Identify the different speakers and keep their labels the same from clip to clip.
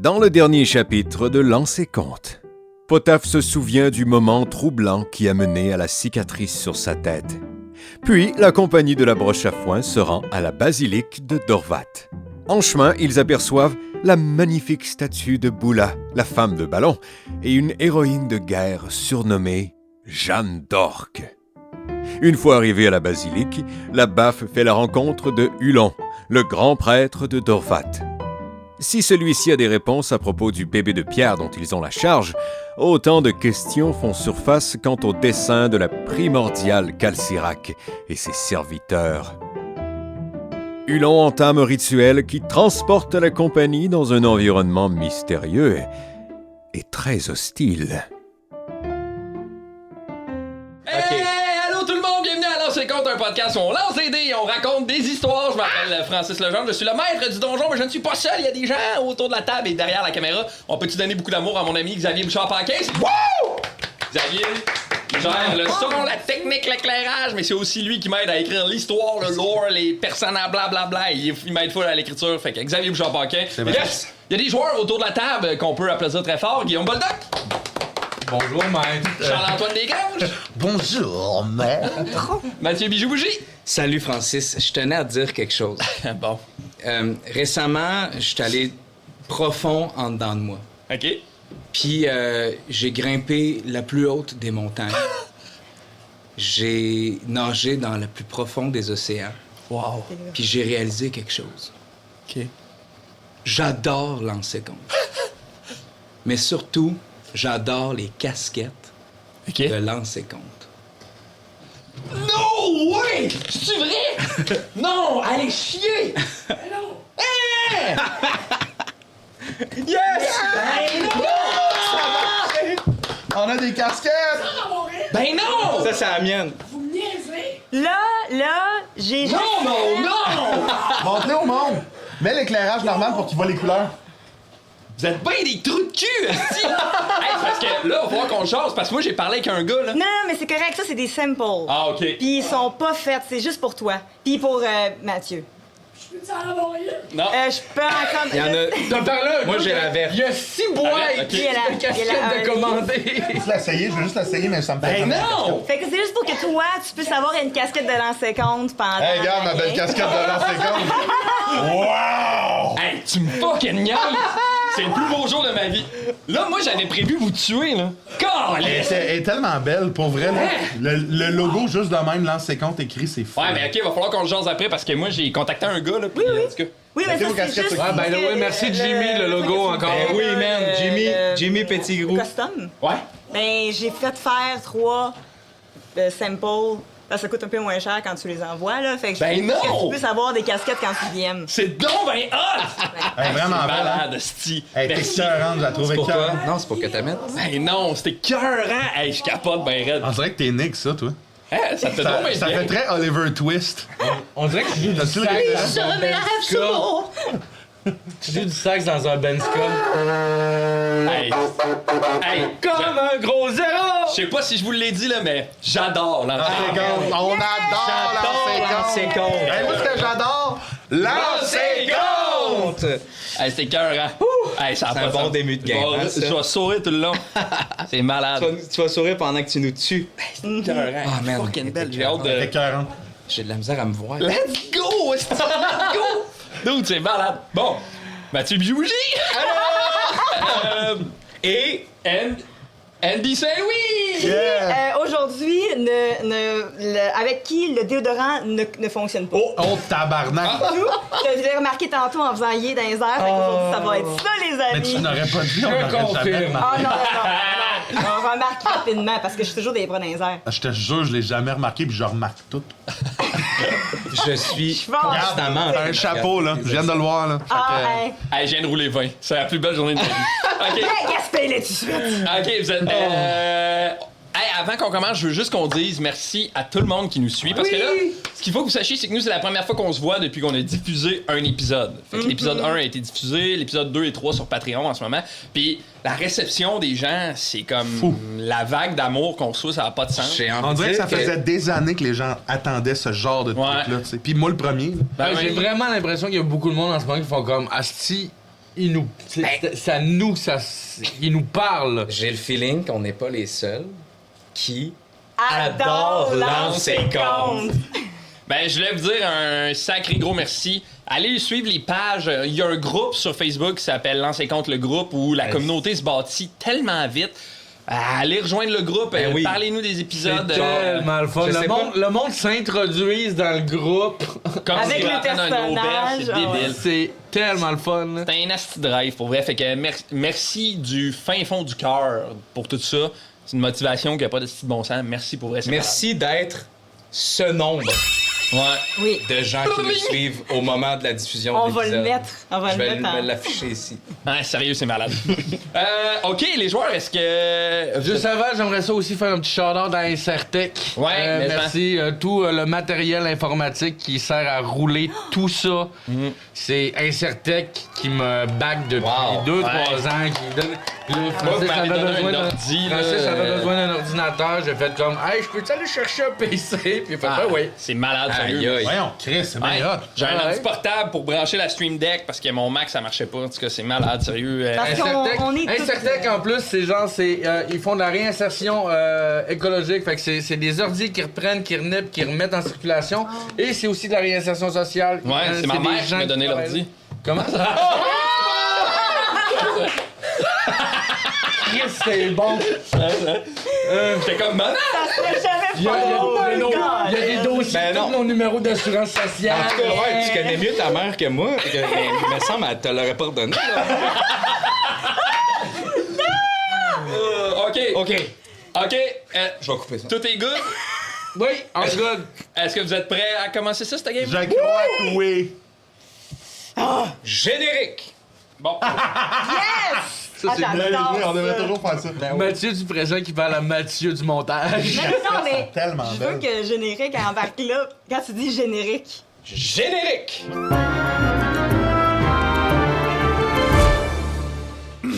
Speaker 1: Dans le dernier chapitre de Lancer Compte, Potaf se souvient du moment troublant qui a mené à la cicatrice sur sa tête. Puis, la compagnie de la broche à foin se rend à la basilique de Dorvat. En chemin, ils aperçoivent la magnifique statue de Boula, la femme de ballon, et une héroïne de guerre surnommée Jeanne d'Orque. Une fois arrivés à la basilique, la baffe fait la rencontre de Hulon, le grand prêtre de Dorvat. Si celui-ci a des réponses à propos du bébé de pierre dont ils ont la charge, autant de questions font surface quant au dessein de la primordiale Calcirac et ses serviteurs. Hulon entame un rituel qui transporte la compagnie dans un environnement mystérieux et très hostile.
Speaker 2: Hey, allô tout le monde, bienvenue à Lancer Compte, un podcast où on lance des dés et on raconte des histoires. Je m'appelle Francis Legendre, je suis le maître du donjon, mais je ne suis pas seul, il y a des gens autour de la table et derrière la caméra. On peut-tu donner beaucoup d'amour à mon ami Xavier Bouchard-Paquin? Wow! Xavier, il gère le son, la technique, l'éclairage, mais c'est aussi lui qui m'aide à écrire l'histoire, le lore, les personnages, blablabla. Il m'aide full à l'écriture, fait que Xavier Bouchard-Paquin. Yes! Il y a des joueurs autour de la table qu'on peut applaudir très fort. Guillaume Boldoc.
Speaker 3: Bonjour, maître.
Speaker 2: Charles-Antoine Desgranges.
Speaker 4: Bonjour, maître.
Speaker 2: Mathieu Bijou-Bougie.
Speaker 5: Salut Francis, je tenais à te dire quelque chose.
Speaker 2: Bon.
Speaker 5: Récemment, je suis allé profond en dedans de moi.
Speaker 2: OK.
Speaker 5: Puis j'ai grimpé la plus haute des montagnes. J'ai nagé dans le plus profond des océans.
Speaker 2: Wow.
Speaker 5: Puis j'ai réalisé quelque chose.
Speaker 2: OK.
Speaker 5: J'adore lancer compte. Mais surtout, j'adore les casquettes
Speaker 2: OK.
Speaker 5: de lancer compte.
Speaker 2: No way! C'est vrai? Non! Allez chier! Non! Hey! Yes!
Speaker 4: On a des casquettes!
Speaker 2: Ben non!
Speaker 5: Ça, c'est la mienne.
Speaker 6: Là, j'ai
Speaker 2: Non, non, non!
Speaker 4: Montre-les au monde! Mets l'éclairage normal pour qu'il voit les couleurs.
Speaker 2: Vous êtes bien des trous de cul, esti! Hey, parce que là, il va falloir qu'on jase, parce que moi, j'ai parlé avec un gars, là.
Speaker 6: Non, mais c'est correct, ça, c'est des samples.
Speaker 2: Ah, OK.
Speaker 6: Puis ils sont pas faits, c'est juste pour toi. Puis pour Mathieu.
Speaker 2: Non.
Speaker 6: Je peux encore...
Speaker 5: Il y en a...
Speaker 3: T'as parlé?
Speaker 5: Moi, j'ai la verte.
Speaker 3: Il y a 6 boîtes
Speaker 2: Ok.
Speaker 6: Il y a la-
Speaker 3: de casquettes
Speaker 6: il y a la-
Speaker 3: de commander.
Speaker 4: Je vais juste l'essayer, je veux juste l'essayer, mais ça me fait
Speaker 2: Ben non!
Speaker 6: Fait que c'est juste pour que toi, tu puisses avoir une casquette de lancer compte pendant...
Speaker 4: Hey, regarde ma belle casquette de lancer compte! Wow!
Speaker 2: Hey, tu me fucking niaises! C'est le plus beau jour de ma vie. Là, moi, j'avais prévu vous tuer, là. Caliste!
Speaker 4: Elle est tellement belle, pour vrai, là. Le logo, juste de même, lancer compte écrit, c'est fou.
Speaker 2: Ouais, mais OK, il va falloir qu'on le jase après, parce que moi, j'ai contacté un gars, là, puis en tout cas...
Speaker 6: Oui, mais
Speaker 4: Mettez
Speaker 6: ça,
Speaker 4: vos
Speaker 6: c'est
Speaker 4: casquettes,
Speaker 6: juste...
Speaker 4: ça.
Speaker 3: Ouais, ben oui, merci Jimmy, le logo encore.
Speaker 5: Ben oui, man. Jimmy Petitgrou.
Speaker 6: Custom.
Speaker 2: Ouais.
Speaker 6: Ben, j'ai fait faire 3 samples. Ça coûte un peu moins cher quand tu les envoies, là. Fait que
Speaker 2: Ben
Speaker 6: je veux
Speaker 2: non!
Speaker 6: que tu puisses avoir des casquettes quand tu viennes.
Speaker 2: C'est donc ben hot!
Speaker 4: Elle est vraiment
Speaker 2: C'est
Speaker 4: belle, hein?
Speaker 2: malade, sti.
Speaker 4: Elle est
Speaker 2: Merci.
Speaker 4: écœurante, je la trouve
Speaker 5: Pourquoi?
Speaker 4: écœurante.
Speaker 5: Non, c'est pour que t'amènes.
Speaker 2: Ben non, c'était cœurant! Hey, je capote ben raide.
Speaker 4: On dirait que t'es Nick, ça, toi.
Speaker 2: Hein, ça te fait
Speaker 4: Ça,
Speaker 2: donc ben
Speaker 4: ça
Speaker 2: bien.
Speaker 4: fait très Oliver Twist.
Speaker 3: On dirait que tu joues du
Speaker 4: T'as-tu le
Speaker 3: sax
Speaker 4: référence?
Speaker 3: dans un Benz. Tu joues du sax dans un Benz
Speaker 2: Hey, hey,
Speaker 3: Comme un gros zéro!
Speaker 2: je sais pas si je vous l'ai dit, là, mais j'adore
Speaker 4: Lancer
Speaker 2: l'entrée.
Speaker 4: compte. On adore lancer compte. Hey, moi, ce que j'adore, lancer compte!
Speaker 2: Hey, c'était cœurant. Hey, ça a
Speaker 5: C'est
Speaker 2: pas
Speaker 5: un
Speaker 2: de
Speaker 5: bon
Speaker 2: sens.
Speaker 5: début de game,
Speaker 2: Je vais-
Speaker 5: hein, ça?
Speaker 2: Je vais sourire tout le long. C'est malade.
Speaker 5: Tu vas sourire pendant que tu nous tues.
Speaker 2: Cœurant.
Speaker 5: Ah, man.
Speaker 2: Fucking belle. J'ai hâte de...
Speaker 4: Écœurante.
Speaker 5: J'ai de la misère à me voir.
Speaker 2: Let's go! Let's go! Dude, c'est malade. Bon, Mathieu Bijouji! Et Andy Saint-Louis!
Speaker 4: Yeah!
Speaker 6: Aujourd'hui, avec qui le déodorant ne fonctionne pas.
Speaker 4: Oh, tabarnak!
Speaker 6: Je l'ai remarqué tantôt en faisant yé dans les airs. Fait qu'aujourd'hui, ça va être ça, les
Speaker 4: Mais tu
Speaker 6: amis.
Speaker 4: n'aurais pas dit, on
Speaker 3: Je
Speaker 4: n'aurait jamais
Speaker 3: confirme.
Speaker 4: remarqué.
Speaker 6: Ah non. On remarque rapidement parce que je suis toujours des bras dans les airs.
Speaker 4: Je te jure, je l'ai jamais remarqué, puis je remarque tout.
Speaker 5: Je suis
Speaker 6: Regarde,
Speaker 5: constamment...
Speaker 4: T'as un chapeau, là. Je viens de le voir, là.
Speaker 6: Ah,
Speaker 4: Fait que-
Speaker 6: hey.
Speaker 2: Hey, je viens de rouler 20. C'est la plus belle journée de ma vie. OK.
Speaker 6: Hey, gaspille-les tout de suite.
Speaker 2: OK, vous êtes... Hey, avant qu'on commence, je veux juste qu'on dise merci à tout le monde qui nous suit. Parce que là, ce qu'il faut que vous sachiez, c'est que nous, c'est la première fois qu'on se voit depuis qu'on a diffusé un épisode. Fait que l'épisode 1 a été diffusé, l'épisode 2 et 3 sur Patreon en ce moment. Puis la réception des gens, c'est comme
Speaker 4: Fou.
Speaker 2: la vague d'amour qu'on reçoit, ça n'a pas de sens.
Speaker 5: J'ai envie
Speaker 4: On
Speaker 5: de
Speaker 4: dirait que
Speaker 5: dire
Speaker 4: ça faisait des années que les gens attendaient ce genre de
Speaker 2: Ouais.
Speaker 4: truc-là, tu sais. Puis moi, le premier, là.
Speaker 2: Ben
Speaker 3: Ouais,
Speaker 2: oui.
Speaker 3: j'ai vraiment l'impression qu'il y a beaucoup de monde en ce moment qui font comme Asti, il nous parle.
Speaker 5: J'ai le feeling qu'on n'est pas les seuls qui
Speaker 6: Adore
Speaker 5: lancer compte.
Speaker 2: Ben, je voulais vous dire un sacré gros merci. Allez suivre les pages. Il y a un groupe sur Facebook qui s'appelle Lancer compte le groupe où la communauté se bâtit tellement vite. Allez rejoindre le groupe.
Speaker 5: Ben oui.
Speaker 2: Parlez-nous des épisodes.
Speaker 3: C'est tellement le fun.
Speaker 5: je sais
Speaker 3: Le monde s'introduise dans le groupe.
Speaker 2: Comme
Speaker 6: Avec
Speaker 2: si
Speaker 6: les
Speaker 2: rentrait dans une auberge,
Speaker 6: personnages,
Speaker 2: c'est débile.
Speaker 3: C'est tellement le fun. là.
Speaker 2: C'est un asti drive pour vrai. Fait que merci du fin fond du cœur pour tout ça. C'est une motivation qui n'a pas de style bon sens. Merci pour vrai. c'est
Speaker 5: Merci d'être ce nombre
Speaker 2: malade. Ouais.
Speaker 6: Oui.
Speaker 5: de gens qui nous suivent au moment de la diffusion
Speaker 6: On
Speaker 5: de
Speaker 6: va le
Speaker 5: l'épisode.
Speaker 6: mettre. On va
Speaker 5: Je
Speaker 6: le
Speaker 5: vais
Speaker 6: mettre en...
Speaker 5: l'afficher ici.
Speaker 2: Ah, sérieux, c'est malade. OK, les joueurs, est-ce que...
Speaker 3: Juste avant, j'aimerais ça aussi faire un petit shout-out à Incertec.
Speaker 2: Ouais, mais
Speaker 3: merci. Tout le matériel informatique qui sert à rouler tout ça. C'est Incertec qui me back depuis
Speaker 5: Wow.
Speaker 3: 2-3 ans. Qui donne... Là,
Speaker 2: Moi,
Speaker 3: Francis
Speaker 2: vous m'avez
Speaker 3: avait
Speaker 2: donné
Speaker 3: besoin
Speaker 2: un
Speaker 3: d'un-
Speaker 2: ordi, là,
Speaker 3: Francis avait besoin d'un ordinateur. J'ai fait comme, hey, je peux-tu aller chercher un PC? Puis il fait,
Speaker 2: Ah,
Speaker 3: oui.
Speaker 2: c'est malade, sérieux.
Speaker 5: Aïe, aïe.
Speaker 4: Voyons, Chris, c'est
Speaker 2: Ouais.
Speaker 4: bien hot.
Speaker 2: J'ai un
Speaker 3: Ouais.
Speaker 2: ordi portable pour brancher la Stream Deck parce que mon Mac ça marchait pas. En tout cas, c'est malade, sérieux.
Speaker 6: Parce qu'on est tous...
Speaker 3: Incertec, en plus, c'est genre, ils font de la réinsertion écologique. Fait que c'est des ordis qui reprennent, qui renippent, qui remettent en circulation. Et c'est aussi de la réinsertion sociale.
Speaker 2: Ouais, c'est ma
Speaker 3: des
Speaker 2: mère qui
Speaker 3: gens
Speaker 2: m'a donné
Speaker 3: travaillent
Speaker 2: l'ordi.
Speaker 3: là. Comment ça? Chris, c'est bon.
Speaker 2: J'étais comme maman!
Speaker 6: Ça serait jamais
Speaker 3: Il y a,
Speaker 6: Oh my God!
Speaker 3: il y a des dossiers,
Speaker 5: Ben non.
Speaker 3: tous nos numéros d'assurance sociale.
Speaker 5: En tout cas, ouais, tu connais mieux ta mère que moi. Mais il me semble qu'elle te l'aurait pas redonné. Là.
Speaker 2: OK. OK.
Speaker 5: Je vais couper ça.
Speaker 2: Tout est good?
Speaker 3: Oui, en tout cas,
Speaker 2: Est-ce que vous êtes prêts à commencer ça, cette game?
Speaker 4: Je crois que oui.
Speaker 5: Générique!
Speaker 2: Bon.
Speaker 6: Yes!
Speaker 3: ça, c'est
Speaker 6: Attends,
Speaker 4: Là,
Speaker 6: j'adore
Speaker 4: on devrait
Speaker 6: ça.
Speaker 4: toujours faire ça.
Speaker 3: Mathieu du présent qui parle à Mathieu du montage.
Speaker 6: Non, mais
Speaker 4: tellement
Speaker 6: je veux
Speaker 4: belle.
Speaker 6: que générique embarque là. Quand tu dis générique,
Speaker 5: Générique!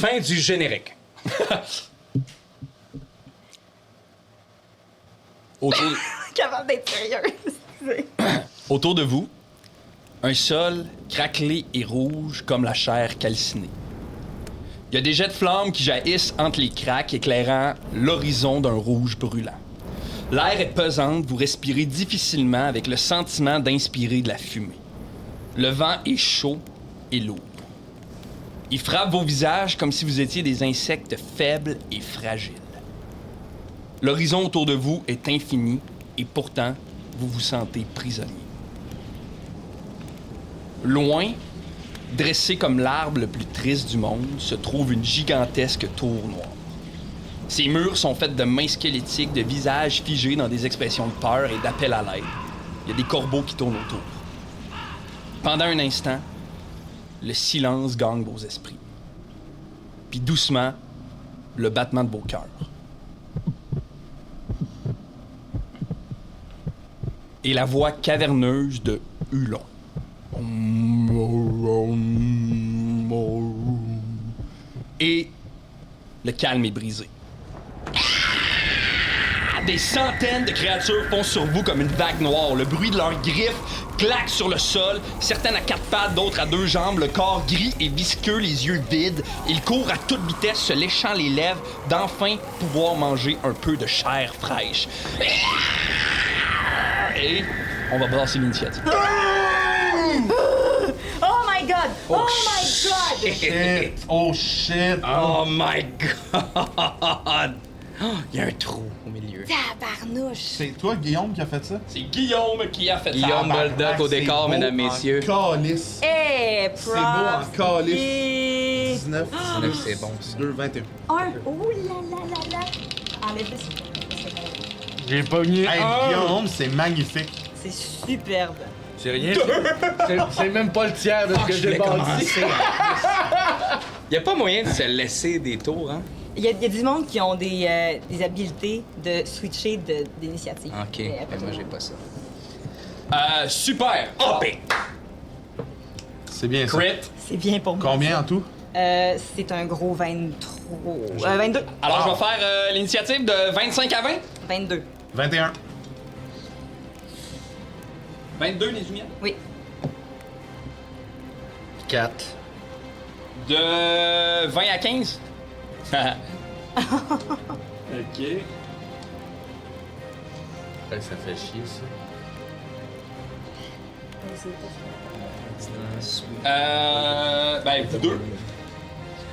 Speaker 5: Fin du générique.
Speaker 6: capable d'être sérieuse.
Speaker 2: Autour de vous, un sol craquelé et rouge comme la chair calcinée. Il y a des jets de flammes qui jaillissent entre les craques, éclairant l'horizon d'un rouge brûlant. L'air est pesant, vous respirez difficilement avec le sentiment d'inspirer de la fumée. Le vent est chaud et lourd. Il frappe vos visages comme si vous étiez des insectes faibles et fragiles. L'horizon autour de vous est infini et pourtant, vous vous sentez prisonnier. Loin, dressé comme l'arbre le plus triste du monde, se trouve une gigantesque tour noire. Ses murs sont faits de mains squelettiques, de visages figés dans des expressions de peur et d'appel à l'aide. Il y a des corbeaux qui tournent autour. Pendant un instant, le silence gagne vos esprits. Puis doucement, le battement de vos cœurs. Et la voix caverneuse de Hulon. Et le calme est brisé. Des centaines de créatures foncent sur vous comme une vague noire. Le bruit de leurs griffes claque sur le sol, certaines à 4 pattes, d'autres à 2 jambes, le corps gris et visqueux, les yeux vides. Ils courent à toute vitesse, se léchant les lèvres, d'enfin pouvoir manger un peu de chair fraîche. Et on va brasser l'initiative.
Speaker 6: Oh my God! Oh my God!
Speaker 4: Shit. Oh shit.
Speaker 5: Oh my God! Il y a un trou au milieu.
Speaker 6: Tabarnouche!
Speaker 4: C'est toi, Guillaume, qui a fait ça?
Speaker 2: C'est Guillaume qui a fait
Speaker 5: Guillaume
Speaker 2: ça.
Speaker 5: Boldoc au décor, mesdames, messieurs.
Speaker 4: Calice.
Speaker 6: Hey, prof!
Speaker 4: C'est beau en calice.
Speaker 6: Et...
Speaker 4: 19,
Speaker 5: C'est bon, ça.
Speaker 4: 2, 21.
Speaker 6: Un. Oh là là là là! Enlève-le, s'il te plaît.
Speaker 3: J'ai pogné
Speaker 4: Hey,
Speaker 3: un.
Speaker 4: Guillaume, c'est magnifique.
Speaker 6: C'est superbe.
Speaker 3: C'est rien. C'est même pas le tiers de ce que
Speaker 5: Je
Speaker 3: j'ai
Speaker 5: voulais
Speaker 3: bâti.
Speaker 5: commencer. Il n'y a pas moyen de se laisser des tours, hein?
Speaker 6: Il y a du monde qui ont des habiletés de switcher d'initiative.
Speaker 5: OK, mais moi, j'ai pas ça.
Speaker 2: Super.
Speaker 5: Hopé!
Speaker 4: C'est bien ça.
Speaker 2: Crit.
Speaker 6: C'est bien pour moi.
Speaker 4: Combien en tout?
Speaker 6: C'est un gros 23. 22.
Speaker 2: Alors, je vais faire l'initiative de 25 à 20.
Speaker 6: 22.
Speaker 4: 21.
Speaker 2: 22, les Lumières.
Speaker 6: Oui.
Speaker 3: 4.
Speaker 2: De 20 à 15.
Speaker 7: Ok.
Speaker 3: Ça fait chier, ça.
Speaker 2: Ben, vous deux.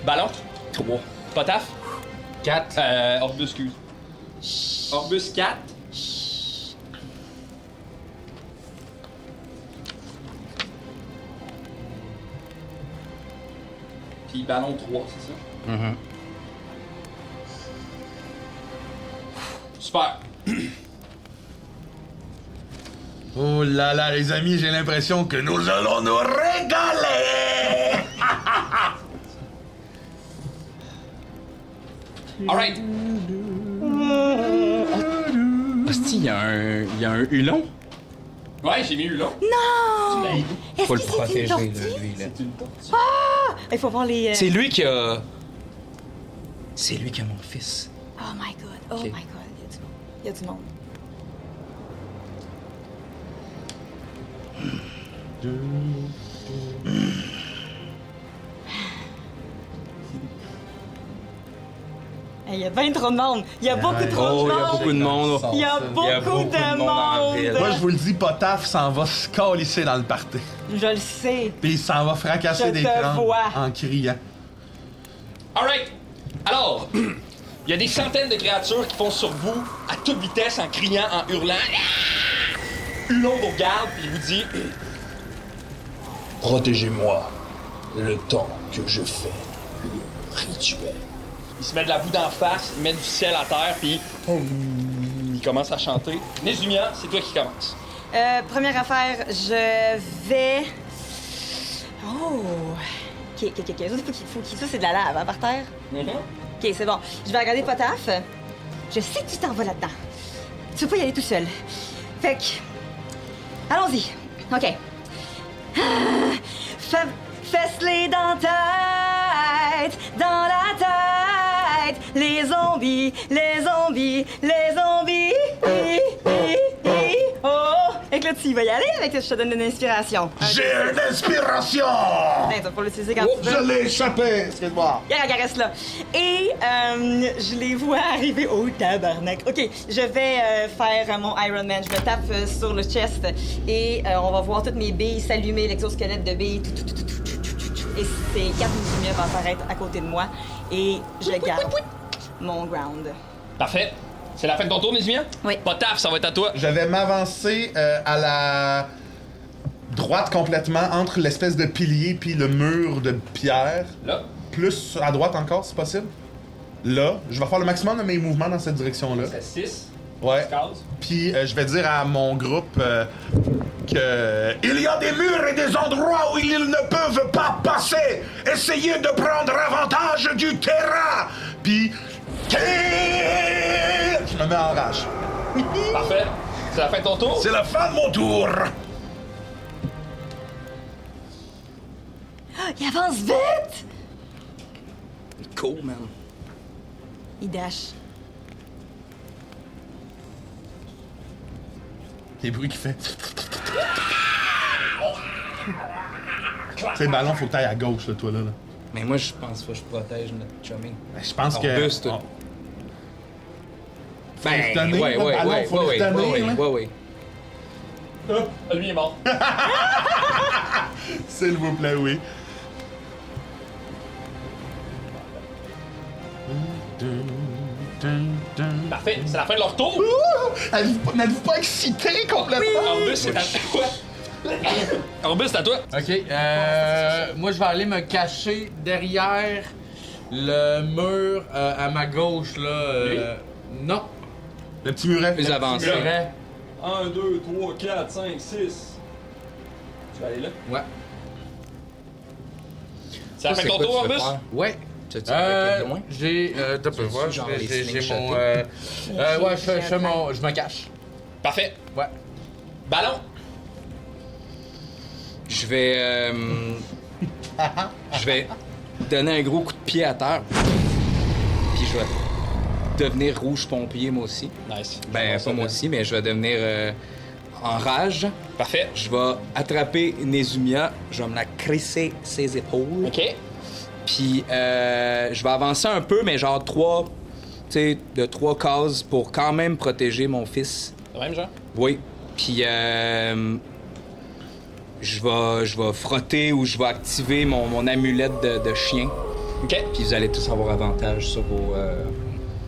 Speaker 2: Ballon.
Speaker 5: 3.
Speaker 2: Potaf.
Speaker 3: 4.
Speaker 2: Orbus, excuse. Orbus 4. Puis ballon 3, c'est ça? Super.
Speaker 4: Oh là là, les amis, j'ai l'impression que nous allons nous régaler!
Speaker 2: Alright.
Speaker 5: Hostie, il y a un hulon.
Speaker 2: Ouais, j'ai mis eu là.
Speaker 6: Non! Est-ce
Speaker 5: Faut
Speaker 6: que
Speaker 5: le
Speaker 6: c'est
Speaker 5: protéger,
Speaker 6: une
Speaker 5: là,
Speaker 6: tortue?
Speaker 5: lui, là.
Speaker 6: Il faut voir les...
Speaker 5: C'est lui qui a... C'est lui qui a mon fils.
Speaker 6: Oh my god, oh
Speaker 5: Ok.
Speaker 6: my god, il y a du monde. Il y a bien trop de monde. Il y a beaucoup trop de
Speaker 5: Oh, il y a
Speaker 6: monde.
Speaker 5: beaucoup de monde.
Speaker 6: Il y a beaucoup de
Speaker 5: en ville.
Speaker 6: monde.
Speaker 4: Moi, je vous le dis, Potaf s'en va se calisser dans le party.
Speaker 6: Je le sais.
Speaker 4: Puis il s'en va fracasser
Speaker 6: Je
Speaker 4: des
Speaker 6: te
Speaker 4: crânes
Speaker 6: vois.
Speaker 4: en criant.
Speaker 2: Alright. Alors, il y a des centaines de créatures qui foncent sur vous à toute vitesse en criant, en hurlant. Hulon vous regarde puis il vous dit
Speaker 7: Protégez-moi le temps que je fais le rituel.
Speaker 2: il se met de la boue d'en face, il met du ciel à terre puis il commence à chanter. Nezumia, c'est toi qui commence.
Speaker 6: Première affaire, je vais... Oh! Ok. Ça, c'est de la lave, hein, par terre? Ok, c'est bon. Je vais regarder Potaf. Je sais que tu t'en vas là-dedans. Tu peux pas y aller tout seul. Fait que... Allons-y. OK. Fesse-les dans ta tête, dans la tête. Les zombies, les zombies, les zombies. Oh! Et que là, tu y vas y aller avec que je te donne une inspiration.
Speaker 4: J'ai une inspiration!
Speaker 6: Ben, tu vas pas l'utiliser quand tu veux.
Speaker 4: Je l'ai échappé! Excuse-moi.
Speaker 6: Regarde, reste là. Et je les vois arriver au tabarnak. OK, je vais faire mon Iron Man. Je me tape sur le chest et on va voir toutes mes billes s'allumer, l'exosquelette de billes. Et ces 4 lumières vont apparaître à côté de moi et je garde mon ground.
Speaker 2: Parfait. C'est la fin de ton tour, Nezumia?
Speaker 6: Oui.
Speaker 2: Potaf, ça va être à toi.
Speaker 4: Je vais m'avancer à la droite complètement entre l'espèce de pilier puis le mur de pierre.
Speaker 2: Là.
Speaker 4: Plus à droite encore, si possible. Là, je vais faire le maximum de mes mouvements dans cette direction-là.
Speaker 2: C'est 6.
Speaker 4: Ouais.
Speaker 2: Cases.
Speaker 4: Puis je vais dire à mon groupe que il y a des murs et des endroits où ils ne peuvent pas passer. Essayez de prendre avantage du terrain. Puis je me mets en rage.
Speaker 2: Parfait. C'est la fin de ton tour.
Speaker 4: C'est la fin de mon tour.
Speaker 6: Il avance vite!
Speaker 5: Cool, man.
Speaker 6: Il dash.
Speaker 4: Les bruits qu'il fait. C'est le ballon, faut que t'ailles à gauche, là, toi, là.
Speaker 5: Mais moi, je pense pas que je protège notre chummy.
Speaker 4: Je pense que...
Speaker 5: Orbuste.
Speaker 4: Oh.
Speaker 5: Ben,
Speaker 4: le donner,
Speaker 5: ouais,
Speaker 4: le
Speaker 5: ouais,
Speaker 4: ballon,
Speaker 5: ouais,
Speaker 4: faut le
Speaker 5: ouais,
Speaker 4: donner,
Speaker 5: ouais,
Speaker 4: là.
Speaker 5: ouais, ouais.
Speaker 2: Lui est mort.
Speaker 4: S'il vous plaît, oui.
Speaker 2: Parfait. C'est la fin de leur tour.
Speaker 4: N'êtes-vous pas excité complètement?
Speaker 2: Orbus, c'est à toi. Orbus, c'est à toi.
Speaker 3: OK. Moi, je vais aller me cacher derrière le mur à ma gauche, là. Non.
Speaker 4: Le petit muret.
Speaker 5: Plus avancé.
Speaker 3: C'est vrai.
Speaker 7: 1, 2, 3, 4, 5, 6.
Speaker 2: Tu vas aller là.
Speaker 3: Ouais.
Speaker 2: C'est la fin de ton tour, Orbus.
Speaker 3: Ouais.
Speaker 5: Tu as loin?
Speaker 3: J'ai. T'as peu voir.
Speaker 5: genre les
Speaker 3: J'ai
Speaker 5: slingshots.
Speaker 3: mon. Ouais, je me cache.
Speaker 2: Parfait.
Speaker 3: Ouais.
Speaker 2: Ballon.
Speaker 5: Je vais. Je vais donner un gros coup de pied à terre. Puis je vais devenir rouge pompier, moi aussi.
Speaker 2: Nice.
Speaker 5: Ben, pas moi aussi, mais je vais devenir en rage.
Speaker 2: Parfait.
Speaker 5: Je vais attraper Nezumia. Je vais me la crisser ses épaules.
Speaker 2: OK.
Speaker 5: Puis je vais avancer un peu, mais genre 3 cases pour quand même protéger mon fils.
Speaker 2: C'est même genre?
Speaker 5: Oui. Puis je vais frotter ou je vais activer mon amulette de chien.
Speaker 2: OK.
Speaker 5: Puis vous allez tous avoir avantage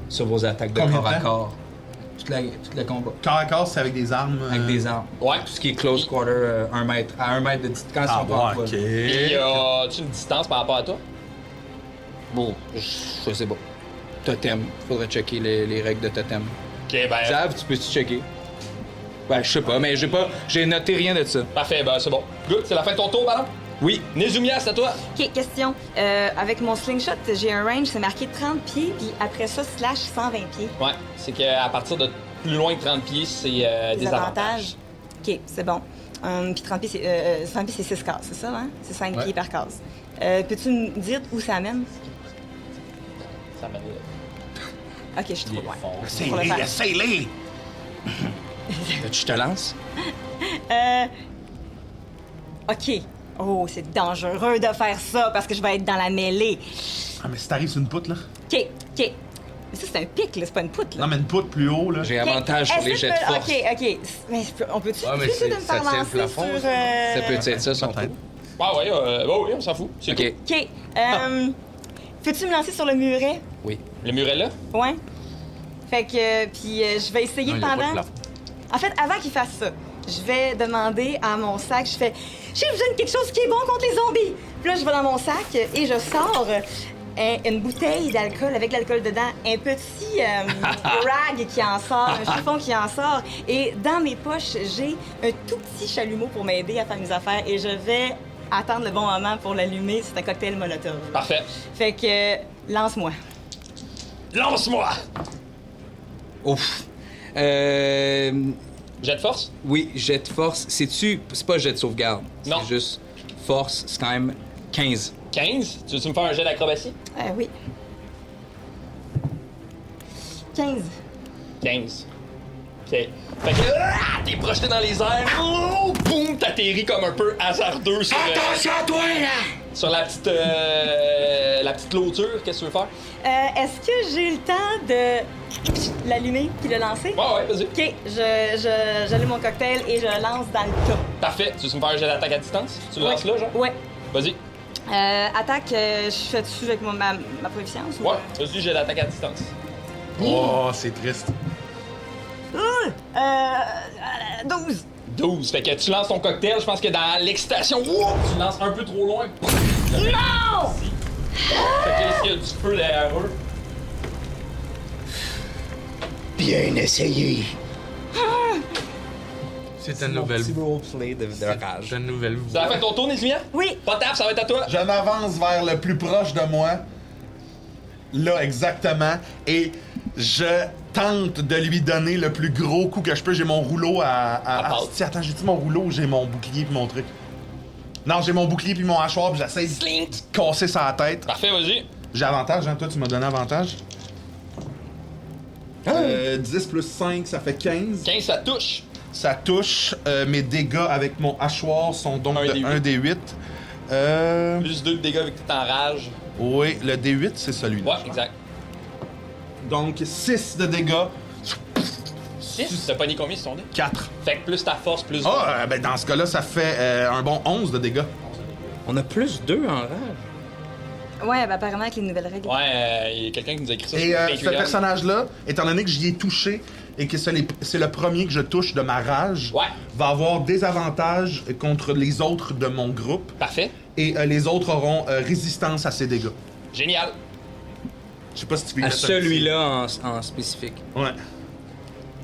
Speaker 5: sur vos attaques de
Speaker 4: Combien de
Speaker 5: corps à
Speaker 4: temps?
Speaker 5: corps. Tout le combat.
Speaker 4: Corps à corps, c'est avec des armes.
Speaker 5: Avec des armes.
Speaker 2: Ouais.
Speaker 5: Tout ce qui est close quarter, à 1 mètre de distance. Quand ils
Speaker 4: Ah,
Speaker 5: sont pas en
Speaker 4: ouais,
Speaker 5: poil.
Speaker 4: ok.
Speaker 2: Et y a-tu une distance par rapport à toi?
Speaker 5: Bon, je sais pas. Totem. Faudrait checker les règles de totem.
Speaker 2: OK, ben.
Speaker 5: Zav, tu peux-tu checker? Ben, je sais pas, mais j'ai noté rien de ça.
Speaker 2: Parfait, ben c'est bon. Good, c'est la fin de ton tour, ballon?
Speaker 5: Oui.
Speaker 2: Nezumia, c'est à toi.
Speaker 6: OK, question. Avec mon slingshot, j'ai un range, c'est marqué 30 pieds, puis après ça, slash 120 pieds.
Speaker 2: Ouais, c'est qu'à partir de plus loin de 30 pieds, c'est des avantages.
Speaker 6: OK, c'est bon. Puis 30 pieds, 100 pieds, c'est 6 cases, c'est ça, hein? C'est 5
Speaker 3: Ouais.
Speaker 6: pieds par case. Peux-tu me dire où ça amène?
Speaker 2: Ça m'a
Speaker 6: OK, je suis trop loin. Pour le
Speaker 4: Essaye-les,
Speaker 6: faire.
Speaker 4: essaye-les!
Speaker 5: Je te lance?
Speaker 6: OK. Oh, c'est dangereux de faire ça parce que je vais être dans la mêlée.
Speaker 4: Ah, mais si t'arrives sur une poutre, là.
Speaker 6: OK, OK. Mais ça, c'est un pic, là, c'est pas une poutre, là.
Speaker 4: Non, mais une poutre plus haut, là.
Speaker 5: J'ai
Speaker 6: OK.
Speaker 5: avantage sur
Speaker 6: Est-ce
Speaker 5: les
Speaker 6: que
Speaker 5: jets de
Speaker 6: tu peux-
Speaker 5: force.
Speaker 6: OK. Mais on peut-tu
Speaker 3: Ouais, mais
Speaker 6: essayer de me
Speaker 3: ça
Speaker 6: faire
Speaker 3: tient le
Speaker 6: lancer
Speaker 3: plafond,
Speaker 6: sur...
Speaker 5: Ça peut être ça, son
Speaker 4: Peut-être.
Speaker 5: tour.
Speaker 2: Ah ouais, oui, on s'en fout. C'est
Speaker 5: OK.
Speaker 2: tout.
Speaker 6: OK. Peux-tu me lancer sur le muret?
Speaker 5: Oui.
Speaker 2: Le muret là?
Speaker 6: Ouais. Fait que, puis je vais essayer
Speaker 3: Non, il y a pas de
Speaker 6: pendant...
Speaker 3: plafond.
Speaker 6: En fait, avant qu'il fasse ça, je vais demander à mon sac, je fais « J'ai besoin de quelque chose qui est bon contre les zombies! » Puis là, je vais dans mon sac et je sors une bouteille d'alcool avec de l'alcool dedans, un petit rag qui en sort, un chiffon qui en sort. Et dans mes poches, j'ai un tout petit chalumeau pour m'aider à faire mes affaires et je vais attendre le bon moment pour l'allumer. C'est un cocktail Molotov.
Speaker 2: Parfait.
Speaker 6: Fait que, lance-moi.
Speaker 2: Lance-moi!
Speaker 5: Ouf.
Speaker 2: Jet de force?
Speaker 5: Oui, jet de force. C'est pas jet de sauvegarde.
Speaker 2: Non.
Speaker 5: C'est juste force. C'est quand même 15.
Speaker 2: 15? Tu veux-tu me faire un jet d'acrobatie?
Speaker 6: Oui. 15.
Speaker 2: 15. OK. Fait que t'es projeté dans les airs. Oh, boum, t'atterris comme un peu hasardeux sur,
Speaker 5: Attention à toi, là!
Speaker 2: sur la petite clôture. Qu'est-ce que tu veux faire?
Speaker 6: Est-ce que j'ai le temps de l'allumer puis le lancer?
Speaker 2: Ouais, vas-y.
Speaker 6: OK, j'allume mon cocktail et je lance dans le tas.
Speaker 2: Parfait. Tu veux me faire un jet d'attaque à distance? Tu le lances là, genre?
Speaker 6: Ouais.
Speaker 2: Vas-y.
Speaker 6: Attaque, je fais dessus avec ma proficience? ou-
Speaker 2: Ouais, vas-y, jet d'attaque à distance.
Speaker 4: Oh, c'est triste.
Speaker 6: 12.
Speaker 2: 12. Fait que tu lances ton cocktail, je pense que dans l'excitation, tu lances un peu trop loin.
Speaker 6: Non!
Speaker 2: Fait que s'il y a du feu derrière eux.
Speaker 7: Bien essayé.
Speaker 3: C'est une nouvelle
Speaker 5: roleplay de rage.
Speaker 3: C'est une nouvelle
Speaker 2: Ça va
Speaker 3: voix.
Speaker 2: faire ton tour, Nézimia?
Speaker 6: Oui.
Speaker 2: Potap, ça va être à toi.
Speaker 4: Je m'avance vers le plus proche de moi. Là, exactement. Et je tente de lui donner le plus gros coup que je peux. J'ai mon rouleau à
Speaker 2: pâte.
Speaker 4: si, attends, j'ai dit mon rouleau ou j'ai mon bouclier puis mon truc? Non, j'ai mon bouclier puis mon hachoir puis j'essaie de casser sa tête.
Speaker 2: Parfait, vas-y.
Speaker 4: J'ai avantage, hein? Toi, tu m'as donné avantage. 10 plus 5, ça fait 15.
Speaker 2: 15, ça touche.
Speaker 4: Ça touche. Mes dégâts avec mon hachoir sont donc
Speaker 2: Un
Speaker 4: de
Speaker 2: D8.
Speaker 4: 1 D8.
Speaker 2: Plus 2 de dégâts avec toute enrage.
Speaker 4: Oui, le D8, c'est celui-là.
Speaker 2: Ouais, exact.
Speaker 4: Donc, 6 de dégâts.
Speaker 2: 6. T'as pogné combien sur ton dé?
Speaker 4: 4.
Speaker 2: Fait que plus ta force, plus.
Speaker 4: Ah, ben dans ce cas-là, ça fait un bon 11 de dégâts.
Speaker 5: On a plus 2 en rage.
Speaker 6: Ouais, ben apparemment avec les nouvelles règles.
Speaker 2: Ouais, il y a quelqu'un qui nous a écrit ça
Speaker 4: Et
Speaker 2: sur
Speaker 4: ce
Speaker 2: Patreon.
Speaker 4: personnage-là, étant donné que j'y ai touché et que c'est le premier que je touche de ma rage,
Speaker 2: Ouais.
Speaker 4: va avoir des avantages contre les autres de mon groupe.
Speaker 2: Parfait.
Speaker 4: Et les autres auront résistance à ces dégâts.
Speaker 2: Génial.
Speaker 4: Je sais pas si tu peux
Speaker 5: À
Speaker 4: mettre un
Speaker 5: celui-là en spécifique.
Speaker 4: petit- Ouais,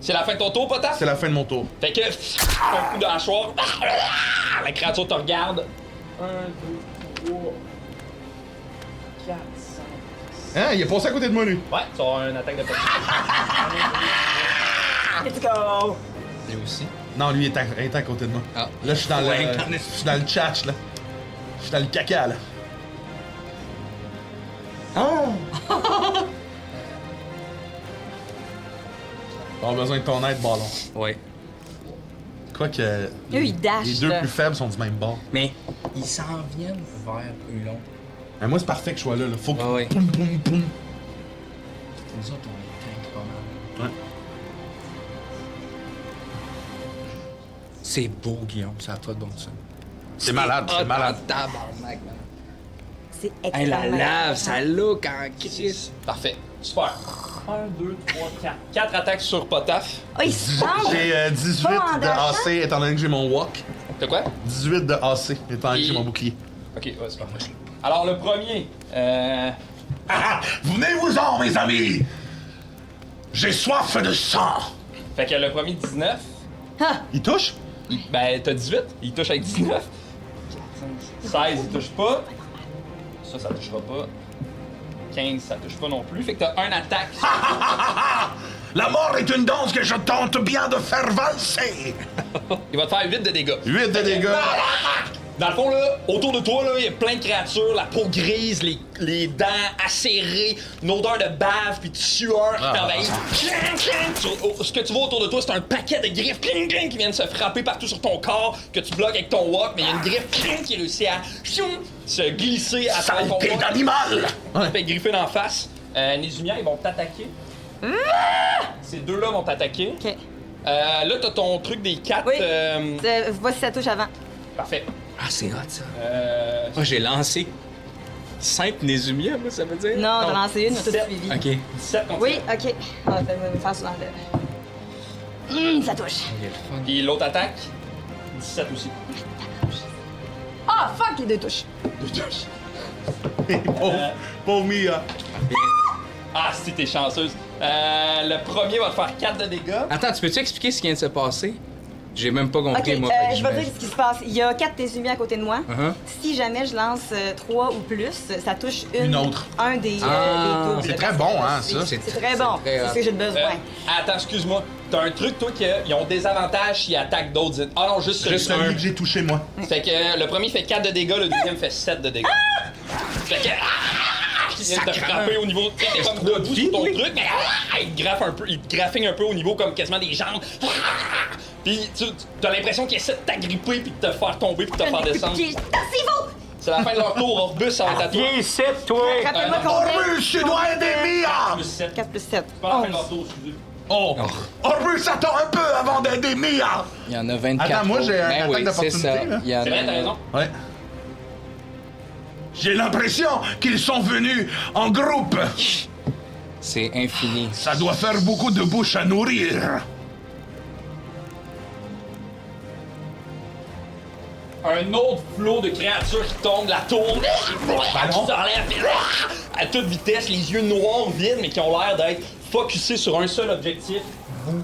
Speaker 2: C'est la fin de ton tour, Potap?
Speaker 4: c'est la fin de mon tour.
Speaker 2: Fait que, un coup de hachoir. La créature te regarde. 1, 2, 3, 4, 5.
Speaker 4: Hein, il est passé à côté de moi, lui.
Speaker 2: Ouais, tu vas avoir une attaque de Potap.
Speaker 6: Let's go!
Speaker 5: Lui aussi.
Speaker 4: Non, lui, il est à côté de moi.
Speaker 5: Ah.
Speaker 4: Là, je suis dans
Speaker 5: Ouais,
Speaker 4: le chat, là. Je suis dans le caca, là. On a besoin de ton aide, ballon.
Speaker 5: Ouais.
Speaker 4: Quoique,
Speaker 6: Eux, ils dashent,
Speaker 4: les deux
Speaker 6: là.
Speaker 4: plus faibles sont du même bord.
Speaker 5: Mais ils s'en viennent vers Hulon.
Speaker 4: Mais moi, c'est parfait que je sois là. Faut que.
Speaker 5: Ah ouais.
Speaker 4: Poum, poum, poum.
Speaker 5: Nous autres, on les tank pas mal.
Speaker 4: Ouais.
Speaker 5: C'est beau, Guillaume, ça a pas de bon sens.
Speaker 4: C'est malade, c'est malade.
Speaker 5: Tabarnak, man.
Speaker 6: C'est
Speaker 5: Hey, la
Speaker 6: extrêmement
Speaker 5: lave, ça look en crise.
Speaker 2: Parfait. Super. 1, 2, 3, 4. 4 attaques sur Potaf.
Speaker 6: Oh, il se semble!
Speaker 4: J'ai 18
Speaker 6: Pas en
Speaker 4: de
Speaker 6: dachant?
Speaker 4: AC étant donné que j'ai mon walk.
Speaker 2: T'as quoi?
Speaker 4: 18 de AC étant donné que j'ai
Speaker 2: Et-
Speaker 4: mon bouclier.
Speaker 2: Ok, ouais, c'est pas moi. Alors, le premier.
Speaker 4: Ah! Venez-vous-en, mes amis! J'ai soif de sang!
Speaker 2: Fait que le premier 19.
Speaker 4: Il touche?
Speaker 2: Ben, t'as 18. Il touche avec 19. 16, il touche pas. Ça touchera pas. 15, ça touche pas non plus. Fait que t'as un attaque.
Speaker 4: La mort est une danse que je tente bien de faire valser!
Speaker 2: Il va te faire 8 de dégâts.
Speaker 4: 8 de dégâts.
Speaker 2: Dans le fond, là, autour de toi, là, il y a plein de créatures, la peau grise, les dents acérées, une odeur de bave puis de sueur qui t'envahit. Cling, cling. Ce que tu vois autour de toi, c'est un paquet de griffes cling, cling, qui viennent se frapper partout sur ton corps, que tu bloques avec ton walk, mais il y a une griffe cling, qui réussit à se glisser à travers ton
Speaker 4: Saleté
Speaker 2: walk.
Speaker 4: d'animal!
Speaker 2: Ça fait griffer d'en face. Nézumia, ils vont t'attaquer. Ces deux-là vont t'attaquer.
Speaker 6: Ok.
Speaker 2: Là, t'as ton truc des 4.
Speaker 6: Oui. Voici ça touche avant.
Speaker 2: Parfait.
Speaker 5: Ah, c'est hot, ça. Moi, j'ai lancé Sainte Nézumia, moi, ça veut dire?
Speaker 6: Non, t'as lancé une, mais tout
Speaker 2: 17.
Speaker 6: suivi.
Speaker 5: OK.
Speaker 2: 17 contre
Speaker 6: Oui, ok. On va me faire ça dans le. Ça touche.
Speaker 5: Il y a le fun.
Speaker 2: Puis l'autre attaque, 17 aussi.
Speaker 6: Ah, fuck, les deux touches.
Speaker 4: Pauvre Mia.
Speaker 2: Ah, si t'es chanceuse. Le premier va te faire 4 de dégâts.
Speaker 5: Attends, tu peux-tu expliquer ce qui vient de se passer? J'ai même pas compris,
Speaker 6: Ok,
Speaker 5: moi. fait que
Speaker 6: je vais
Speaker 5: j'imagine.
Speaker 6: dire ce qui se passe. Il y a 4 Tésumi à côté de moi.
Speaker 5: Uh-huh.
Speaker 6: Si jamais je lance 3 ou plus, ça touche
Speaker 4: Une autre.
Speaker 6: un des
Speaker 5: Ah,
Speaker 6: doubles.
Speaker 4: c'est très bon, hein, ça.
Speaker 6: C'est très bon.
Speaker 5: très
Speaker 6: C'est
Speaker 5: hot.
Speaker 6: ce que j'ai besoin.
Speaker 2: Attends, excuse-moi. T'as un truc, toi, qu'ils ont des avantages s'ils attaquent d'autres. Ah non, juste
Speaker 4: Juste
Speaker 2: celui.
Speaker 4: celui que j'ai touché, moi.
Speaker 2: Fait que le premier fait 4 de dégâts, le deuxième fait 7 de dégâts. Fait que. Il vient de te frapper au niveau. T'es comme debout sur ton truc, mais il te graffe un peu. Il te graffine un peu au niveau comme quasiment des jambes. Puis t'as l'impression qu'il essaie de t'agripper puis de te faire tomber puis de te faire descendre.
Speaker 6: C'est vous!
Speaker 2: C'est la fin de leur tour. Orbus, ça va être à toi.
Speaker 5: ici, toi!
Speaker 6: Rappelle-moi
Speaker 2: non.
Speaker 6: combien?
Speaker 4: Orbus, tu dois aider Mia!
Speaker 2: Plus 7.
Speaker 6: 4 plus 7.
Speaker 2: C'est pas la fin de leur tour, excusez.
Speaker 4: Oh! Orbus, attends un peu avant d'aider Mia!
Speaker 5: Il y en a 24.
Speaker 4: Attends, moi, j'ai un
Speaker 5: Ben
Speaker 4: attaque
Speaker 5: oui,
Speaker 4: d'opportunité,
Speaker 5: c'est ça.
Speaker 4: là.
Speaker 5: Il y en
Speaker 2: C'est vrai,
Speaker 5: a-
Speaker 2: t'as raison.
Speaker 4: Ouais. J'ai l'impression qu'ils sont venus en groupe.
Speaker 5: C'est infini.
Speaker 4: Ça doit faire beaucoup de bouche à nourrir.
Speaker 2: Un autre flot de créatures qui tombe de la tour, qui s'enlève à toute vitesse, les yeux noirs vides, mais qui ont l'air d'être focusés sur un seul objectif, vous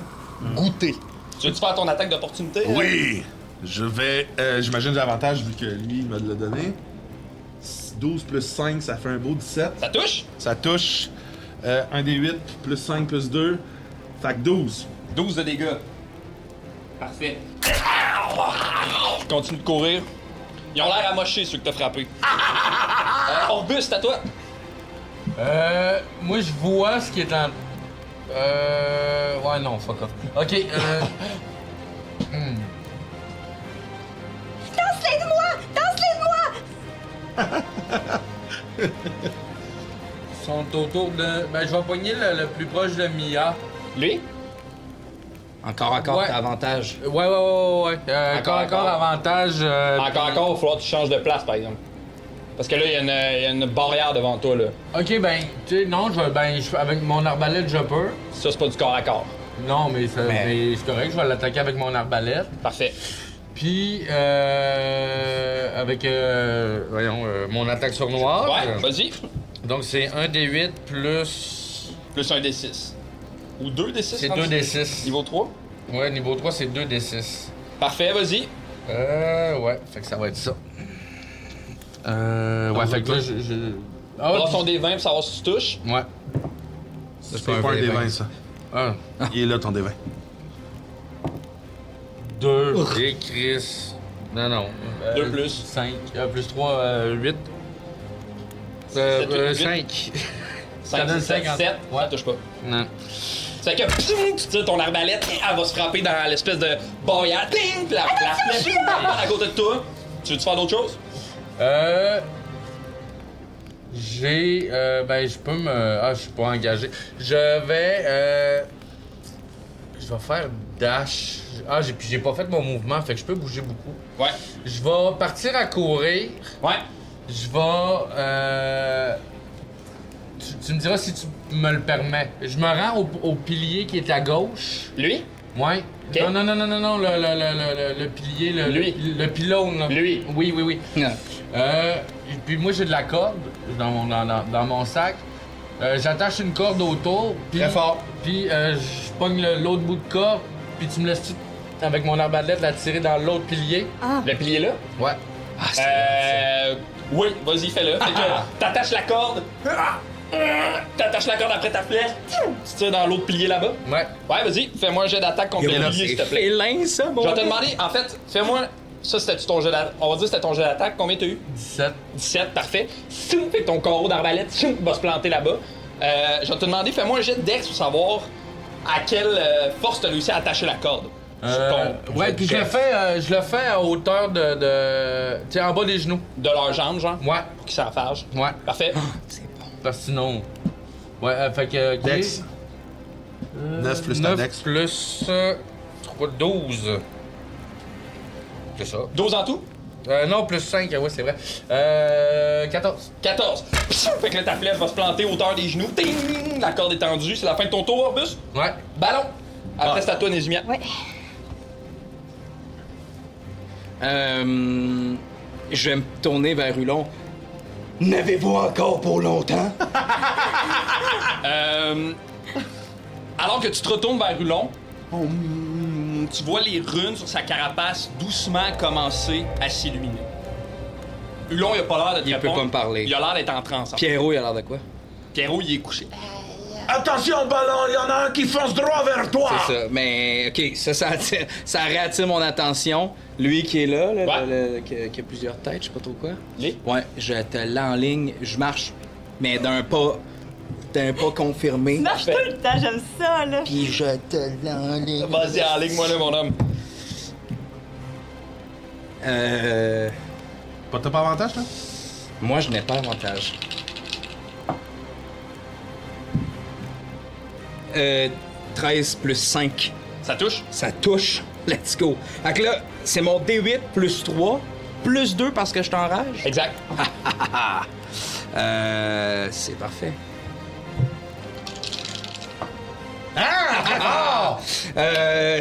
Speaker 2: goûter. Tu veux-tu faire ton attaque d'opportunité?
Speaker 4: Oui, je vais. J'imagine j'ai l'avantage vu que lui il m'a l'a donné. 12 plus 5, ça fait un beau 17.
Speaker 2: Ça touche?
Speaker 4: Ça touche. 1 des 8 plus 5 plus 2. Fait que 12.
Speaker 2: 12 de dégâts. Parfait. Continue de courir. Ils ont l'air amochés, ceux que t'as frappés. Orbus, c'est à toi.
Speaker 3: Moi, je vois ce qui est en. Ouais, non, fuck off. Ok,
Speaker 6: Danse-les de moi! Danse-les de moi!
Speaker 3: ils sont autour de. Ben, je vais pogner le plus proche de Mia.
Speaker 2: Lui?
Speaker 5: Encore,
Speaker 3: Ouais.
Speaker 5: t'as avantage.
Speaker 3: Ouais. Encore
Speaker 2: encore.
Speaker 3: avantage.
Speaker 2: Encore, il va falloir que tu changes de place, par exemple. Parce que là, il y a une barrière devant toi, là.
Speaker 3: Ok, ben, tu sais, non, avec mon arbalète, je peux.
Speaker 2: Ça, c'est pas du corps à corps.
Speaker 3: Non, mais mais c'est correct, je vais l'attaquer avec mon arbalète.
Speaker 2: Parfait.
Speaker 3: Puis, avec, mon attaque sournoise.
Speaker 2: Ouais, vas-y.
Speaker 3: Donc, c'est 1 des 8 plus.
Speaker 2: Plus un D6. Ou 2 D6?
Speaker 3: C'est 2 des 6.
Speaker 2: Niveau 3?
Speaker 3: Ouais, niveau 3, c'est 2 des 6.
Speaker 2: Parfait, vas-y.
Speaker 3: Ouais, fait que ça va être ça. Ouais, fait que là, Ah,
Speaker 2: Prends son D20 pour savoir si tu touches.
Speaker 3: Ouais.
Speaker 4: C'est pas un des 20, ça.
Speaker 3: Ah.
Speaker 4: Il est là, ton des 20.
Speaker 3: 2. Et Chris. Non.
Speaker 2: 2 plus.
Speaker 3: 5. Plus 3, 8.
Speaker 2: 7,
Speaker 3: 5.
Speaker 2: 5,
Speaker 3: donne
Speaker 2: 7,
Speaker 3: 5
Speaker 2: 7.
Speaker 3: Ouais.
Speaker 2: Ça touche pas.
Speaker 3: Non.
Speaker 2: C'est que ping, tu tires ton arbalète, elle va se frapper dans l'espèce de barrière. Ping, puis la flèche à côté de toi. Tu veux-tu faire d'autres choses?
Speaker 3: Je peux me... Ah, je suis pas engagé. Je vais faire dash. Ah, j'ai pas fait mon mouvement, fait que je peux bouger beaucoup.
Speaker 2: Ouais.
Speaker 3: Je vais partir à courir.
Speaker 2: Ouais.
Speaker 3: Je vais... Tu me diras si tu me le permets. Je me rends au pilier qui est à gauche.
Speaker 2: Lui?
Speaker 3: Ouais.
Speaker 2: Ok.
Speaker 3: Non, le pilier, le pylône. Là.
Speaker 2: Lui.
Speaker 3: Oui.
Speaker 5: Non.
Speaker 3: Puis moi, j'ai de la corde dans mon sac. J'attache une corde autour.
Speaker 2: Très fort.
Speaker 3: Puis je pogne l'autre bout de corde. Puis tu me laisses avec mon arbalète la tirer dans l'autre pilier.
Speaker 2: Le pilier là?
Speaker 3: Ouais.
Speaker 2: Oui, vas-y, fais-le. Fait que t'attaches la corde. T'attaches la corde après ta flèche. Tu tires dans l'autre pilier là-bas.
Speaker 3: Ouais.
Speaker 2: Ouais, vas-y, fais-moi un jet d'attaque contre le pilier, s'il te plaît.
Speaker 5: Félin, ça, mon
Speaker 2: Je vais te
Speaker 5: gars.
Speaker 2: demander, en fait, fais-moi. Ça, c'était ton jet d'attaque. On va dire que c'était ton jet d'attaque. Combien t'as eu?
Speaker 3: 17.
Speaker 2: 17, parfait. Fait que ton carreau d'arbalète va se planter là-bas. Je vais te demander, fais-moi un jet de dex pour savoir à quelle force t'as réussi à attacher la corde.
Speaker 3: Ouais, puis je le fais à hauteur de tu sais, en bas des genoux.
Speaker 2: De leurs jambes, genre.
Speaker 3: Ouais.
Speaker 2: Pour qu'ils s'enfargent.
Speaker 3: Ouais.
Speaker 2: Parfait.
Speaker 3: Parce que sinon. Ouais, fait que. ok.
Speaker 4: Dex. 9 plus ta
Speaker 3: 9
Speaker 4: dex.
Speaker 3: plus 12. C'est ça.
Speaker 2: 12 en tout?
Speaker 3: Non, plus 5, ouais, c'est vrai. 14.
Speaker 2: 14. Fait que là, ta flèche va se planter hauteur des genoux. Ting! La corde est tendue. C'est la fin de ton tour, Orbus.
Speaker 3: Ouais.
Speaker 2: Ballon. Après, c'est à toi, Nézimia.
Speaker 6: Ouais.
Speaker 5: Je vais me tourner vers Hulon. N'avez-vous encore pour longtemps?
Speaker 2: Alors que tu te retournes vers Hulon, tu vois les runes sur sa carapace doucement commencer à s'illuminer. Hulon, il a pas l'air de te
Speaker 5: Il peut
Speaker 2: répondre.
Speaker 5: pas me parler.
Speaker 2: Il a l'air d'être en transe.
Speaker 5: Pierrot, il a l'air de quoi?
Speaker 2: Pierrot, il est couché.
Speaker 4: Attention, ballon, il y en a un qui fonce droit vers toi!
Speaker 5: C'est ça. Mais, OK, ça réattire mon attention. Lui qui est là, qui a plusieurs têtes, je sais pas trop quoi.
Speaker 2: Les?
Speaker 5: Ouais, je te l'enligne, je marche, mais d'un pas confirmé.
Speaker 6: Tu marches tout le temps, j'aime ça, là.
Speaker 5: Puis je te l'enligne.
Speaker 2: Vas-y, enligne-moi là, mon homme.
Speaker 4: T'as pas avantage, là?
Speaker 5: Moi, je n'ai pas avantage. 13 plus 5.
Speaker 2: Ça touche?
Speaker 5: Ça touche. Let's go. Fait que là, c'est mon D8 plus 3, plus 2 parce que je t'enrage.
Speaker 2: Exact.
Speaker 5: C'est parfait.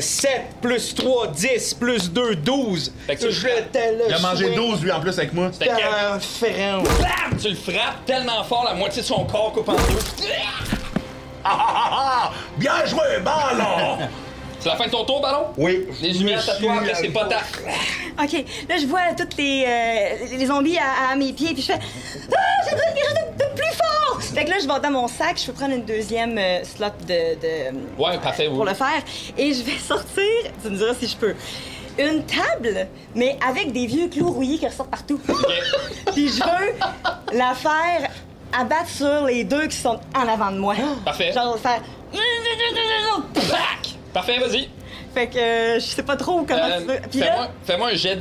Speaker 5: 7 plus 3, 10 plus 2, 12.
Speaker 2: Fait que tu le
Speaker 5: Je
Speaker 2: frappes.
Speaker 5: te le
Speaker 4: Il a mangé
Speaker 5: souhaite.
Speaker 4: 12, lui, en plus, avec moi.
Speaker 2: Fait que,
Speaker 5: Blam!
Speaker 2: blam! Tu le frappes tellement fort, la moitié de son corps coupe en deux.
Speaker 4: Bien joué, ballon!
Speaker 2: C'est la fin de ton tour, ballon?
Speaker 4: Oui.
Speaker 2: Les lumières à toi, après c'est pas ta.
Speaker 6: OK, là, je vois tous les zombies à mes pieds, puis je fais Ah, j'ai besoin de quelque chose de plus fort! Fait que là, je vais dans mon sac, je peux prendre une deuxième slot de
Speaker 2: Ouais, parfait,
Speaker 6: pour
Speaker 2: oui.
Speaker 6: le faire, et je vais sortir, tu me diras si je peux, une table, mais avec des vieux clous rouillés qui ressortent partout. Puis je veux la faire abattre sur les deux qui sont en avant de moi.
Speaker 2: Parfait.
Speaker 6: Genre faire...
Speaker 2: Pac! Parfait, vas-y.
Speaker 6: Fait que je sais pas trop comment tu veux. Puis là,
Speaker 2: Fais-moi un jet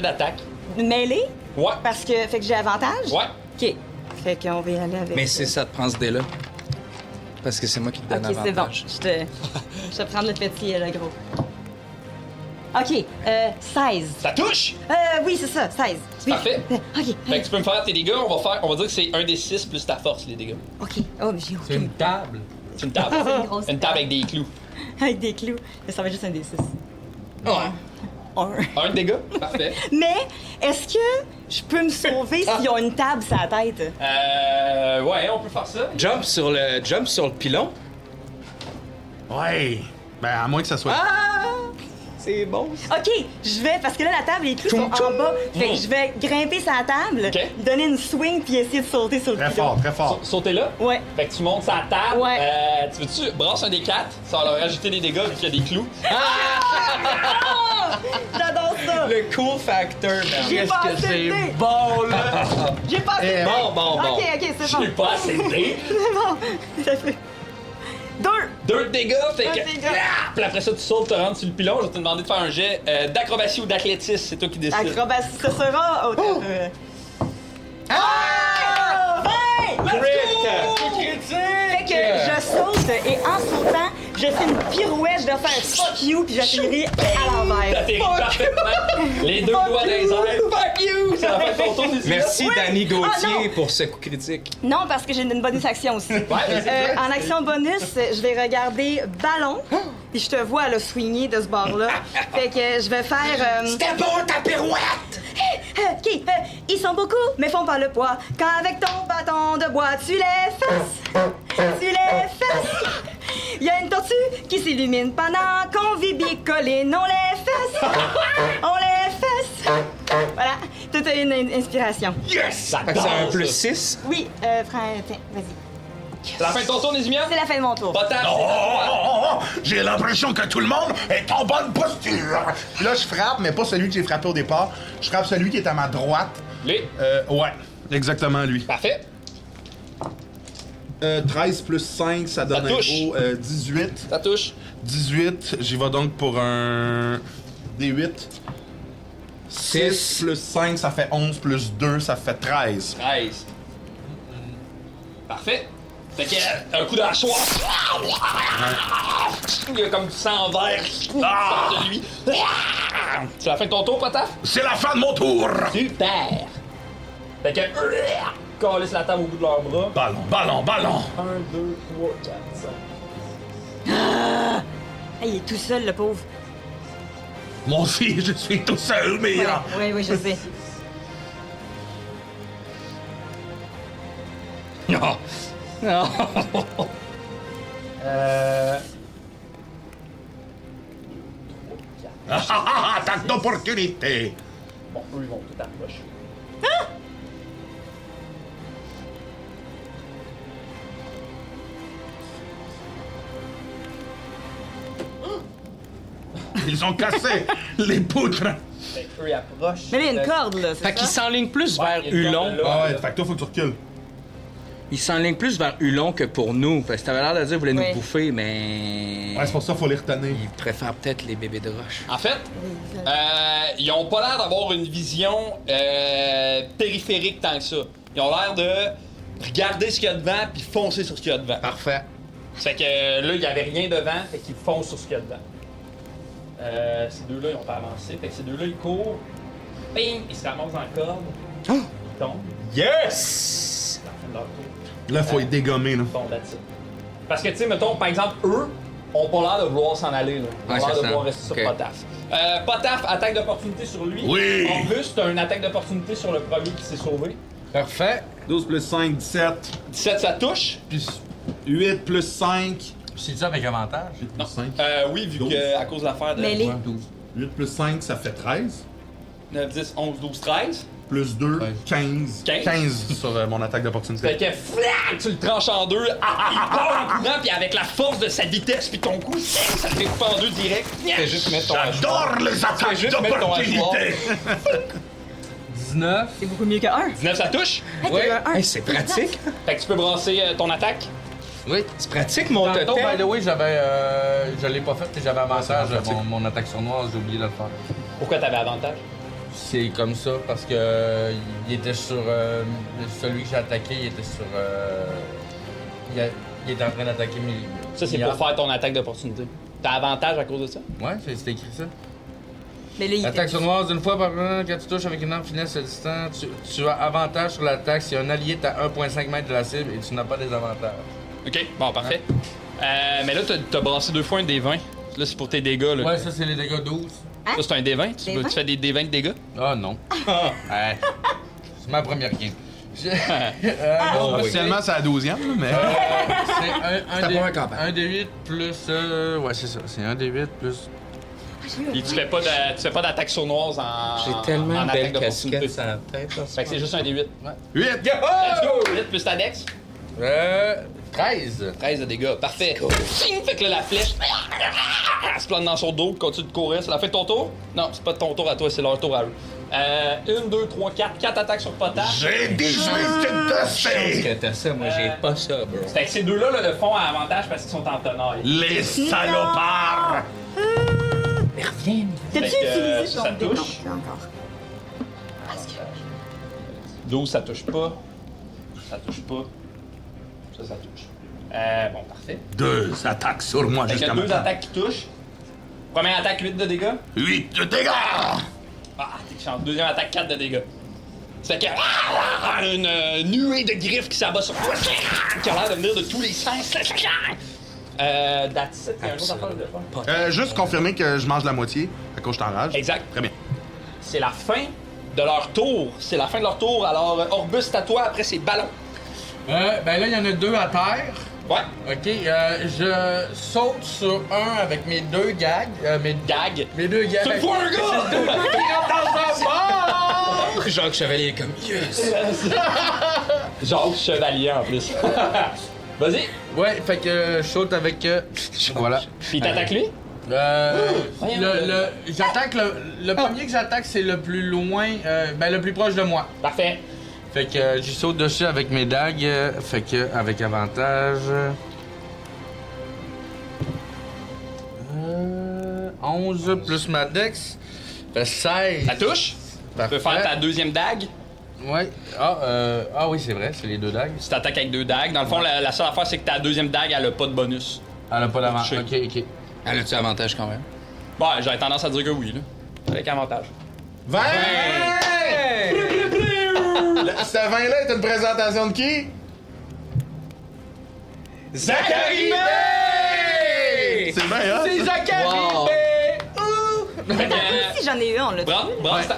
Speaker 2: d'attaque.
Speaker 6: mêlée,
Speaker 2: Ouais.
Speaker 6: parce que fait que j'ai avantage.
Speaker 2: Ouais.
Speaker 6: OK. Fait qu'on va y aller avec...
Speaker 5: Mais c'est ça te prend ce dé-là. Parce que c'est moi qui te donne
Speaker 6: OK, c'est bon.
Speaker 5: avantage.
Speaker 6: Je te prends le petit et le gros. OK, 16.
Speaker 2: Ça touche?
Speaker 6: Oui, c'est ça, 16. Oui.
Speaker 2: Parfait.
Speaker 6: OK.
Speaker 2: Fait que tu peux me faire tes dégâts, on va dire que c'est un des 6 plus ta force, les dégâts.
Speaker 6: OK. Oh, mais j'ai
Speaker 3: C'est
Speaker 6: aucune...
Speaker 3: une table.
Speaker 2: C'est une table.
Speaker 6: C'est une grosse
Speaker 2: Une table avec des clous.
Speaker 6: Avec des clous. Mais ça va être juste un des 6.
Speaker 2: Ouais.
Speaker 6: Un.
Speaker 2: Un dégât? Parfait.
Speaker 6: Mais, est-ce que je peux me sauver s'ils ont une table sur la tête?
Speaker 2: Ouais, on peut faire ça.
Speaker 5: Jump sur le pilon.
Speaker 4: Ouais. Ben, à moins que ça soit.
Speaker 5: C'est bon.
Speaker 6: OK, je vais, parce que là, la table, les clous sont en bas. Fait que je vais grimper sur la table,
Speaker 2: OK.
Speaker 6: donner une swing, puis essayer de sauter sur le
Speaker 4: Très
Speaker 6: pilon.
Speaker 4: fort, très fort.
Speaker 2: Sauter là?
Speaker 6: Ouais.
Speaker 2: Fait que tu montes sa table.
Speaker 6: Ouais.
Speaker 2: Tu veux-tu brasse un des 4? Ça va leur rajouter des dégâts vu qu'il y a des clous.
Speaker 6: J'adore ça!
Speaker 5: Le cool factor, man.
Speaker 6: J'ai
Speaker 3: Qu'est-ce
Speaker 6: pas
Speaker 3: que
Speaker 6: assez de
Speaker 3: c'est
Speaker 6: dés.
Speaker 3: bon, là!
Speaker 6: J'ai pas assez de dés.
Speaker 5: Bon.
Speaker 6: OK, c'est bon.
Speaker 2: J'ai pas assez de dés.
Speaker 6: C'est bon. Ça fait... 2!
Speaker 2: 2 de dégâts, fait que.
Speaker 6: Deux dégâts.
Speaker 2: Ah! Puis après ça, tu sautes, te rends sur le pilon. Je vais te demander de faire un jet d'acrobatie ou d'athlétisme. C'est toi qui décides.
Speaker 6: Acrobatie, ce sera... Oh, 20! et en sautant, je fais une pirouette, je dois faire fuck you, puis j'atterris à l'envers.
Speaker 2: T'atterris parfaitement. Les deux doigts dans les airs. Fuck you! C'est la fin de ton tour, Nézimia.
Speaker 5: Merci,
Speaker 6: Oui.
Speaker 5: Danny
Speaker 6: Ah,
Speaker 5: Gauthier,
Speaker 6: non.
Speaker 5: pour ce coup critique.
Speaker 6: Non, parce que j'ai une bonus action aussi.
Speaker 2: vas-y.
Speaker 6: En action bonus, je vais regarder ballon, puis je te vois le swinger de ce bord-là. Fait que je vais faire...
Speaker 4: C'était bon ta pirouette!
Speaker 6: OK, ils sont beaucoup, mais font pas le poids. Quand avec ton bâton de bois, tu les fesses. Tu les fesses. Il y a une tortue qui s'illumine pendant qu'on vit bicoline. On les fesses. On les fesses. Voilà, tout a une inspiration.
Speaker 4: Yes!
Speaker 5: Fait que c'est un plus 6.
Speaker 6: Oui, frère, tiens, vas-y.
Speaker 2: C'est la fin de ton tour, Nézimia.
Speaker 6: C'est la fin de mon tour.
Speaker 2: Potasse,
Speaker 4: Oh,
Speaker 2: c'est à toi.
Speaker 4: oh, oh, oh, j'ai l'impression que tout le monde est en bonne posture. Puis là, je frappe, mais pas celui que j'ai frappé au départ. Je frappe celui qui est à ma droite.
Speaker 2: Les.
Speaker 4: Ouais, exactement lui.
Speaker 2: Parfait.
Speaker 4: 13 plus 5, ça donne
Speaker 2: Ça
Speaker 4: un
Speaker 2: touche.
Speaker 4: gros 18.
Speaker 2: Ça touche.
Speaker 4: 18, j'y vais donc pour un D8. 6 plus 5, ça fait 11, plus 2, ça fait 13.
Speaker 2: 13. Parfait. Fait qu'il y a un coup de hachoir. Il y a comme du sang vert qui sort de lui. C'est la fin de ton tour, Potaf?
Speaker 4: C'est la fin de mon tour!
Speaker 2: Super! Fait que... Calisse la table au bout de leurs bras.
Speaker 4: Ballon, ballon, ballon!
Speaker 2: 1, 2, 3, 4, 5.
Speaker 6: Hey, il est tout seul, le pauvre.
Speaker 4: Moi aussi, je suis tout seul, mais...
Speaker 6: Oui, je sais.
Speaker 5: Non. Non.
Speaker 4: Attaque d'opportunité!
Speaker 2: Bon, eux, ils vont tout approcher.
Speaker 4: Ils ont cassé les poutres!
Speaker 2: Fait qu'eux, ils approchent.
Speaker 6: Mais là, il y a une corde, là, c'est
Speaker 5: Fait qu'il
Speaker 6: ça?
Speaker 5: s'enligne plus vers
Speaker 2: il y a une corde
Speaker 5: Hulon.
Speaker 2: là.
Speaker 4: Ah ouais, fait que toi, faut que tu recules.
Speaker 5: Il s'enligne plus vers Hulon que pour nous. Parce que t'avais l'air de dire qu'il voulait
Speaker 6: Oui.
Speaker 5: nous bouffer, mais.
Speaker 4: Ouais, c'est pour ça qu'il faut les retenir.
Speaker 5: Il préfère peut-être les bébés de roche.
Speaker 2: En fait, ils ont pas l'air d'avoir une vision périphérique tant que ça. Ils ont l'air de regarder ce qu'il y a devant puis foncer sur ce qu'il y a devant.
Speaker 5: Parfait.
Speaker 2: Fait que là, il y avait rien devant, fait qu'ils foncent sur ce qu'il y a devant. Ces deux-là, ils ont pas avancé. Fait que ces deux-là, ils courent. Bing! Ils se ramassent dans la corde. Ils tombent.
Speaker 5: Yes!
Speaker 2: C'est la fin de leur tour.
Speaker 4: Là, faut être dégommé, là.
Speaker 2: Ils tombent là-dessus. Parce que, tu sais, mettons, par exemple, eux ont pas l'air de vouloir s'en aller. Là. Ils ont
Speaker 5: Ouais,
Speaker 2: l'air
Speaker 5: c'est
Speaker 2: de
Speaker 5: ça.
Speaker 2: vouloir rester
Speaker 5: Ok.
Speaker 2: sur Potaf. Potaf, attaque d'opportunité sur lui.
Speaker 4: Oui!
Speaker 2: En plus, t'as une attaque d'opportunité sur le premier qui s'est sauvé.
Speaker 3: Parfait.
Speaker 4: 12 plus 5, 17.
Speaker 2: 17, ça touche.
Speaker 4: Puis 8 plus 5.
Speaker 3: C'est ça avec avantage?
Speaker 4: 8 plus 5.
Speaker 2: Oui, vu
Speaker 4: 12.
Speaker 2: que à cause de l'affaire de
Speaker 6: Mais les...
Speaker 4: 8 plus 5, ça fait 13.
Speaker 2: 9, 10, 11, 12, 13.
Speaker 4: Plus 2,
Speaker 3: Ouais.
Speaker 4: 15.
Speaker 2: 15.
Speaker 4: 15 sur mon attaque
Speaker 2: Fait
Speaker 4: d'opportunité.
Speaker 2: que flac, tu le tranches en deux. Il part en courant, puis avec la force de sa vitesse, puis ton coup, ça te fait couper en deux direct.
Speaker 5: Fais juste mettre ton
Speaker 4: J'adore les attaques
Speaker 5: juste mettre ton
Speaker 4: d'opportunité!
Speaker 3: 19.
Speaker 6: C'est beaucoup mieux que 1.
Speaker 2: 19, ça touche.
Speaker 6: Hey,
Speaker 5: Oui.
Speaker 6: t'as un 1.
Speaker 5: Hey, c'est pratique.
Speaker 2: Fait que tu peux brasser ton attaque.
Speaker 5: Oui. C'est pratique, mon
Speaker 3: Tantôt, by the
Speaker 5: totem.
Speaker 3: way, je l'ai pas fait et j'avais avantage mon attaque sournoise, j'ai oublié de le faire.
Speaker 2: Pourquoi t'avais avantage?
Speaker 3: C'est comme ça parce que il était sur celui que j'ai attaqué, il était sur il était en train d'attaquer mes.
Speaker 2: Ça, c'est
Speaker 3: Mia.
Speaker 2: pour faire ton attaque d'opportunité. T'as avantage à cause de ça?
Speaker 3: Ouais, c'est écrit ça.
Speaker 6: Mais là, il
Speaker 3: Attaque
Speaker 6: était...
Speaker 3: sournoise une fois par an, quand tu touches avec une arme finesse à distance, tu as avantage sur l'attaque si un allié est à 1,5 m de la cible et tu n'as pas des avantages.
Speaker 2: Ok, bon, parfait. Mais là, t'as brassé 2 fois un D20. Là, c'est pour tes dégâts. Là.
Speaker 3: Ouais, ça c'est les dégâts 12.
Speaker 2: Ça, c'est un D20. Tu,
Speaker 6: D20?
Speaker 2: tu fais des D20 de dégâts?
Speaker 3: Ah non. Ouais. C'est ma première game.
Speaker 4: Officiellement, c'est la 12e, là, mais.
Speaker 3: C'est
Speaker 5: la première campagne.
Speaker 3: un D8 plus. Ouais, c'est ça. C'est un D8 plus.
Speaker 2: Et tu fais pas d'attaque sournoise en,
Speaker 5: J'ai tellement
Speaker 2: en
Speaker 5: de
Speaker 2: attaque
Speaker 5: belles
Speaker 2: d'opportunité.
Speaker 5: casquettes sur la tête. là.
Speaker 2: Fait que c'est juste un D8.
Speaker 4: 8!
Speaker 2: Let's go! 8 plus ta dex.
Speaker 3: 13.
Speaker 2: 13 de dégâts. Parfait. Ching! Fait que là, la flèche elle se plante dans son dos, continue de courir. C'est la fin de ton tour? Non, c'est pas de ton tour à toi, c'est leur tour à eux. 1, 2, 3, 4. 4 attaques sur Potash.
Speaker 4: J'ai 18 de
Speaker 5: Parce
Speaker 4: C!
Speaker 5: que t'as ça, moi j'ai pas ça, bro.
Speaker 2: Fait que ces deux-là là, le font à avantage parce qu'ils sont en tenaille.
Speaker 4: Les salopards!
Speaker 6: T'as-tu
Speaker 2: Fait que,
Speaker 6: utilisé
Speaker 2: ça
Speaker 6: ton dé? Non,
Speaker 2: touche.
Speaker 6: pas encore.
Speaker 2: 12, ça touche pas. Ça touche pas. Ça touche. Bon, parfait.
Speaker 4: 2 attaques sur moi
Speaker 2: Fait qu'il y
Speaker 4: jusqu'à
Speaker 2: a 2
Speaker 4: maintenant.
Speaker 2: attaques qui touchent. Première attaque, 8 de dégâts.
Speaker 4: 8 de dégâts!
Speaker 2: Ah, t'es chance. Deuxième attaque, 4 de dégâts. Ça fait que une nuée de griffes qui s'abat sur toi, qui a l'air de venir de tous les sens. That's it. Il y a un autre affaire de faire.
Speaker 4: Juste confirmer que je mange la moitié, à cause je t'enrage.
Speaker 2: Exact.
Speaker 4: Très bien.
Speaker 2: C'est la fin de leur tour. C'est la fin de leur tour. Alors, Orbus, c'est à toi. Après, c'est Ballon.
Speaker 3: Ben là, il y en a 2 à terre.
Speaker 2: Ouais.
Speaker 3: Ok, je saute sur un avec mes 2 gags.
Speaker 2: Gag.
Speaker 3: Mes 2 gags.
Speaker 2: Tu me fous un gars!
Speaker 5: Jacques Chevalier est comme yes!
Speaker 2: Jacques Chevalier, en plus. Vas-y.
Speaker 3: Ouais, fait que je saute avec. Voilà.
Speaker 2: Puis t'attaques lui?
Speaker 3: J'attaque le premier que j'attaque, c'est le plus loin, le plus proche de moi.
Speaker 2: Parfait.
Speaker 3: Fait que j'y saute dessus avec mes dagues, fait que avec avantage. 11 plus ma dex, fait 16.
Speaker 2: Ça touche. Tu peux faire ta deuxième dague.
Speaker 3: Ouais. Oui, c'est vrai, c'est les 2 dagues.
Speaker 2: Tu t'attaques avec 2 dagues. Dans le fond, la seule affaire, c'est que ta deuxième dague, elle a pas de bonus.
Speaker 3: Elle a pas d'avantage.
Speaker 2: Touché.
Speaker 3: Ok.
Speaker 5: Elle a-tu avantage quand même?
Speaker 2: Bon, j'aurais tendance à dire que oui, là. Avec avantage.
Speaker 4: 20! Ce 20-là est une présentation de qui?
Speaker 2: Zachary Bay!
Speaker 4: C'est bien, hein?
Speaker 3: C'est Zachary
Speaker 5: Wow.
Speaker 6: Attends, si j'en ai eu un, là.
Speaker 2: Ouais,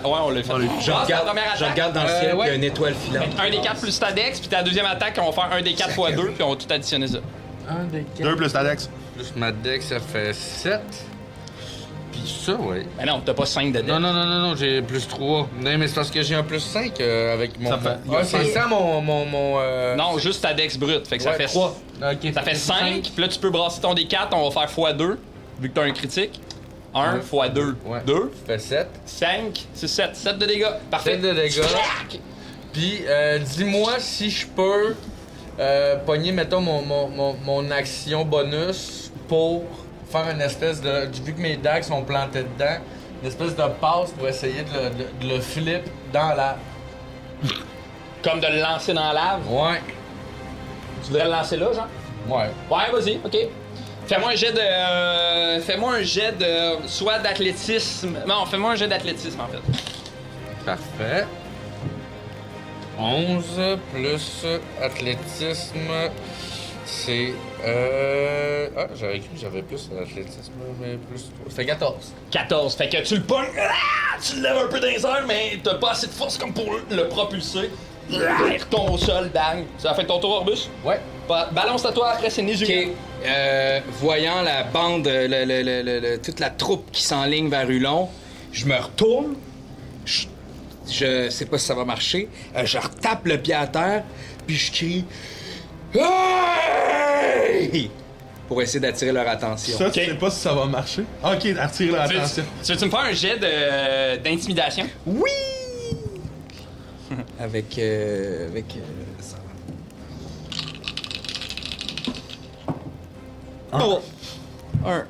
Speaker 2: on l'a fait. Brasse ta première
Speaker 5: Je
Speaker 2: attaque.
Speaker 5: regarde dans le ciel,
Speaker 3: ouais.
Speaker 5: il y a une étoile filante.
Speaker 2: Un des 4 plus ta dex, puis ta deuxième attaque, on va faire un des 4 x 2, puis on va tout additionner ça.
Speaker 3: 1 des 4
Speaker 4: 2 plus Alex.
Speaker 3: plus ma dex, ça fait 7. Puis ça, ouais.
Speaker 2: Ben non, t'as pas 5 de dex.
Speaker 3: Non, j'ai plus 3. Non, mais c'est parce que j'ai un plus 5 avec mon.
Speaker 4: Ça fait-
Speaker 3: Ah, c'est ça mon.
Speaker 2: Non, juste ta dex brute. Fait que ça
Speaker 3: Ouais,
Speaker 2: fait
Speaker 3: 3. Ok.
Speaker 2: Ça fait 5, puis là tu peux brasser ton D4, on va faire x2, vu que t'as un critique. 1
Speaker 3: Ouais.
Speaker 2: x 2.
Speaker 3: Ouais.
Speaker 2: 2,
Speaker 3: Ça fait 7.
Speaker 2: 5, c'est 7. 7 de dégâts. Parfait.
Speaker 3: 7 de dégâts. Puis, dis-moi si je peux pogner, mettons, mon action bonus pour faire une espèce de. Vu que mes dagues sont plantées dedans, une espèce de passe pour essayer de le flip dans la.
Speaker 2: Comme de le lancer dans la lave.
Speaker 3: Ouais.
Speaker 2: Tu voudrais le lancer là, genre?
Speaker 3: Ouais.
Speaker 2: Ouais, vas-y, ok. Fais-moi un jet de. Soit d'athlétisme. Non, fais-moi un jet d'athlétisme en fait.
Speaker 3: Parfait. 11 plus athlétisme, c'est. J'avais cru que j'avais plus d'athlétisme, mais plus. Ça fait 14.
Speaker 2: 14. Fait que tu le pognes, tu le lèves un peu dans les airs, mais t'as pas assez de force comme pour le propulser. Il retombe au sol, bang. Ça fait ton tour, Orbus?
Speaker 3: Ouais.
Speaker 2: Balance à toi, après c'est Nézu.
Speaker 5: Ok, voyant la bande, toute la troupe qui s'enligne vers Hulon, je me retourne. Je sais pas si ça va marcher. Je retape le pied à terre, puis je crie Hey! Pour essayer d'attirer leur attention.
Speaker 4: Ça, tu sais pas si ça va marcher. Ok, attire leur attention.
Speaker 2: Tu veux-tu me faire un jet d'intimidation?
Speaker 5: Oui! avec ça. Oh! Un.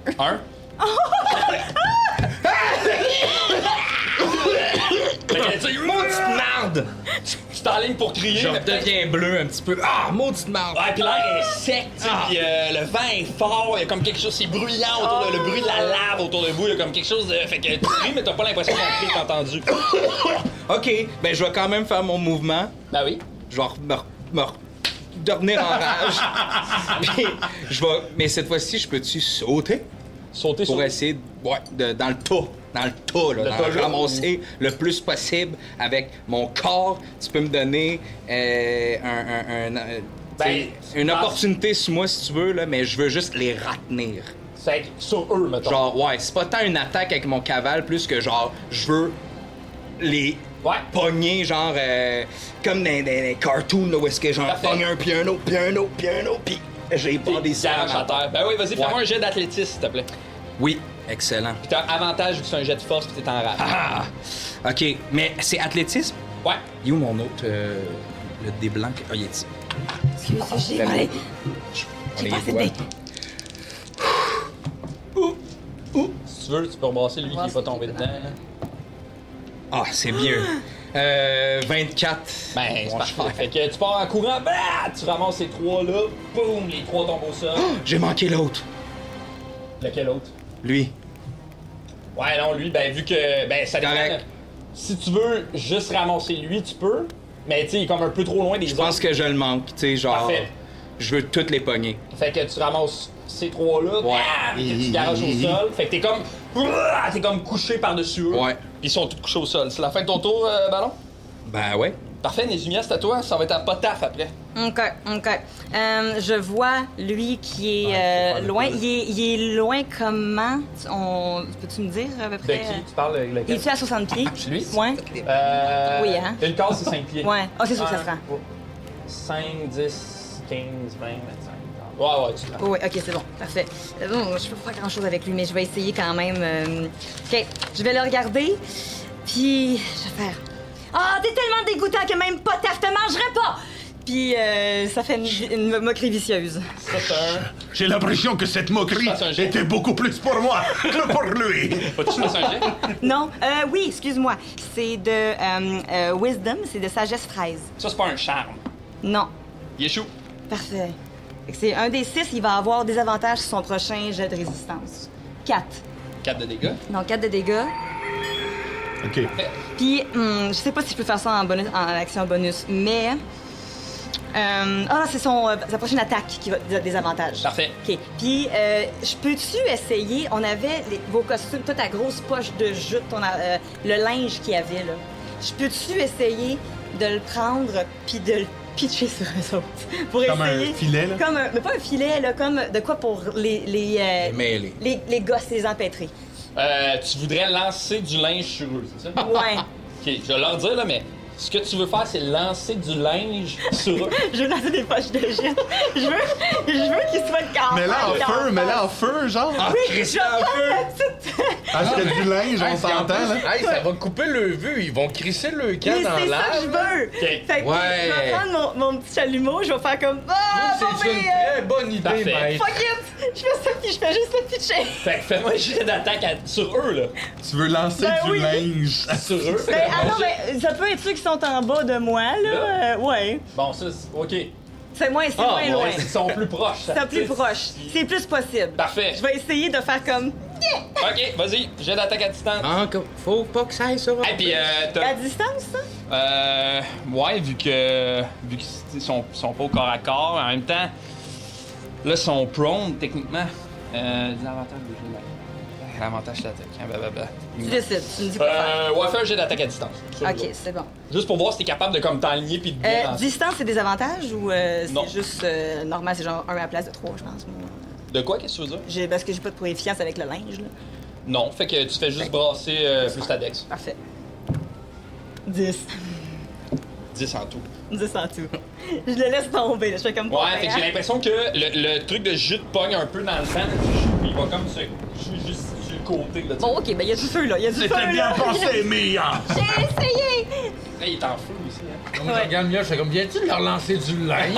Speaker 2: Fait que tu dis,
Speaker 5: Maudite marde!
Speaker 2: tu t'enlignes pour crier.
Speaker 5: Je
Speaker 2: mais peut-être-
Speaker 5: deviens bleu un petit peu. Ah, maudite marde!
Speaker 2: Ouais, puis l'air est sec, tu sais, puis le vent est fort, il y a comme quelque chose, c'est bruyant autour de le bruit de la lave autour de vous, il y a comme quelque chose de. Fait que tu cries, mais t'as pas l'impression d'un cri que t'as entendu.
Speaker 5: Ok, ben je vais quand même faire mon mouvement.
Speaker 2: Ben oui.
Speaker 5: Je vais revenir en rage. Puis je vais. Mais cette fois-ci, je peux-tu sauter?
Speaker 2: Sauter
Speaker 5: Pour
Speaker 2: sur.
Speaker 5: essayer dans le tas. Dans le tas, là.
Speaker 2: tas jaune.
Speaker 5: Ramasser le plus possible avec mon corps. Tu peux me donner une
Speaker 2: dans-
Speaker 5: opportunité sur moi si tu veux, là, mais je veux juste les retenir.
Speaker 2: C'est sur eux, mettons.
Speaker 5: Genre, ouais, c'est pas tant une attaque avec mon cavale, plus que genre, je veux les pogner, genre, comme dans des cartoons, là, où est-ce que j'en
Speaker 2: Parfait.
Speaker 5: pogne un, puis un autre, puis un autre, puis un autre, puis j'ai pas des
Speaker 2: arraches à terre. Ben oui, vas-y, fais-moi
Speaker 5: Ouais.
Speaker 2: un jet d'athlétisme, s'il te plaît.
Speaker 5: Oui, excellent.
Speaker 2: Puis t'as avantage vu que c'est un jet de force, puis t'es en rage.
Speaker 5: Ah! OK, mais c'est athlétisme?
Speaker 2: Ouais.
Speaker 5: Il est où mon autre, le dé blanc? Ah, il est ici.
Speaker 6: Excusez, j'ai volé.
Speaker 5: On les
Speaker 6: pas assez
Speaker 5: voit.
Speaker 6: de
Speaker 2: Si tu veux, tu peux rebrasser lui qui est pas tombé dedans. là.
Speaker 5: Ah, c'est bien. 24.
Speaker 2: Ben, c'est parfait. Fait que tu pars en courant, bah, tu ramasses ces 3-là, boum, les 3 tombent au sol.
Speaker 5: J'ai manqué l'autre.
Speaker 2: Lequel autre?
Speaker 5: Lui.
Speaker 2: Ouais, non, lui, ben, vu que. Ben, ça dépend.
Speaker 5: Correct.
Speaker 2: Si tu veux juste ramasser lui, tu peux. Mais, tu sais, il est comme un peu trop loin des
Speaker 5: Je
Speaker 2: autres.
Speaker 5: pense que je le manque, tu sais, genre.
Speaker 2: Parfait.
Speaker 5: Je veux toutes les pogner.
Speaker 2: Fait que tu ramasses ces 3-là,
Speaker 5: Ouais.
Speaker 2: bam, que tu garoches au sol. Fait que t'es comme couché par-dessus eux.
Speaker 5: Ouais.
Speaker 2: Puis ils sont tous couchés au sol. C'est la fin de ton tour, Ballon?
Speaker 5: Ben ouais.
Speaker 2: Parfait, Nézumia, c'est à toi. Ça va être à Potaf après.
Speaker 6: OK. Je vois lui qui est loin. Il est loin comment? Peux-tu me dire à peu
Speaker 2: De
Speaker 6: près?
Speaker 2: qui tu parles?
Speaker 6: Il
Speaker 2: Lequel?
Speaker 6: est-tu à 60 pieds?
Speaker 2: Lui?
Speaker 6: Ouais.
Speaker 2: Oui,
Speaker 6: hein?
Speaker 2: Une case, c'est 5 pieds.
Speaker 6: Ouais. Ah, c'est sûr que ça se rend.
Speaker 2: 5, 10, 15, 20, 25. Ouais, tu te rends.
Speaker 6: Oui, ok, c'est bon, parfait. Bon, je peux pas faire grand-chose avec lui, mais je vais essayer quand même. Ok, je vais le regarder, puis je vais faire. Ah, t'es tellement dégoûtant que même Potaf te mangerait pas! Puis ça fait une moquerie vicieuse.
Speaker 2: Ça, c'est un.
Speaker 4: J'ai l'impression que cette moquerie
Speaker 2: Ça, c'est un jet.
Speaker 4: était beaucoup plus pour moi que pour lui.
Speaker 2: Faut-tu que tu fasses un jet?
Speaker 6: Non, oui, excuse-moi. C'est de Wisdom, c'est de Sagesse 13.
Speaker 2: Ça, c'est pas un charme.
Speaker 6: Non,
Speaker 2: Il échoue.
Speaker 6: parfait. Fait que c'est un des 6, il va avoir des avantages sur son prochain jet de résistance. 4.
Speaker 2: 4 de dégâts.
Speaker 6: Donc 4 de dégâts.
Speaker 4: OK.
Speaker 6: Puis, je sais pas si je peux faire ça en action bonus, mais. C'est sa prochaine attaque qui va des avantages.
Speaker 2: Parfait.
Speaker 6: OK. Puis, je peux-tu essayer. On avait vos costumes, toute ta grosse poche de jute, le linge qu'il y avait, là. Je peux-tu essayer de le prendre puis de le pitcher sur eux autres? Pour
Speaker 4: Comme
Speaker 6: essayer.
Speaker 4: un filet, là?
Speaker 6: Mais pas un filet, là, comme de quoi pour
Speaker 5: Mêlé.
Speaker 6: les gosses, les empêtrés.
Speaker 2: Tu voudrais lancer du linge sur eux, c'est ça?
Speaker 6: Ouais.
Speaker 2: Ok, je vais leur dire, là, mais ce que tu veux faire, c'est lancer du linge sur eux.
Speaker 6: Je veux lancer des poches de jute. Je veux qu'ils soient calmes.
Speaker 4: Mets-la en feu, genre.
Speaker 5: Ah,
Speaker 6: Oui,
Speaker 5: Christ,
Speaker 6: je vais
Speaker 5: en feu!
Speaker 6: prendre la petite-
Speaker 4: Parce que du linge, on
Speaker 3: Hey, puis en
Speaker 4: s'entend,
Speaker 3: plus,
Speaker 4: là.
Speaker 3: hey, ça va couper le vue. Ils vont crisser le camp
Speaker 6: Mais
Speaker 3: dans
Speaker 6: c'est ça que je
Speaker 3: l'air.
Speaker 6: veux.
Speaker 2: Ok.
Speaker 6: Fait que
Speaker 5: Ouais.
Speaker 6: je vais prendre mon petit chalumeau, je vais faire comme ah, bon,
Speaker 3: C'est une
Speaker 6: mais,
Speaker 3: très bonne idée,
Speaker 2: Parfait.
Speaker 3: maître.
Speaker 6: fuck it. Je fais ça puis je fais juste le pitcher.
Speaker 2: Fait que fais-moi un jet d'attaque sur eux, là.
Speaker 4: Tu veux lancer
Speaker 6: Ben
Speaker 4: du
Speaker 6: oui.
Speaker 4: linge.
Speaker 2: Sur eux.
Speaker 6: Ben, non, mais ça peut être ceux qui sont en bas de moi, là. Ouais.
Speaker 2: Bon, ça, c'est... OK.
Speaker 6: C'est moins loin.
Speaker 2: Ouais, ils sont plus proches.
Speaker 6: C'est plus proche. C'est plus possible.
Speaker 2: Parfait.
Speaker 6: Je vais essayer de faire comme
Speaker 2: OK, vas-y, jet d'attaque à distance.
Speaker 5: Encore. Faut pas que ça aille sur.
Speaker 2: Et puis,
Speaker 6: à distance, ça.
Speaker 2: ouais, vu qu'ils sont pas au corps à corps, en même temps, là, ils sont prone, techniquement. L'avantage de jet d'attaque. L'avantage de l'attaque, hein, blablabla.
Speaker 6: Tu décides. Tu me dis quoi faire.
Speaker 2: Ouais, fais un jet d'attaque à distance. sur eux
Speaker 6: Ok,
Speaker 2: autres.
Speaker 6: c'est bon.
Speaker 2: Juste pour voir si t'es capable de comme t'enligner puis de bien lancer.
Speaker 6: Distance, c'est des avantages ou
Speaker 2: Non.
Speaker 6: c'est juste normal, c'est genre 1 à la place de 3, je pense. moi.
Speaker 2: De quoi, qu'est-ce que tu veux dire?
Speaker 6: Parce que j'ai pas de proficience avec le linge, là.
Speaker 2: Non, fait que tu fais juste brasser plus ta dex.
Speaker 6: Parfait. 10.
Speaker 2: 10 en tout.
Speaker 6: 10 en tout. Je le laisse tomber, là. Je fais comme
Speaker 2: Ouais, fait que j'ai l'impression que le truc de jus de pogne un peu dans le sang, il va comme se juste sur le côté. Là, tu sais.
Speaker 6: Bon, ok, ben y a du feu, là. Y a du feu,
Speaker 4: C'était bien
Speaker 6: là.
Speaker 4: pensé, Mia.
Speaker 6: J'ai essayé!
Speaker 2: Là, il est en feu aussi. Hein.
Speaker 3: Donc, je regarde Mia, je fais comme, viens-tu de leur lancer du linge?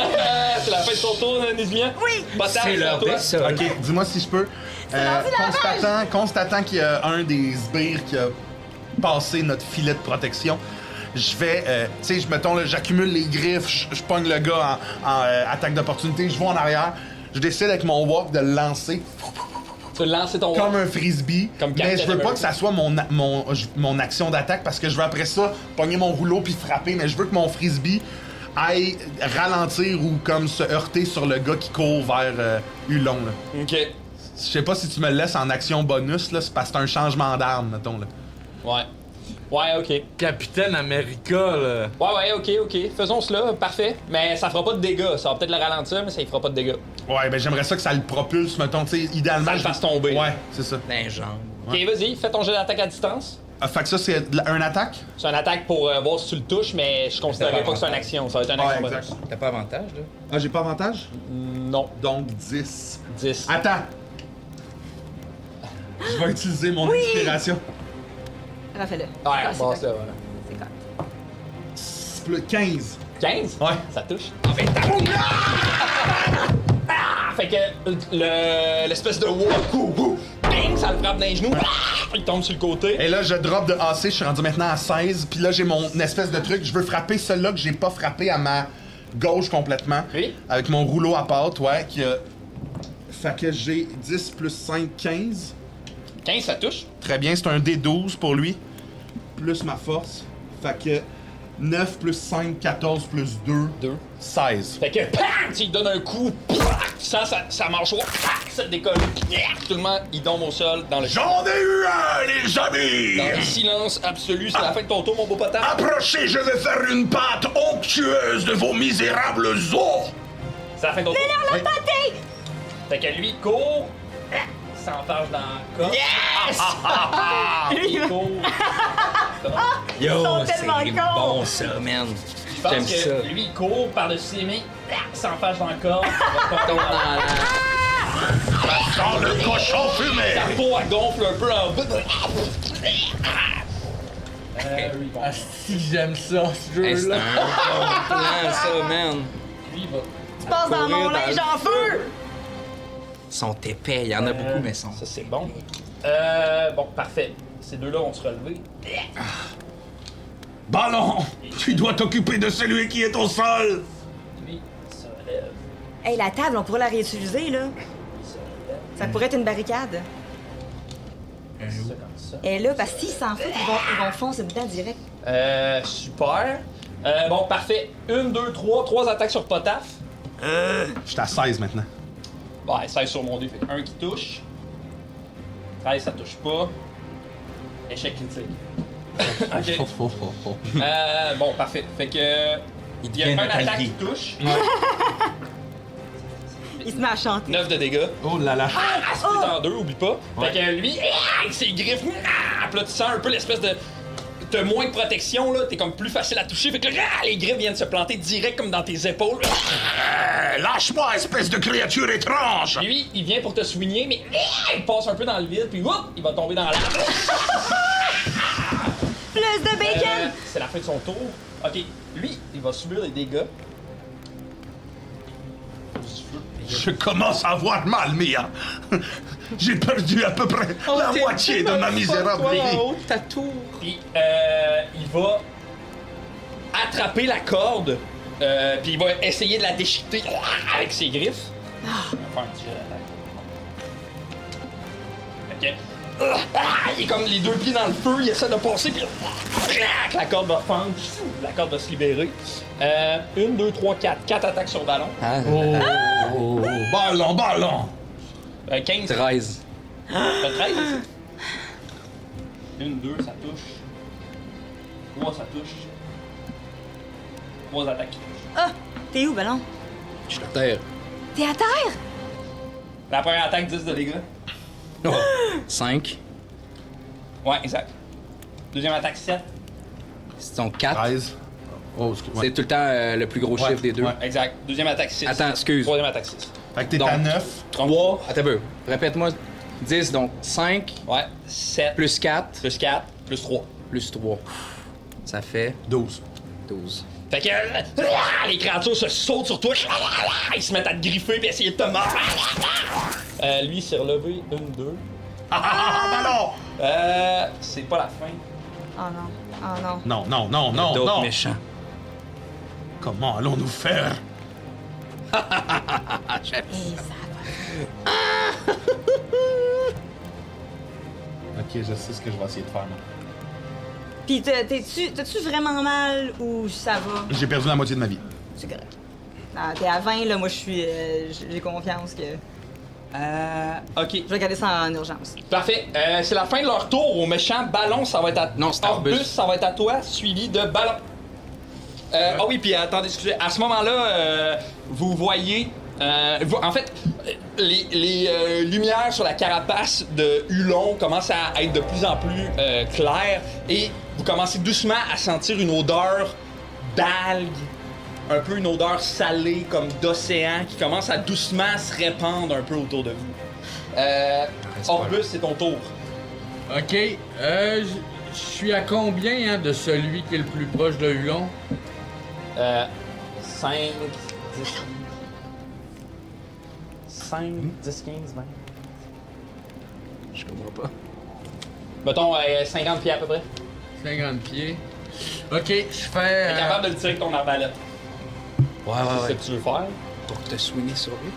Speaker 2: C'est la fin de ton tour, Nézimien.
Speaker 6: Oui!
Speaker 2: Potaf,
Speaker 5: C'est leur
Speaker 2: toi.
Speaker 5: vaisseau.
Speaker 4: OK, dis-moi si je peux. Constatant qu'il y a un des sbires qui a passé notre filet de protection, je vais, tu sais, mettons, là, j'accumule les griffes, je pogne le gars en attaque d'opportunité, je vais en arrière, je décide avec mon walk de le lancer
Speaker 2: Tu veux lancer ton
Speaker 4: comme un frisbee,
Speaker 2: Comme
Speaker 4: mais je veux
Speaker 2: Captain
Speaker 4: pas que ça soit mon action d'attaque parce que je veux après ça pogner mon rouleau puis frapper, mais je veux que mon frisbee aille ralentir ou comme se heurter sur le gars qui court vers Hulon, là.
Speaker 2: Ok.
Speaker 4: Je sais pas si tu me le laisses en action bonus, là, c'est parce que c'est un changement d'arme, mettons, là.
Speaker 2: Ouais. Ouais, ok.
Speaker 3: Capitaine America, là.
Speaker 2: Ouais, ok. Faisons cela, parfait. Mais ça fera pas de dégâts. Ça va peut-être le ralentir, mais ça y fera pas de dégâts.
Speaker 4: Ouais, ben j'aimerais ça que ça le propulse, mettons, tu sais, idéalement...
Speaker 2: Ça le fasse tomber.
Speaker 4: Ouais, c'est ça.
Speaker 5: Les jambes.
Speaker 2: Ok, vas-y, fais ton jet d'attaque à distance.
Speaker 4: Fait que ça, c'est un attaque?
Speaker 2: C'est une attaque pour voir si tu le touches, mais je considérerais pas que c'est une action. Ça va être une action bonus.
Speaker 5: T'as pas avantage, là?
Speaker 4: Ah, j'ai pas avantage?
Speaker 2: Non.
Speaker 4: Donc 10.
Speaker 2: 10.
Speaker 4: Attends! Je vais utiliser mon inspiration.
Speaker 6: Refais-le.
Speaker 2: Ouais,
Speaker 6: Ah, c'est
Speaker 2: bon,
Speaker 6: correct.
Speaker 2: ça, voilà.
Speaker 6: C'est correct.
Speaker 4: 15.
Speaker 2: 15?
Speaker 4: Ouais.
Speaker 2: Ça touche. Ah, fait fait que l'espèce de walk bang, ça le frappe dans les genoux. Il tombe sur le côté.
Speaker 8: Et là, je drop de AC, je suis rendu maintenant à 16. Puis là, j'ai mon espèce de truc. Je veux frapper celui-là que j'ai pas frappé à ma gauche complètement.
Speaker 2: Oui.
Speaker 8: Avec mon rouleau à pâte, ouais. Fait que j'ai 10 plus 5, 15.
Speaker 2: 15, ça touche.
Speaker 8: Très bien, c'est un D12 pour lui. Plus ma force. Fait que 9 plus 5, 14 plus 2. 16.
Speaker 2: Fait que, bang, tu lui donnes un coup, tu sens sa mâchoire, ça décolle. Tout le monde, il tombe au sol dans le
Speaker 4: J'en ai eu un, les amis!
Speaker 2: Dans le silence absolu. C'est la fin de ton tour, mon beau potin.
Speaker 4: Approchez, je vais faire une pâte onctueuse de vos misérables os!
Speaker 2: C'est la fin de ton tour.
Speaker 6: La pâté!
Speaker 2: Fait que lui, il court, il s'enfarge dans le corps.
Speaker 6: Yes!
Speaker 2: Il court.
Speaker 6: Ils
Speaker 5: Yo,
Speaker 6: sont
Speaker 5: c'est
Speaker 6: tellement cons.
Speaker 5: bon ça, man.
Speaker 2: Je pense
Speaker 5: J'aime
Speaker 2: que
Speaker 5: ça.
Speaker 2: lui, il court par-dessus les mains, il s'enfarge dans le corps, il va tomber dans la...
Speaker 4: Dans le cochon fumé!
Speaker 2: Sa peau, elle gonfle un peu en bas.
Speaker 3: Ah, si j'aime ça, ce
Speaker 5: Hey, c'est
Speaker 3: jeu-là.
Speaker 5: un bon plan, ça, man.
Speaker 2: Lui, il va...
Speaker 6: Tu passes dans mon linge en feu!
Speaker 5: Ils sont épais, il y en a beaucoup, mais ils sont.
Speaker 2: Ça, c'est bon. Bon, parfait. Ces deux-là vont se relever.
Speaker 4: Ballon! Tu dois t'occuper de celui qui est au sol!
Speaker 2: Lui, il se relève.
Speaker 6: Hey, la table, on pourrait la réutiliser, là. Ça pourrait être une barricade.
Speaker 2: Ça comme ça.
Speaker 6: Et là, parce que s'ils s'en foutent, ils vont foncer dedans direct.
Speaker 2: Super. Bon, parfait. 1, 2, 3. 3 attaques sur Potaf.
Speaker 8: J'étais à 16 maintenant.
Speaker 2: Ouais, 16 sur mon dé. Fait un qui touche. 13, ça touche pas. Échec critique. Ok. Bon, parfait. Fait que. Il y a
Speaker 5: devient
Speaker 2: un attaque
Speaker 5: Nathalie.
Speaker 2: qui touche.
Speaker 6: Il se met à chanter.
Speaker 2: 9 de dégâts.
Speaker 8: Oh là là.
Speaker 2: Ah, split en deux, oublie pas. Fait que lui, avec ses griffes, puis là, tu sens un peu l'espèce de. T'as moins de protection, là, t'es comme plus facile à toucher. Fait que là, les griffes viennent se planter direct comme dans tes épaules.
Speaker 4: Lâche-moi, espèce de créature étrange!
Speaker 2: Lui, il vient pour te soigner, mais il passe un peu dans le vide, puis whoop, il va tomber dans l'air.
Speaker 6: Plus de bacon!
Speaker 2: C'est la fin de son tour. Ok, lui, il va subir les dégâts.
Speaker 4: Je commence à avoir mal, Mia. J'ai perdu à peu près la moitié de ma misérable vie.
Speaker 5: ta tour.
Speaker 2: Puis il va attraper la corde, puis il va essayer de la déchiqueter avec ses griffes. On va faire un petit jet d'attaque. Ok. Il est comme les deux pieds dans le feu, il essaie de passer, puis la corde va fendre, la corde va se libérer. 1, 2, 3, 4. 4 attaques sur ballon.
Speaker 4: Ballon, ballon!
Speaker 2: 15.
Speaker 5: 13.
Speaker 2: T'as 13 ici? 1, 2, ça touche. 3, ça touche. 3 attaques qui touchent.
Speaker 6: Ah! T'es où, ballon?
Speaker 5: Je suis à terre.
Speaker 6: T'es à terre?
Speaker 2: La première attaque, 10 de dégâts.
Speaker 5: 5.
Speaker 2: Ouais, exact. Deuxième attaque, 7.
Speaker 5: C'est ton 4.
Speaker 8: 13. Oh, excuse.
Speaker 5: C'est tout le temps le plus gros chiffre des deux.
Speaker 8: ouais.
Speaker 2: Exact. Deuxième attaque, 6.
Speaker 5: Attends, excuse.
Speaker 2: Troisième attaque, 6.
Speaker 8: Fait que t'es
Speaker 5: Donc,
Speaker 8: à 9.
Speaker 5: 3. Attends un peu. Répète-moi. 10, donc 5
Speaker 2: Ouais. 7.
Speaker 5: plus 4
Speaker 2: Plus 4. Plus 3.
Speaker 5: plus 3. Ça fait
Speaker 8: 12.
Speaker 5: 12.
Speaker 2: Fait que les créatures se sautent sur toi. Ils se mettent à te griffer puis essayer de te mordre. Lui, il s'est relevé. 1, 2.
Speaker 4: Ballon!
Speaker 2: C'est pas la fin.
Speaker 6: Oh non. Oh non.
Speaker 8: Non, non, non, non,
Speaker 5: D'autres
Speaker 8: non.
Speaker 5: méchants.
Speaker 4: Comment allons-nous faire?
Speaker 6: Hey, ça va.
Speaker 8: Ok, je sais ce que je vais essayer de faire, moi.
Speaker 6: Pis t'as-tu vraiment mal ou ça va?
Speaker 8: J'ai perdu la moitié de ma vie.
Speaker 6: C'est correct. Ah, t'es à 20, là, moi je suis. J'ai confiance que.
Speaker 2: Ok.
Speaker 6: Je vais regarder ça en urgence.
Speaker 2: Parfait. C'est la fin de leur tour. Au méchant ballon, ça va être à...
Speaker 5: Non, c'est
Speaker 2: Orbus,
Speaker 5: Orbus.
Speaker 2: ça va être à toi, suivi de ballon. Ah oui, puis attendez, excusez. À ce moment-là, vous voyez... en fait, les lumières sur la carapace de Hulon commencent à être de plus en plus claires et vous commencez doucement à sentir une odeur d'algues, un peu une odeur salée comme d'océan qui commence à doucement se répandre un peu autour de vous. Orbus, c'est ton tour.
Speaker 3: Ok, je suis à combien de celui qui est le plus proche de Hulon?
Speaker 2: 5, 10... 5, 10, 15, 20.
Speaker 5: Je comprends pas.
Speaker 2: Mettons 50 pieds à peu près.
Speaker 3: 50 pieds. Ok, je
Speaker 2: T'es
Speaker 3: fais.
Speaker 2: capable de le tirer avec ton arbalète.
Speaker 5: Ouais,
Speaker 2: C'est ce que tu veux faire.
Speaker 5: Pour te swinger sur lui.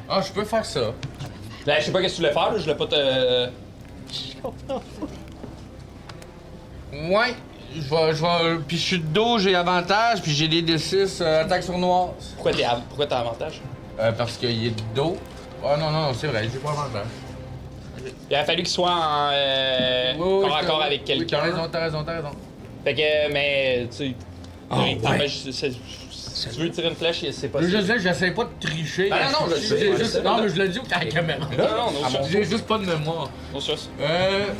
Speaker 3: Ah, je peux faire ça.
Speaker 2: Là, je sais pas qu'est-ce que tu voulais faire, là. Je voulais pas te.
Speaker 3: Ouais. Je vais. Puis je suis de dos, j'ai avantage, puis j'ai des D6 attaque sournoise.
Speaker 2: Pourquoi t'as avantage?
Speaker 3: Parce qu'il est de dos. Ah non, c'est vrai, j'ai pas avantage.
Speaker 2: Il aurait fallu qu'il soit en corps à corps avec
Speaker 3: Oui,
Speaker 2: quelqu'un.
Speaker 3: t'as raison.
Speaker 2: Fait que, mais, tu sais.
Speaker 5: Ah, ouais.
Speaker 2: Si tu veux tirer une flèche, c'est pas
Speaker 3: Je sais, j'essaie pas de tricher.
Speaker 2: Ah non, je sais.
Speaker 3: J'ai juste- Non, mais je l'ai dit à la caméra.
Speaker 2: Non, non, non.
Speaker 3: J'ai juste pas de mémoire.
Speaker 2: Non, stress.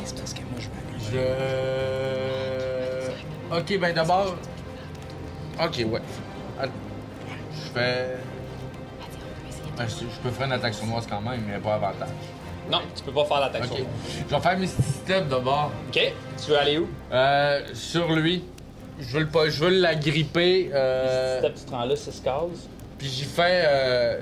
Speaker 5: C'est parce que moi, je vais aller.
Speaker 3: Ok, ben d'abord. Ok, ouais. Je fais. Je peux faire une attaque sournoise quand même, mais pas avantage.
Speaker 2: Non, tu peux pas faire l'attaque
Speaker 3: Ok.
Speaker 2: sur lui.
Speaker 3: Je vais faire mes steps d'abord.
Speaker 2: Ok, tu veux aller où?
Speaker 3: Sur lui. Je veux l'agripper.
Speaker 2: Step, tu te rends là, 6 cases.
Speaker 3: Puis j'y fais.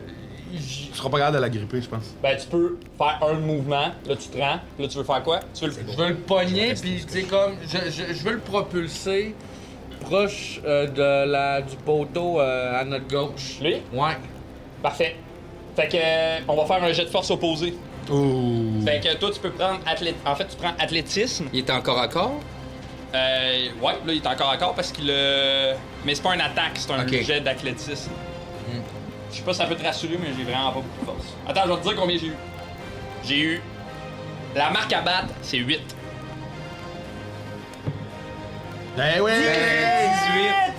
Speaker 8: Tu seras pas capable de la gripper, je pense.
Speaker 2: Ben, tu peux faire un mouvement, là tu te rends, là tu veux faire quoi? Tu veux le...
Speaker 3: Je veux le pogner, puis tu sais, comme. Je veux le propulser proche du poteau à notre gauche.
Speaker 2: Lui?
Speaker 3: Ouais.
Speaker 2: Parfait. Fait que, on va faire un jet de force opposé.
Speaker 8: Ouh.
Speaker 2: Fait que toi, tu peux prendre En fait, tu prends athlétisme.
Speaker 5: Il est encore à corps?
Speaker 2: Ouais, là, il est encore à corps parce qu'il a... Mais c'est pas un attaque, c'est un
Speaker 5: Ok.
Speaker 2: jet d'athlétisme. Je sais pas si ça peut te rassurer, mais j'ai vraiment pas beaucoup de force. Attends, je vais te dire combien j'ai eu. J'ai eu... La marque à battre, c'est 8.
Speaker 8: Ben ouais!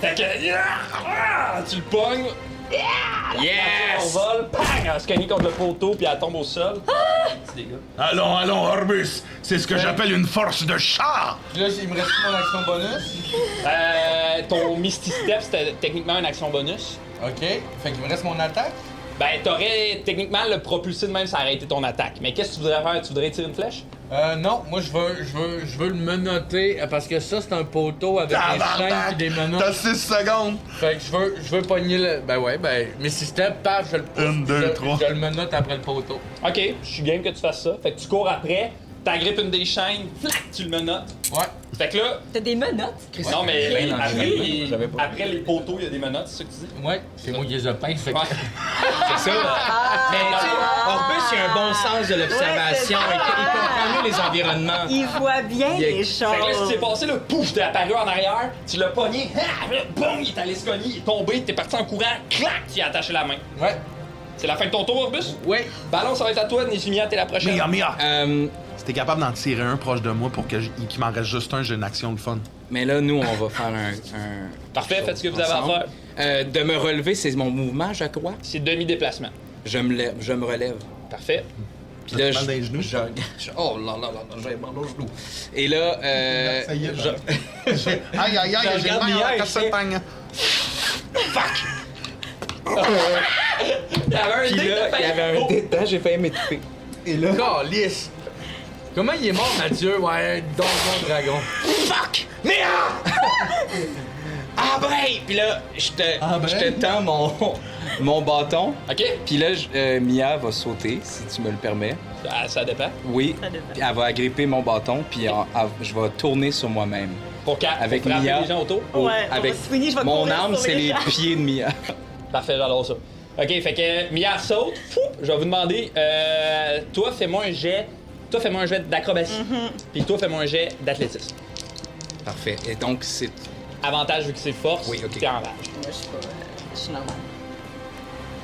Speaker 2: 18! Fait que... Tu le pognes. On
Speaker 5: Yes!
Speaker 2: vole, pang! Elle se cogne contre le poteau, puis elle tombe au sol. C'est des gars.
Speaker 4: Allons, Orbus, c'est ce que j'appelle une force de chat.
Speaker 3: Puis là, il me reste mon action bonus.
Speaker 2: Ton Misty Step, c'était techniquement une action bonus.
Speaker 3: Ok. Fait qu'il me reste mon attaque.
Speaker 2: Ben, t'aurais techniquement le propulsé de même, ça aurait été ton attaque. Mais qu'est-ce que tu voudrais faire? Tu voudrais tirer une flèche?
Speaker 3: Non, moi je veux le menotter parce que ça c'est un poteau avec des chaînes et des menottes.
Speaker 8: T'as 6 secondes!
Speaker 3: Fait que je veux pogner le. Ben ouais, mes systèmes, paf, je le pousse.
Speaker 8: 1, 2, 3.
Speaker 3: Je le menotte après le poteau.
Speaker 2: Ok, je suis game que tu fasses ça. Fait que tu cours après, t'agrippes une des chaînes, flac, tu le menottes.
Speaker 3: Ouais.
Speaker 2: Fait que là,
Speaker 6: T'as des menottes?
Speaker 2: non mais
Speaker 5: ben, dans le jeu, j'avais pas.
Speaker 2: après les poteaux, il y a des menottes, c'est ça que tu dis?
Speaker 3: Ouais, c'est moi qui les ai peints, fait que.
Speaker 2: Ouais.
Speaker 5: C'est ça. Mais tu sais, Orbus, il a un bon sens de l'observation.
Speaker 6: Ouais, c'est ça.
Speaker 5: Il comprend mieux les environnements.
Speaker 6: Il voit bien
Speaker 5: Il y a-
Speaker 6: les
Speaker 2: Fait que là, ce qui
Speaker 6: choses.
Speaker 2: s'est passé, là, pouf, t'es apparu en arrière, tu l'as pogné, boum, il est allé se cogner, il est tombé, t'es parti en courant, clac, tu y as attaché la main.
Speaker 3: Ouais.
Speaker 2: C'est la fin de ton tour, Orbus?
Speaker 3: Ouais.
Speaker 2: Ballon, ça va être à toi, Nizumia, t'es la prochaine.
Speaker 4: Mia.
Speaker 8: Si t'es capable d'en tirer un proche de moi pour qu'il m'en reste juste un, j'ai une action de fun.
Speaker 5: Mais là, nous, on va faire un
Speaker 2: Parfait, faites ce que vous avez à
Speaker 8: Ensemble.
Speaker 2: faire.
Speaker 5: de me relever, c'est mon mouvement, je crois.
Speaker 2: C'est demi-déplacement.
Speaker 5: Je me relève.
Speaker 2: Parfait.
Speaker 5: Puis là,
Speaker 8: T'as mal dans les genoux?
Speaker 5: oh là là là, j'ai mal aux genoux. Et là,
Speaker 8: Ça y est,
Speaker 5: je-
Speaker 8: Aïe, aïe, aïe, j'ai
Speaker 5: regarde
Speaker 8: mal
Speaker 5: Mia,
Speaker 8: à la
Speaker 5: il
Speaker 8: cassette
Speaker 5: fait-
Speaker 8: pagne.
Speaker 2: Il y avait un
Speaker 5: Puis
Speaker 2: dé
Speaker 5: là,
Speaker 2: de
Speaker 5: il y avait un
Speaker 2: Oh.
Speaker 5: dé dedans, j'ai failli m'étouffer. Et là,
Speaker 3: Calice. Comment il est mort, Mathieu? Ouais, Donjon Dragon.
Speaker 5: fuck! Merde! Ah ben! Puis là, je te tends mon bâton.
Speaker 2: OK.
Speaker 5: Puis là, Mia va sauter, si tu me le permets.
Speaker 2: Ça dépend.
Speaker 5: Oui.
Speaker 6: Ça dépend.
Speaker 5: Puis elle va agripper mon bâton, puis je vais tourner sur moi-même.
Speaker 2: Pour
Speaker 5: Avec
Speaker 2: pour frapper
Speaker 5: Mia.
Speaker 2: les gens autour?
Speaker 6: Ouais,
Speaker 5: Avec
Speaker 6: Sweeney, je vais
Speaker 5: mon
Speaker 6: courir
Speaker 5: arme,
Speaker 6: sur
Speaker 5: c'est les
Speaker 6: gens.
Speaker 5: pieds de Mia.
Speaker 2: Parfait, j'adore ça. OK, fait que Mia saute. Fou, je vais vous demander, toi, fais-moi un jet. Toi, fais-moi un jet d'acrobatie. Puis toi, fais-moi un jet d'athlétisme.
Speaker 5: Parfait. Et donc, c'est...
Speaker 2: Avantage vu que c'est force.
Speaker 5: Oui, ok.
Speaker 2: T'es en rage.
Speaker 6: Moi, je suis pas. Je suis normale.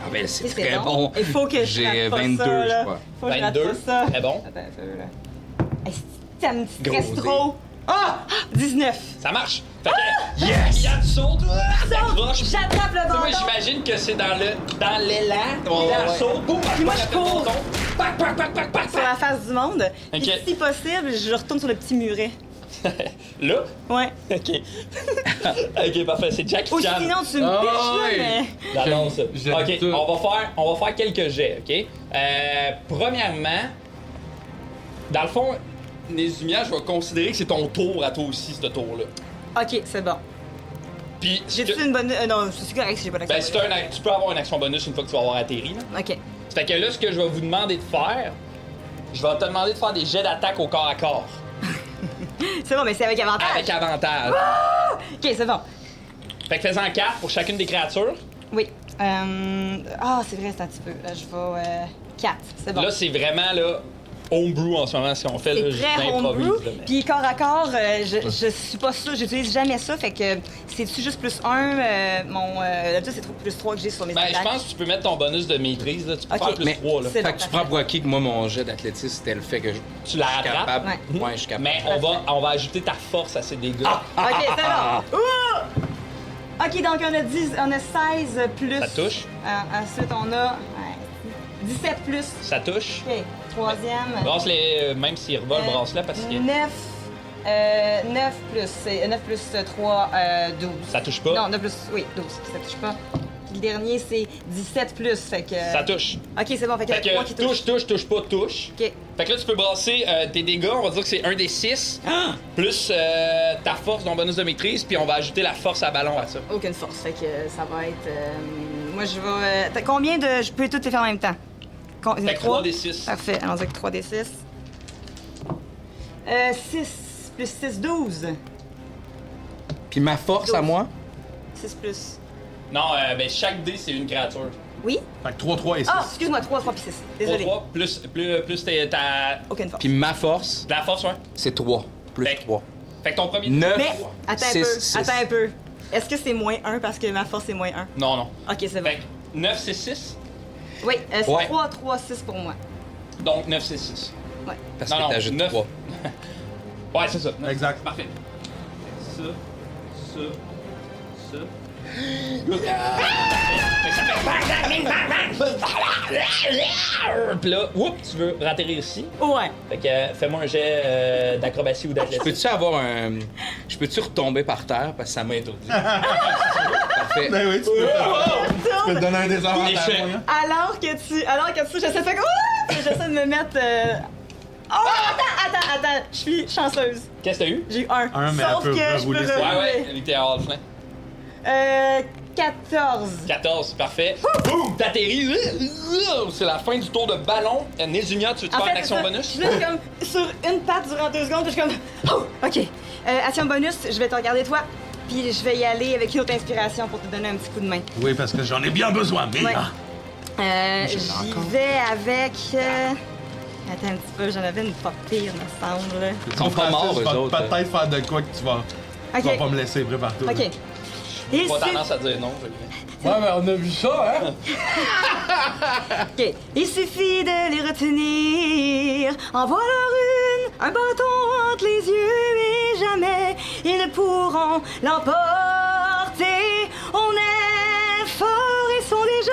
Speaker 5: Ah ben, c'est
Speaker 6: C'est
Speaker 5: très bon.
Speaker 6: Il faut que je
Speaker 5: J'ai
Speaker 6: rate pas
Speaker 5: 22,
Speaker 6: ça, là.
Speaker 5: je crois.
Speaker 6: Faut que je rate
Speaker 2: 22.
Speaker 6: pas ça.
Speaker 2: Très bon.
Speaker 6: Attends un peu, là. Est-ce que ça me stresse
Speaker 5: Gros
Speaker 6: trop? Ah! 19!
Speaker 2: Ça marche. Fait que, yes! Mia, tu sautes. T'accroches.
Speaker 6: J'attrape le
Speaker 2: Tu sais, moi,
Speaker 6: bâton!
Speaker 2: j'imagine que c'est dans l'élan. Puis là, elle saute. Boum!
Speaker 6: Puis moi, je cours.
Speaker 2: Pac, pac, pac, pac, pac,
Speaker 6: Sur la face du monde.
Speaker 2: Ok.
Speaker 6: Puis si possible, je retourne sur le petit muret.
Speaker 2: Là?
Speaker 6: Ouais.
Speaker 2: OK. OK, parfait. C'est Jack
Speaker 6: Ou
Speaker 2: Chan.
Speaker 6: sinon, tu me
Speaker 3: Ah,
Speaker 6: piches,
Speaker 3: ouais.
Speaker 6: là, mais...
Speaker 2: J'adore ça.
Speaker 3: J'aime
Speaker 2: OK,
Speaker 3: tout.
Speaker 2: on va faire quelques jets, OK? Premièrement, dans le fond, Nezumia, je vais considérer que c'est ton tour à toi aussi, ce tour-là.
Speaker 6: Ok, c'est bon.
Speaker 2: Puis,
Speaker 6: J'ai-tu une bonne... non, c'est correct si j'ai pas
Speaker 2: ben,
Speaker 6: d'action.
Speaker 2: tu peux avoir une action bonus une fois que tu vas avoir atterri. Là.
Speaker 6: Ok.
Speaker 2: Fait que là, ce que je vais vous demander de faire, Je vais te demander de faire des jets d'attaque au corps à corps.
Speaker 6: C'est bon, mais c'est avec avantage.
Speaker 2: Avec avantage.
Speaker 6: Ok, c'est bon.
Speaker 2: Fait que fais-en 4 pour chacune des créatures.
Speaker 6: Oui. C'est vrai, c'est un petit peu. Je vais 4. C'est bon.
Speaker 2: Là, c'est vraiment là, homebrew en ce moment, ce qu'on fait. Là,
Speaker 6: C'est très
Speaker 2: j'improvise,
Speaker 6: homebrew.
Speaker 2: là, mais-
Speaker 6: Puis corps à corps, je suis pas ça, j'utilise jamais ça. Fait que c'est-tu juste plus 1, là, c'est plus 3 que j'ai sur mes
Speaker 2: Ben,
Speaker 6: attaques.
Speaker 2: je pense que tu peux mettre ton bonus de maîtrise. Là. Tu peux
Speaker 6: Ok.
Speaker 2: faire plus
Speaker 5: Mais-
Speaker 2: 3. Là.
Speaker 6: C'est
Speaker 5: Fait
Speaker 6: bon,
Speaker 5: que tu
Speaker 6: parfait.
Speaker 5: prends pour acquis que moi, mon jet d'athlétisme, c'était le fait que
Speaker 2: Tu la
Speaker 5: je suis
Speaker 2: rattrapes.
Speaker 5: capable.
Speaker 6: Ouais.
Speaker 5: Ouais, je suis capable.
Speaker 2: Mais on va ajouter ta force à ces dégâts.
Speaker 6: Ok, c'est bon. Ouh! Ok, donc on a 16 plus.
Speaker 2: Ça touche.
Speaker 6: Ensuite, on a 17 plus.
Speaker 2: Ça touche.
Speaker 6: Ok, troisième.
Speaker 2: Brasse-les, même s'ils revolent, brasse-les parce que
Speaker 6: 9 plus. C'est 9 plus 3, 12.
Speaker 2: ça touche pas.
Speaker 6: Non, 9 plus. Oui, 12. Ça touche pas. Puis le dernier, c'est 17 plus. Fait que.
Speaker 2: Ça touche.
Speaker 6: Ok, c'est bon. Fait que
Speaker 2: Fait
Speaker 6: 3 qui
Speaker 2: que
Speaker 6: touche.
Speaker 2: touche pas, touche.
Speaker 6: Ok.
Speaker 2: Fait que là, tu peux brasser tes dégâts. On va dire que c'est un des 6, plus ta force, ton bonus de maîtrise, puis on va ajouter la force à ballon à ça.
Speaker 6: Aucune force. Fait que ça va être. Moi, je vais. T'as combien de. Je peux toutes les faire en même temps?
Speaker 2: Fait que 3 des 6.
Speaker 6: Parfait. Allons avec 3 des 6. 6 plus 6, 12.
Speaker 5: Puis ma force à moi,
Speaker 6: 6 plus.
Speaker 2: Non, ben chaque dé, c'est une créature.
Speaker 6: Oui?
Speaker 8: Fait que 3, 3 et 6.
Speaker 6: Ah, excuse-moi, 3 puis 6.
Speaker 2: 3,
Speaker 6: Désolé.
Speaker 2: 3, plus ta
Speaker 6: Aucune force.
Speaker 5: puis ma force,
Speaker 2: la force, ouais.
Speaker 5: c'est 3. Plus
Speaker 2: Fait que-
Speaker 5: 3.
Speaker 2: Fait que ton premier...
Speaker 5: 9.
Speaker 6: Mais, attends un
Speaker 5: Six,
Speaker 6: peu.
Speaker 5: six.
Speaker 6: Attends un peu. Est-ce que c'est moins 1 parce que ma force est moins 1?
Speaker 2: Non, non.
Speaker 6: Ok, c'est bon.
Speaker 2: Fait que 9, c'est 6.
Speaker 6: Oui, c'est
Speaker 5: Ouais.
Speaker 6: 3, 3, 6 pour moi.
Speaker 2: Donc 9, c'est 6.
Speaker 6: Ouais.
Speaker 5: Parce
Speaker 2: Non,
Speaker 5: que
Speaker 2: non,
Speaker 5: t'ajoutes
Speaker 2: 9.
Speaker 5: 3.
Speaker 2: Ouais, c'est ça.
Speaker 8: Exact.
Speaker 2: Parfait. Ça. Puis là, oups, tu veux ratterrir ici.
Speaker 6: Ouais.
Speaker 2: Fait que fais-moi un jet d'acrobatie ou d'athlétisme.
Speaker 5: Peux-tu avoir un. Je peux-tu retomber par terre parce que ça m'a étourdi? Parfait.
Speaker 8: Ben oui, tu peux te donner un désavantage.
Speaker 2: Échec.
Speaker 8: moyen.
Speaker 6: Alors que tu j'essaie de faire j'essaie de me mettre Oh, attends, je suis chanceuse.
Speaker 2: Qu'est-ce que t'as eu?
Speaker 6: J'ai eu 1.
Speaker 8: Un, mais elle
Speaker 6: Sauf
Speaker 8: peut
Speaker 6: que je peux
Speaker 8: rouler ça.
Speaker 2: Ouais, ouais,
Speaker 6: rerouler.
Speaker 2: il était à half,
Speaker 6: 14.
Speaker 2: 14, parfait. Boum! T'atterris. C'est la fin du tour de ballon. Nézumia, tu veux te faire une action
Speaker 6: c'est ça.
Speaker 2: bonus?
Speaker 6: Je suis là comme sur une patte durant 2 secondes, puis je suis comme oh, OK. Action bonus, je vais te regarder toi, puis je vais y aller avec une autre inspiration pour te donner un petit coup de main.
Speaker 8: Oui, parce que j'en ai bien besoin, mais...
Speaker 6: Ouais.
Speaker 8: ah,
Speaker 6: J'y vais avec. Attends un petit peu, j'en avais une pas pire, me semble.
Speaker 5: Ils sont pas morts, eux autres.
Speaker 8: Peut-être faire de quoi que tu vas
Speaker 6: OK.
Speaker 8: pas me laisser, prépare-toi.
Speaker 6: OK.
Speaker 2: J'ai
Speaker 6: Et
Speaker 2: pas
Speaker 6: c'est-
Speaker 2: tendance à dire non.
Speaker 3: Ouais, mais on a vu ça, hein?
Speaker 6: OK. Il suffit de les retenir. En voilà une, un bâton entre les yeux et jamais ils ne pourront l'emporter. On est fort et sont déjà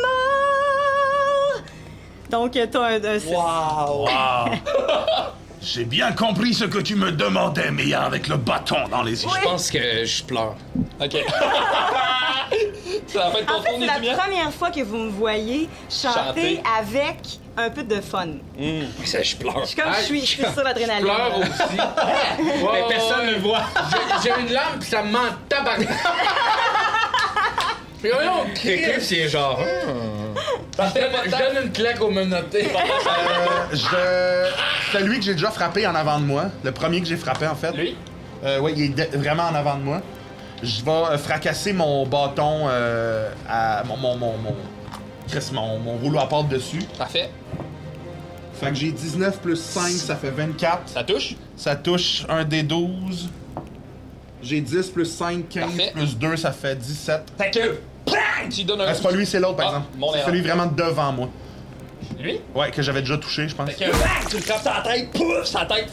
Speaker 6: morts. Donc, t'as un 6.
Speaker 2: Wow!
Speaker 4: J'ai bien compris ce que tu me demandais, Mia, avec le bâton dans les yeux.
Speaker 5: Je pense que je pleure.
Speaker 2: OK. C'est la fin de ton
Speaker 6: En fait,
Speaker 2: tour,
Speaker 6: c'est la
Speaker 2: Nézumia?
Speaker 6: première fois que vous me voyez chanter
Speaker 2: Chanter.
Speaker 6: avec un peu de fun.
Speaker 5: Ça, je pleure.
Speaker 6: Je suis comme, je suis sur
Speaker 3: Je
Speaker 6: l'adrénaline.
Speaker 3: pleure
Speaker 6: là.
Speaker 3: aussi.
Speaker 5: Mais personne ne le voit.
Speaker 3: J'ai une lampe pis ça me ment tabarnak. Puis voyons,
Speaker 5: Quelqu'un, c'est genre.
Speaker 3: je donne une claque au menotté.
Speaker 8: Celui que j'ai déjà frappé en avant de moi, le premier que j'ai frappé en fait.
Speaker 2: Lui?
Speaker 8: Ouais, il est vraiment en avant de moi. Je vais fracasser mon bâton à mon rouleau à pâte dessus.
Speaker 2: Parfait.
Speaker 8: Fait que j'ai 19 plus 5, ça fait 24.
Speaker 2: Ça touche?
Speaker 8: Ça touche un des 12. J'ai 10 plus 5, 15
Speaker 2: Parfait.
Speaker 8: plus 2, ça fait 17.
Speaker 2: Fait que, bang, tu lui donnes un...
Speaker 8: C'est pas lui, c'est l'autre par
Speaker 2: Ah,
Speaker 8: exemple.
Speaker 2: mon
Speaker 8: C'est
Speaker 2: erreur.
Speaker 8: celui vraiment devant moi.
Speaker 2: Lui?
Speaker 8: Ouais, que j'avais déjà touché, je pense.
Speaker 2: Fait que, bang, tu le frappes sur la tête, pouf, sa tête,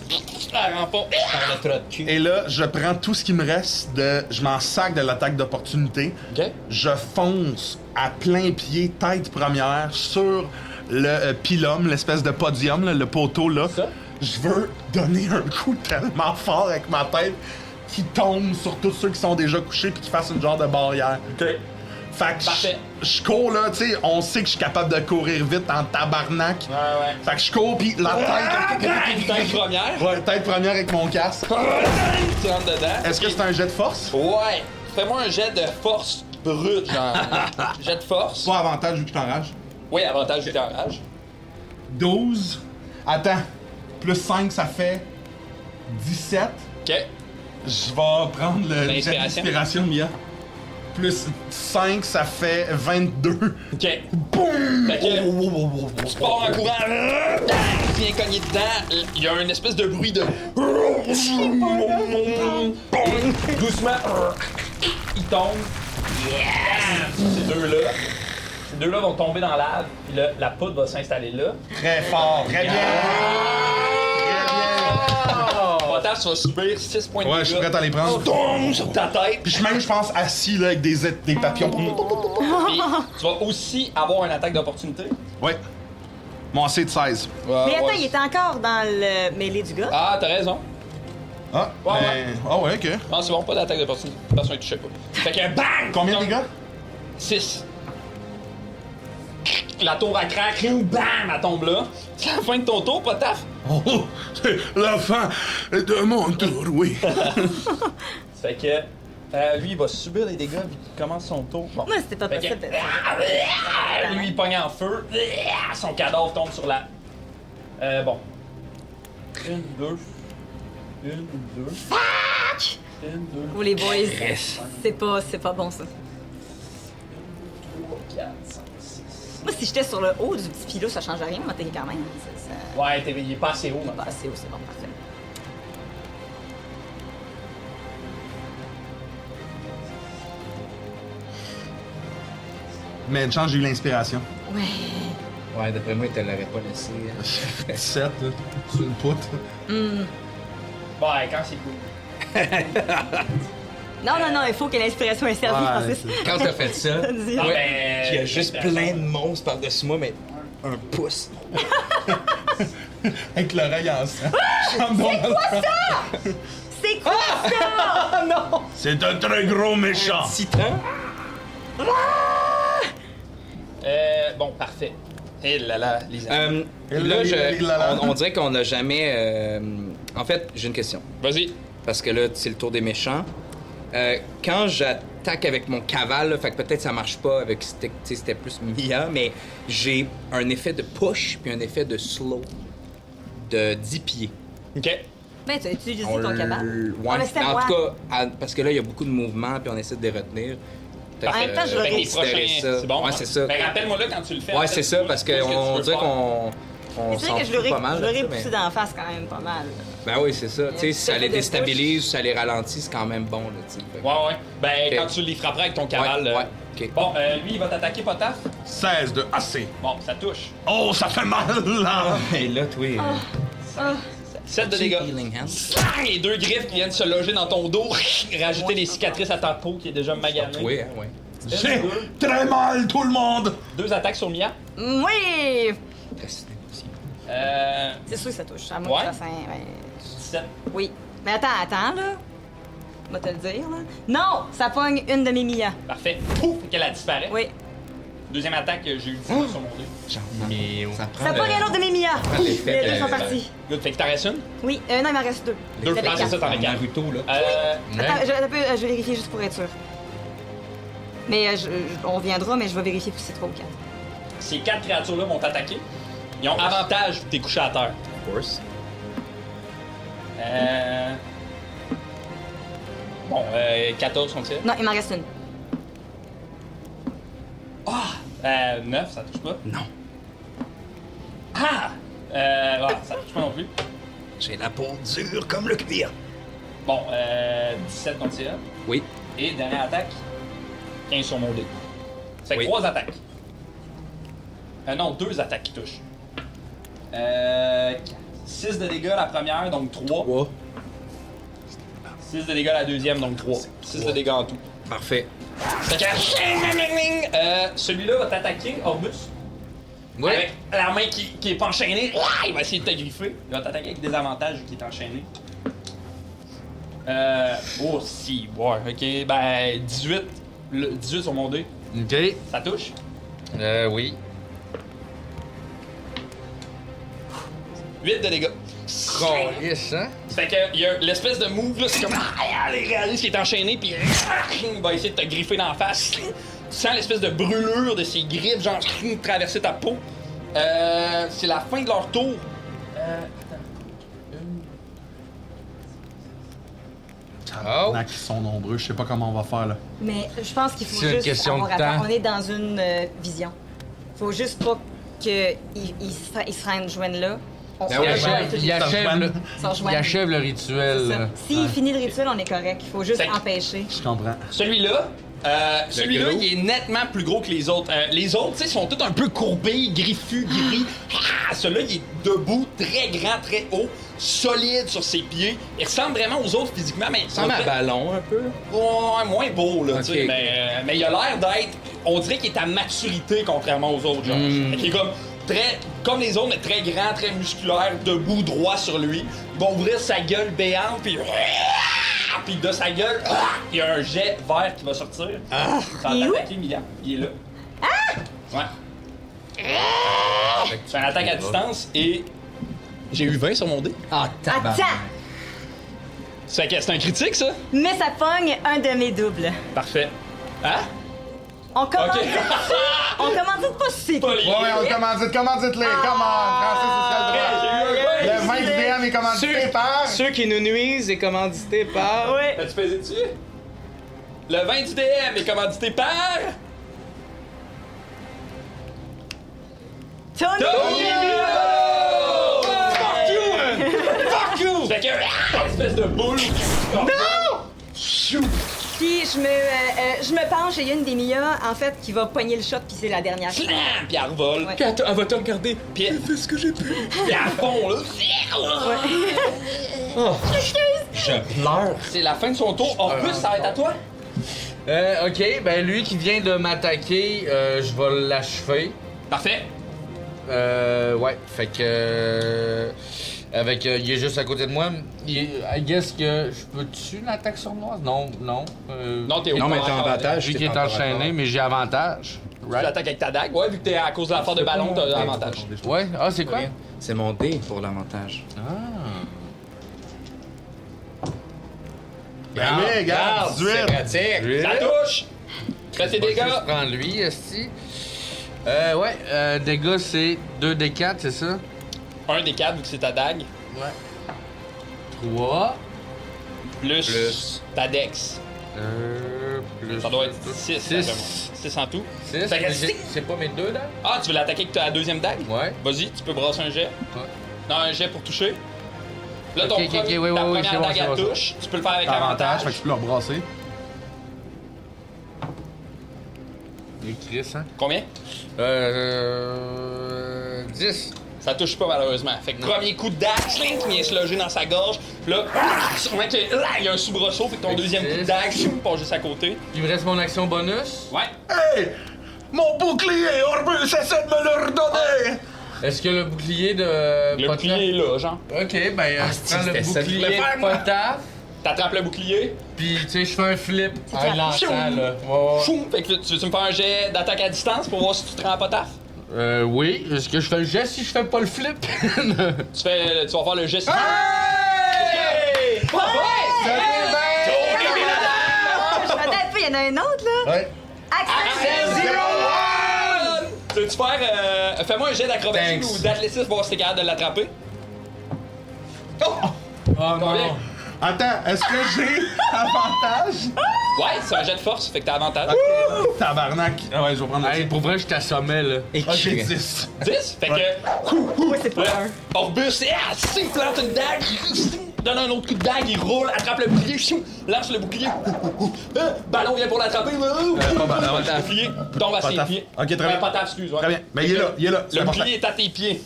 Speaker 2: elle rend pas.
Speaker 5: Le trou de cul.
Speaker 8: Et là, je prends tout ce qui me reste de. Je m'en sac de l'attaque d'opportunité.
Speaker 2: OK.
Speaker 8: Je fonce à plein pied, tête première, sur le pylône, l'espèce de podium, là, le poteau là.
Speaker 2: Ça?
Speaker 8: Je veux donner un coup tellement fort avec ma tête qui tombe sur tous ceux qui sont déjà couchés puis qui fasse une genre de barrière.
Speaker 2: OK.
Speaker 8: Fait que
Speaker 2: Parfait.
Speaker 8: je cours là, tu sais, on sait que je suis capable de courir vite en tabarnak.
Speaker 2: Ouais.
Speaker 8: Fait que je cours pis la tête.
Speaker 2: Tête première.
Speaker 8: Ouais, tête première avec mon casque.
Speaker 2: Tu rentres dedans.
Speaker 8: Est-ce que c'est un jet de force?
Speaker 2: Ouais. Fais-moi un jet de force brute, genre. Jet de force.
Speaker 8: Pas avantage vu que je t'enrage.
Speaker 2: Oui, avantage du tirage.
Speaker 8: 12. Attends. Plus 5, ça fait 17.
Speaker 2: Ok.
Speaker 8: Je vais prendre le jet
Speaker 2: L'inspiration.
Speaker 8: d'inspiration, Mia. Plus 5, ça fait 22.
Speaker 2: Ok. Boum! Fait que, tu pars en courant, tu viens cogner dedans, il y a une espèce de bruit de. Doucement, ils tombent. Ces deux-là vont tomber dans la lave, puis là, la poudre va s'installer là.
Speaker 8: Très fort, très bien.
Speaker 2: Potasse, tu vas subir 6 points de
Speaker 8: Ouais,
Speaker 2: dégâts.
Speaker 8: je suis prêt à les prendre.
Speaker 2: Tombe sur ta tête.
Speaker 8: Puis je suis même, je pense, assis là avec des papillons.
Speaker 2: Puis tu vas aussi avoir une attaque d'opportunité.
Speaker 8: Ouais. Mon AC de 16.
Speaker 6: Mais attends, il était encore dans le mêlée du gars.
Speaker 2: Ah, t'as raison.
Speaker 8: Ah,
Speaker 2: Ouais,
Speaker 8: ah ouais, ok.
Speaker 2: Non, c'est bon, pas d'attaque d'opportunité. Personne ne touchait pas. Fait que bang!
Speaker 8: Combien de dégâts?
Speaker 2: 6. La tour à crack, bam, elle tombe là. C'est la fin de ton tour, Potaf.
Speaker 4: Oh, c'est la fin de mon tour, oui.
Speaker 2: Fait que lui, il va subir des dégâts vu qu'il commence son tour. Bon.
Speaker 6: Moi, c'était pas
Speaker 2: Fait que-
Speaker 6: possible.
Speaker 2: Lui, il pogne en feu. Son cadavre tombe sur la. Bon. 1, 2. 1, 2.
Speaker 6: Fuck!
Speaker 2: 1, 2.
Speaker 6: Vous les boys, c'est pas bon ça.
Speaker 2: 3, 4, 5, 6.
Speaker 6: Moi, si j'étais sur le haut du petit filou, ça change rien, on m'attaquait quand même.
Speaker 2: Ouais, il est pas assez haut,
Speaker 6: Pas
Speaker 2: maintenant.
Speaker 6: assez haut, c'est bon, parfait.
Speaker 8: Mais une chance, j'ai eu l'inspiration.
Speaker 6: Ouais.
Speaker 5: Ouais, d'après moi, il te l'aurait pas laissé.
Speaker 8: 17, là, sur une poutre.
Speaker 2: Ouais, quand c'est cool.
Speaker 6: Non, il faut que l'inspiration ait servi,
Speaker 8: Ouais,
Speaker 6: Francis.
Speaker 5: Quand t'as fait ça,
Speaker 6: Dis-
Speaker 2: Non, mais.
Speaker 5: il y a juste plein de monstres par-dessus moi, mais un pouce.
Speaker 8: Avec l'oreille en sang.
Speaker 6: C'est quoi ça?
Speaker 4: C'est un très gros méchant.
Speaker 5: Titan?
Speaker 2: Bon, parfait. Et là là, les amis.
Speaker 5: Là, on dirait qu'on n'a jamais... En fait, j'ai une question.
Speaker 2: Vas-y.
Speaker 5: Parce que là, c'est le tour des méchants. Quand j'attaque avec mon cavale, là, fait que peut-être ça marche pas avec... C'était plus Mia, mais j'ai un effet de push puis un effet de slow de 10 pieds.
Speaker 2: OK.
Speaker 6: Ben, tu as utilisé
Speaker 5: On
Speaker 6: ton cabane.
Speaker 5: l-
Speaker 6: On
Speaker 5: Ouais,
Speaker 6: le sait,
Speaker 5: en
Speaker 6: ouais.
Speaker 5: tout cas, parce que là, il y a beaucoup de mouvements puis on essaie de les retenir.
Speaker 6: En même temps, je l'aurais
Speaker 2: Fait que les
Speaker 5: considérer
Speaker 2: prochains,
Speaker 5: ça.
Speaker 2: c'est bon.
Speaker 5: Ouais,
Speaker 2: hein?
Speaker 5: c'est ça.
Speaker 2: Ben, rappelle-moi là quand tu le fais.
Speaker 5: Ouais, c'est ça, parce qu'on dirait qu'on
Speaker 6: Mais c'est
Speaker 5: s'en
Speaker 6: vrai que je
Speaker 5: fout pas mal.
Speaker 6: l'aurais
Speaker 5: là, ça,
Speaker 6: poussé
Speaker 5: mais-
Speaker 6: d'en face quand même pas mal.
Speaker 5: Ben oui, c'est ça. Tu sais, si ça les
Speaker 6: de
Speaker 5: déstabilise ou ça les ralentit, c'est quand même bon, là, tu sais. Fait que-
Speaker 2: Ouais. Ben,
Speaker 5: Ok.
Speaker 2: quand tu les frapperas avec ton cavale.
Speaker 5: Ouais, ok.
Speaker 2: Bon, lui, il va t'attaquer, Potaf.
Speaker 4: 16 de AC.
Speaker 2: Bon, ça touche.
Speaker 4: Oh, ça fait mal, là.
Speaker 5: Et là, toi...
Speaker 2: 7 de dégâts.
Speaker 5: Healing Hand.
Speaker 2: Bang! Les deux griffes qui viennent se loger dans ton dos, rajouter des cicatrices à ta peau qui est déjà maganée.
Speaker 5: Oui, hein, ouais.
Speaker 4: J'ai très mal, tout le monde.
Speaker 2: 2 attaques sur Mia.
Speaker 6: Oui!
Speaker 5: C'est impossible.
Speaker 6: C'est sûr que ça touche. À moins
Speaker 2: Ouais.
Speaker 6: que ça fasse
Speaker 2: 17.
Speaker 6: Oui. Mais attends, là. On va te le dire, là. Non! Ça pogne une de mes Mia.
Speaker 2: Parfait. Pouf! Qu'elle a disparu.
Speaker 6: Oui.
Speaker 2: Deuxième attaque, j'ai eu 10 sur mon dé.
Speaker 5: Ça prend
Speaker 6: Ça
Speaker 5: le-
Speaker 6: pogne un autre de mes Mia.
Speaker 5: l'effet
Speaker 6: Les deux
Speaker 5: de-
Speaker 6: sont partis.
Speaker 2: Good. Fait que t'en restes une?
Speaker 6: Oui. Non, il m'en reste deux.
Speaker 2: Deux.
Speaker 6: J'avais
Speaker 2: Ah, c'est
Speaker 6: quatre.
Speaker 2: ça, t'en as 4.
Speaker 5: Naruto, là.
Speaker 6: Attends, je vais vérifier juste pour être sûr. Mais on reviendra, mais je vais vérifier si c'est 3 ou 4.
Speaker 2: Ces 4 créatures-là vont t'attaquer. Ils ont avantage vu que t'es couché à terre.
Speaker 5: Of course.
Speaker 2: Bon, 14 sont-ils?
Speaker 6: Non, il m'en reste une.
Speaker 2: 9, ça touche pas.
Speaker 5: Non.
Speaker 2: Ah! Ouais, ça touche pas non plus.
Speaker 5: J'ai la peau dure comme le cuir.
Speaker 2: Bon, 17 contre tir.
Speaker 5: Oui.
Speaker 2: Et dernière attaque, 15 sur mon dé. Ça fait
Speaker 5: Oui.
Speaker 2: 3 attaques. Non, 2 attaques qui touchent. 6 de dégâts la première, donc 3. 6 de dégâts la deuxième, donc 3. 6 de dégâts en tout.
Speaker 5: Parfait.
Speaker 2: Fait que... celui-là va t'attaquer, Orbus.
Speaker 5: Ouais.
Speaker 2: Avec la main qui est pas enchaînée. Il va essayer de te griffer. Il va t'attaquer avec des avantages vu qu'il est enchaîné. Oh, si. Ouais, ok. Ben, 18. 18 sur mon dé.
Speaker 3: Ok.
Speaker 2: Ça touche.
Speaker 3: Oui.
Speaker 2: 8 de dégâts.
Speaker 3: Calisse, hein?
Speaker 2: Fait que il y a l'espèce de move là, c'est comme il réalise qu'il est enchaîné puis il va essayer de te griffer dans la face. Tu sens l'espèce de brûlure de ses griffes genre traverser ta peau. C'est la fin de leur tour.
Speaker 8: Tabarnak, ils sont nombreux, je sais pas comment on va faire là.
Speaker 6: Mais je pense qu'il faut
Speaker 3: C'est une
Speaker 6: juste
Speaker 3: question de
Speaker 6: avoir
Speaker 3: temps.
Speaker 6: attend. On est dans une vision. Faut juste pas qu'ils se rejoignent là. On
Speaker 5: Ben oui,
Speaker 3: Il achève le,
Speaker 6: s'en rejoignent.
Speaker 3: il achève le rituel.
Speaker 6: C'est ça.
Speaker 3: là.
Speaker 6: S'il finit le rituel, on est correct. Il faut juste
Speaker 2: Fait que-
Speaker 6: empêcher.
Speaker 8: Je comprends.
Speaker 2: Celui-là,
Speaker 5: gros.
Speaker 2: il est nettement plus gros que les autres. Les autres, tu sais, sont tous un peu courbés, griffus, gris. Ah, celui-là, il est debout, très grand, très haut, solide sur ses pieds. Il ressemble vraiment aux autres physiquement, mais
Speaker 5: Il ressemble à un ballon un peu.
Speaker 2: Ouais, moins beau, là, tu sais.
Speaker 5: Ok.
Speaker 2: Mais il a l'air d'être. On dirait qu'il est à maturité, contrairement aux autres, genre. Fait qu'il est comme les autres, mais très grand, très musculaire, debout, droit sur lui. Il va ouvrir sa gueule béante, puis de sa gueule, il y a un jet vert qui va sortir. Ça va
Speaker 6: Il est où?
Speaker 2: t'attaquer, Milian. Il est là. Ouais. Fait que tu fais une attaque à distance et. J'ai eu 20 sur mon dé.
Speaker 5: Ah, tabarnak.
Speaker 6: Attends!
Speaker 2: C'est un critique, ça?
Speaker 6: Mais ça pogne un de mes doubles.
Speaker 2: Parfait. Hein?
Speaker 6: On commande.
Speaker 2: Ok.
Speaker 6: On commande pas si c'est
Speaker 2: Pas les-
Speaker 8: Ouais, on commandite-les, come on! Francis, c'est ça le droit. Le vin du DM est commandité par...
Speaker 5: Ceux qui nous nuisent est commandité par.
Speaker 6: Ouais.
Speaker 2: T'as-tu pesé dessus? Le vin du DM est commandité par.
Speaker 6: Tony!
Speaker 2: Tony Milo! Fuck you, man! Fuck you! Fait que, espèce de boule. Non!
Speaker 6: Puis je me penche et il y a une des Mia, en fait, qui va pogner le shot, puis c'est la dernière.
Speaker 2: Slam! Puis elle revole.
Speaker 6: Ouais.
Speaker 2: Puis elle va te regarder. Puis elle fait ce que j'ai pu. Puis à fond, là.
Speaker 5: Je pleure.
Speaker 2: C'est la fin de son tour. Orbus, ça va être à toi?
Speaker 3: Ok, ben lui qui vient de m'attaquer, je vais l'achever.
Speaker 2: Parfait.
Speaker 3: Ouais, fait que. Avec. Il est juste à côté de moi. I guess que. Je peux-tu l'attaque sournoise? Non, non.
Speaker 2: Non, t'es au
Speaker 5: Non, mais t'es en
Speaker 2: avantage.
Speaker 5: avantage.
Speaker 3: Vu
Speaker 5: t'es
Speaker 3: qu'il est
Speaker 5: pas encore
Speaker 3: enchaîné,
Speaker 5: d'accord.
Speaker 3: mais j'ai avantage.
Speaker 2: Tu l'attaques avec ta dague. Ouais, vu que t'es à cause de la force de ballon, t'as avantage.
Speaker 3: Ouais, ah, c'est quoi?
Speaker 5: C'est mon dé pour l'avantage.
Speaker 8: Ben oui, regarde, 18!
Speaker 5: C'est pratique.
Speaker 2: Ça touche! Fais tes dégâts!
Speaker 3: Je prends lui, esti. Ouais, dégâts c'est 2d4, c'est ça?
Speaker 2: Un des 4 vu que c'est ta dague.
Speaker 3: 3.
Speaker 2: Plus ta dex.
Speaker 3: Plus.
Speaker 2: Ça doit être 6.
Speaker 3: 6.
Speaker 2: 6 en tout.
Speaker 3: 6.
Speaker 2: Fait que
Speaker 3: C'est pas mes deux, là?
Speaker 2: Ah, tu veux l'attaquer avec ta deuxième dague?
Speaker 3: Ouais.
Speaker 2: Vas-y, tu peux brasser un jet.
Speaker 3: Ouais.
Speaker 2: Non, un jet pour toucher. Là,
Speaker 3: Ok,
Speaker 2: ton
Speaker 3: ok,
Speaker 2: premier-
Speaker 3: ok, oui,
Speaker 2: ta
Speaker 3: oui, oui,
Speaker 2: première
Speaker 3: c'est bon,
Speaker 2: dague,
Speaker 3: c'est
Speaker 2: elle
Speaker 3: bon, c'est
Speaker 2: touche. Tu peux le faire avec
Speaker 8: T'as avantage,
Speaker 2: avantage.
Speaker 8: fait que tu peux le rebrasser.
Speaker 3: Les Chris, hein?
Speaker 2: Combien?
Speaker 3: 10.
Speaker 2: Ça touche pas malheureusement. Fait que premier coup de dague, sling, qui vient se loger dans sa gorge. Puis là, sûrement qu'il y a un soubresaut, fait que ton
Speaker 3: Fait que
Speaker 2: deuxième coup de
Speaker 3: 6.
Speaker 2: dague, passe juste à côté.
Speaker 3: Il me reste mon action bonus.
Speaker 2: Ouais.
Speaker 4: Hey! Mon bouclier, Orbus, essaie de me le redonner!
Speaker 3: Est-ce que le bouclier de.
Speaker 2: Le
Speaker 3: Potaf-
Speaker 2: bouclier est là, genre.
Speaker 3: Ok, ben, je prends le
Speaker 5: c'était ça.
Speaker 3: bouclier
Speaker 2: Le faire,
Speaker 3: de
Speaker 2: moi.
Speaker 3: Potaf,
Speaker 2: T'attrapes le bouclier.
Speaker 3: pis tu sais, je fais un flip en
Speaker 6: clair.
Speaker 3: lançant,
Speaker 2: Chou.
Speaker 3: là. Ouais.
Speaker 2: Choum! Fait que là, tu veux-tu me faire un jet d'attaque à distance pour voir si tu te rends pas taf?
Speaker 3: Oui. Est-ce que je fais le geste si je fais pas le flip?
Speaker 2: Tu vas faire le jet.
Speaker 3: Ah!
Speaker 2: Hey! Pas vrai!
Speaker 6: Attends un peu, il y en a un autre, là.
Speaker 3: Ouais.
Speaker 6: Accent!
Speaker 2: Tu veux-tu faire. Fais-moi un jet d'acrobatie
Speaker 3: Thanks.
Speaker 2: ou d'athlétisme pour voir si t'es capable de l'attraper. Oh!
Speaker 3: Oh
Speaker 2: Combien?
Speaker 3: non.
Speaker 8: Attends, est-ce que j'ai avantage?
Speaker 2: Ouais, c'est un jet de force, fait que t'as avantage.
Speaker 8: Tabarnak! Ah ouais, je vais prendre
Speaker 3: Hey, pour vrai, je t'assommais, là.
Speaker 8: Ok, 10.
Speaker 2: 10? Fait que.
Speaker 6: Ouais, c'est pas un.
Speaker 2: Orbus, il plante une dague, donne un autre coup de dague, il roule, attrape le bouclier, lance le bouclier. Ballon vient pour l'attraper. Le bouclier tombe à ses
Speaker 8: Potaf.
Speaker 2: pieds.
Speaker 8: Ok, très bien.
Speaker 2: Pas taf, excuse. Ouais.
Speaker 8: Très bien. Mais il est là, il est là. c'est
Speaker 2: Le
Speaker 8: important.
Speaker 2: bouclier est à tes pieds.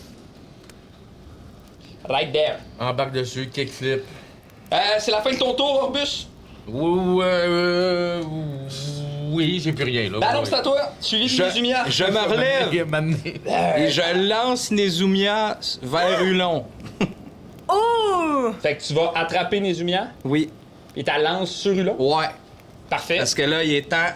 Speaker 2: Right there.
Speaker 3: Embarque dessus, kickflip.
Speaker 2: C'est la fin de ton tour, Orbus.
Speaker 3: Oui, j'ai plus rien, là.
Speaker 2: Ballon,
Speaker 3: Ouais.
Speaker 2: c'est à toi. Suivi de Nezumia.
Speaker 5: Je me relève et je lance Nezumia vers Hulon.
Speaker 6: Oh!
Speaker 2: Fait que tu vas attraper Nezumia
Speaker 5: Oui.
Speaker 2: et ta lance sur Hulon.
Speaker 5: Ouais.
Speaker 2: Parfait.
Speaker 5: Parce que là, il est temps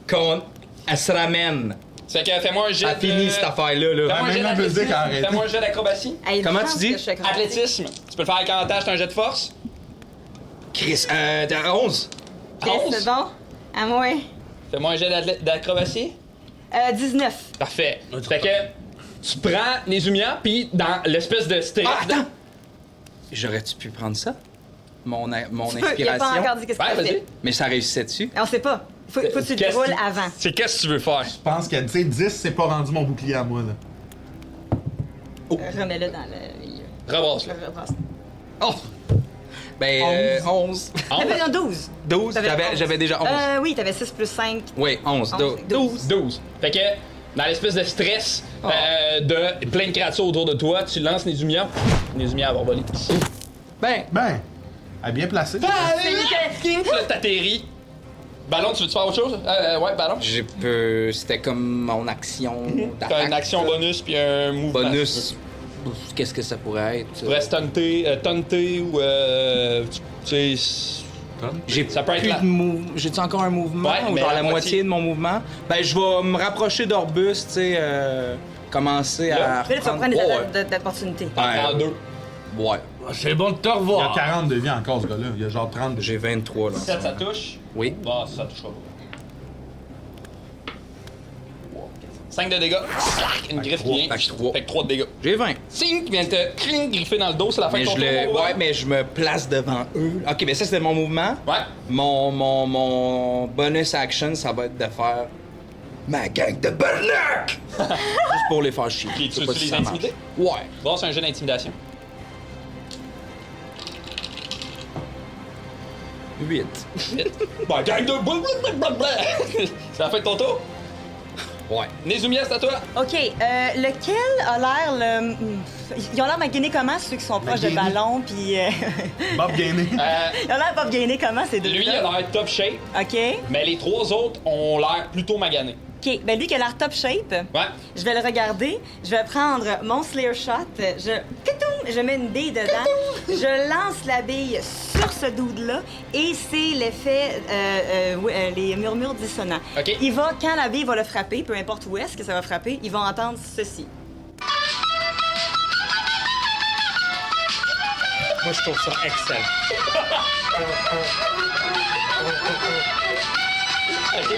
Speaker 5: qu'on elle se ramène.
Speaker 2: Fait que fais-moi un jet
Speaker 5: Elle finit cette affaire-là. Là.
Speaker 2: Fais-moi un
Speaker 8: Même
Speaker 2: jet
Speaker 8: la musique
Speaker 2: d'athlétisme.
Speaker 8: a arrêté.
Speaker 2: Fais-moi un jet d'acrobatie.
Speaker 6: Hey,
Speaker 5: Comment
Speaker 6: chance
Speaker 5: tu dis?
Speaker 6: que je suis acrobatique.
Speaker 2: Athlétisme. Tu peux le faire avec avantage, c'est un jet de force.
Speaker 5: Chris, 11.
Speaker 6: Ok,
Speaker 2: 11.
Speaker 6: c'est bon. À moi.
Speaker 2: Fais-moi un jet d'acrobatie.
Speaker 6: 19.
Speaker 2: Parfait. Fait que tu prends Nézumia, puis dans l'espèce de stress.
Speaker 5: Ah, attends! J'aurais-tu pu prendre ça? Mon
Speaker 6: Il a pas
Speaker 5: inspiration?
Speaker 6: encore dit qu'est-ce
Speaker 2: Ouais,
Speaker 6: qu'il
Speaker 2: vas-y.
Speaker 6: fait.
Speaker 5: Mais ça réussissait dessus?
Speaker 6: On sait pas. Faut que tu le
Speaker 2: Qu'est-ce
Speaker 6: déroules
Speaker 2: que-
Speaker 6: avant.
Speaker 2: C'est qu'est-ce que tu veux faire?
Speaker 8: Je pense que, tu sais, 10, c'est pas rendu mon bouclier à moi, là.
Speaker 6: Remets-le dans le milieu.
Speaker 2: Rebrasse-le.
Speaker 6: Je le rebrasse.
Speaker 5: Oh! Ben, 11.
Speaker 6: T'avais un 12.
Speaker 5: 12?
Speaker 6: T'avais 11.
Speaker 5: J'avais déjà 11.
Speaker 6: Oui, t'avais 6 plus 5.
Speaker 5: Oui, 11.
Speaker 6: 12.
Speaker 2: 12. Fait que, dans l'espèce de stress de plein de créatures autour de toi, tu lances Nézumia. Nézumia va voler.
Speaker 5: Ben,
Speaker 8: Ben, elle est bien placée.
Speaker 6: C'est lui qui-
Speaker 2: Là, t'atterris. Ballon, tu veux-tu faire autre chose? Ouais, ballon.
Speaker 5: c'était comme mon action
Speaker 2: T'as
Speaker 5: d'attaque.
Speaker 2: une action bonus puis un mouvement.
Speaker 5: Bonus. Qu'est-ce que ça pourrait être?
Speaker 2: Tu pourrais taunter ou. Tu sais.
Speaker 5: J'ai
Speaker 2: Ça peut être
Speaker 5: plus
Speaker 2: là.
Speaker 5: de J'ai-tu encore un mouvement
Speaker 2: Ouais,
Speaker 5: ou
Speaker 2: mais
Speaker 5: genre
Speaker 2: la
Speaker 5: la moitié de mon mouvement? Ben, je vais me rapprocher d'Orbus, tu sais, commencer
Speaker 2: Là.
Speaker 5: à.
Speaker 6: Mais là, tu vas prendre des
Speaker 5: Ouais.
Speaker 6: attaques d'opportunité.
Speaker 2: En deux.
Speaker 5: Ouais.
Speaker 3: C'est bon de te
Speaker 8: Il y a
Speaker 3: revoir.
Speaker 8: 40 de vie encore, ce gars-là. Il y a genre 30 de vie.
Speaker 5: J'ai 23 là.
Speaker 2: 7, ça touche.
Speaker 5: Oui.
Speaker 2: Bah, ça touchera pas. 5 de dégâts. Slack! Une griffe qui vient.
Speaker 5: Fait que 3.
Speaker 2: Fait que 3 de dégâts.
Speaker 5: J'ai 20.
Speaker 2: Sing! Qui vient te griffer dans le dos, c'est la fin
Speaker 5: Mais
Speaker 2: de ton
Speaker 5: je le.
Speaker 2: tour.
Speaker 5: Ouais, mais je me place devant eux. Ok, mais ça c'était mon mouvement.
Speaker 2: Ouais.
Speaker 5: Mon bonus action, ça va être de faire ma gang de barnac! Juste pour les faire chier.
Speaker 2: Puis
Speaker 5: Je
Speaker 2: tu
Speaker 5: sais pas
Speaker 2: veux
Speaker 5: si
Speaker 2: les
Speaker 5: ça marche.
Speaker 2: intimider?
Speaker 5: Ouais.
Speaker 2: Bon, c'est un jeu d'intimidation.
Speaker 5: 8.
Speaker 2: Bah, gang de blablabla. C'est la fin de ton tour.
Speaker 5: Ouais.
Speaker 2: Nézumia, c'est à toi.
Speaker 6: OK, lequel a l'air le... Ils ont l'air magané comment, ceux qui sont proches de
Speaker 8: Magané.
Speaker 6: ballon, puis...
Speaker 8: Bob Gainé.
Speaker 6: Ils ont l'air pas gainé comment, ces deux-là?
Speaker 2: Lui, il a l'air top shape,
Speaker 6: OK.
Speaker 2: mais les trois autres ont l'air plutôt maganés.
Speaker 6: OK, ben lui qui a l'air top shape,
Speaker 2: Ouais.
Speaker 6: je vais le regarder, je vais prendre mon Slayer Shot, je mets une bille dedans, je lance la bille sur ce dude-là, et c'est l'effet, les murmures dissonants.
Speaker 2: OK.
Speaker 6: Il va, quand la bille va le frapper, peu importe où est-ce que ça va frapper, il va entendre ceci.
Speaker 5: Moi, je trouve ça excellent.
Speaker 2: OK.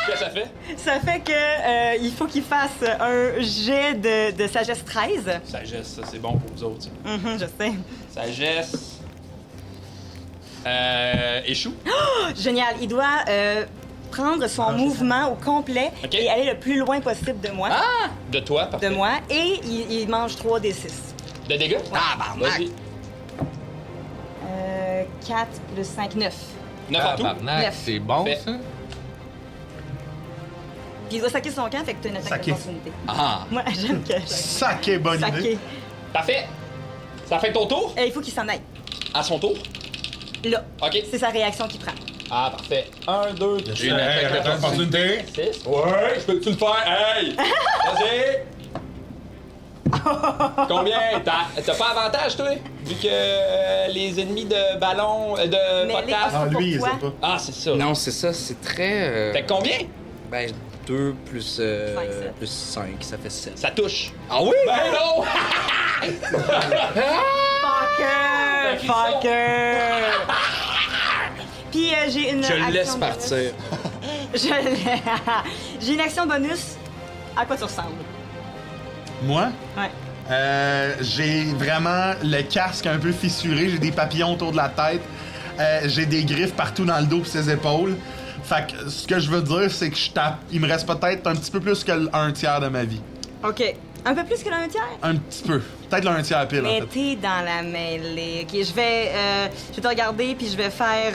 Speaker 2: Qu'est-ce que ça fait?
Speaker 6: Ça fait que il faut qu'il fasse un jet de sagesse 13.
Speaker 2: Sagesse, ça, c'est bon pour vous autres. ça.
Speaker 6: Je sais.
Speaker 2: Sagesse. Échoue.
Speaker 6: Génial. Il doit prendre son mouvement au complet
Speaker 2: OK.
Speaker 6: et aller le plus loin possible de moi.
Speaker 2: De toi, parfait.
Speaker 6: De moi. Et il mange 3 des 6.
Speaker 2: De dégâts?
Speaker 5: Tabarnak!
Speaker 2: Vas-y.
Speaker 6: 4 plus 5, 9.
Speaker 2: 9 en tout.
Speaker 3: Tabarnak,
Speaker 6: Neuf.
Speaker 3: c'est bon,
Speaker 2: Fait.
Speaker 3: ça?
Speaker 6: Puis il doit saquer son camp, fait que t'as une attaque
Speaker 8: Saquer.
Speaker 6: d'opportunité.
Speaker 5: Ah!
Speaker 6: Moi, j'aime que...
Speaker 8: Sacré bonne idée.
Speaker 6: Saquer.
Speaker 2: Parfait. Ça fait ton tour?
Speaker 6: Il faut qu'il s'en aille.
Speaker 2: À son tour.
Speaker 6: Là.
Speaker 2: OK.
Speaker 6: C'est sa réaction qu'il prend.
Speaker 2: Ah, parfait. 1, 2, 3,
Speaker 3: J'ai une attaque
Speaker 8: Opportunité.
Speaker 2: 6. Ouais, je peux-tu le faire? Hey! Vas-y! Combien? T'as pas avantage, toi? Vu que les ennemis de ballon, de
Speaker 6: Mais
Speaker 2: podcast...
Speaker 8: Non, lui, il
Speaker 6: Pourquoi?
Speaker 8: sait pas.
Speaker 2: Ah, c'est ça.
Speaker 5: Non, c'est ça, c'est très.
Speaker 2: Fait que combien?
Speaker 5: Ben, 2 plus,
Speaker 6: sept.
Speaker 5: plus 5, ça fait 7.
Speaker 2: Ça touche.
Speaker 5: Ah oui?
Speaker 2: Ben non!
Speaker 6: Fucker! Fucker! Puis j'ai une
Speaker 5: Je le
Speaker 6: action
Speaker 5: laisse
Speaker 6: bonus.
Speaker 5: partir.
Speaker 6: J'ai une action bonus. À quoi tu ressembles?
Speaker 8: Moi,
Speaker 6: Ouais.
Speaker 8: j'ai vraiment le casque un peu fissuré, j'ai des papillons autour de la tête, j'ai des griffes partout dans le dos et ses épaules. Fait que ce que je veux dire, c'est que je tape. Il me reste peut-être un petit peu plus que un tiers de ma vie.
Speaker 6: OK. Un peu plus que un tiers?
Speaker 8: Un petit peu. Peut-être un tiers pile, en
Speaker 6: Mais
Speaker 8: fait.
Speaker 6: t'es dans la mêlée. OK, je vais te regarder puis je vais faire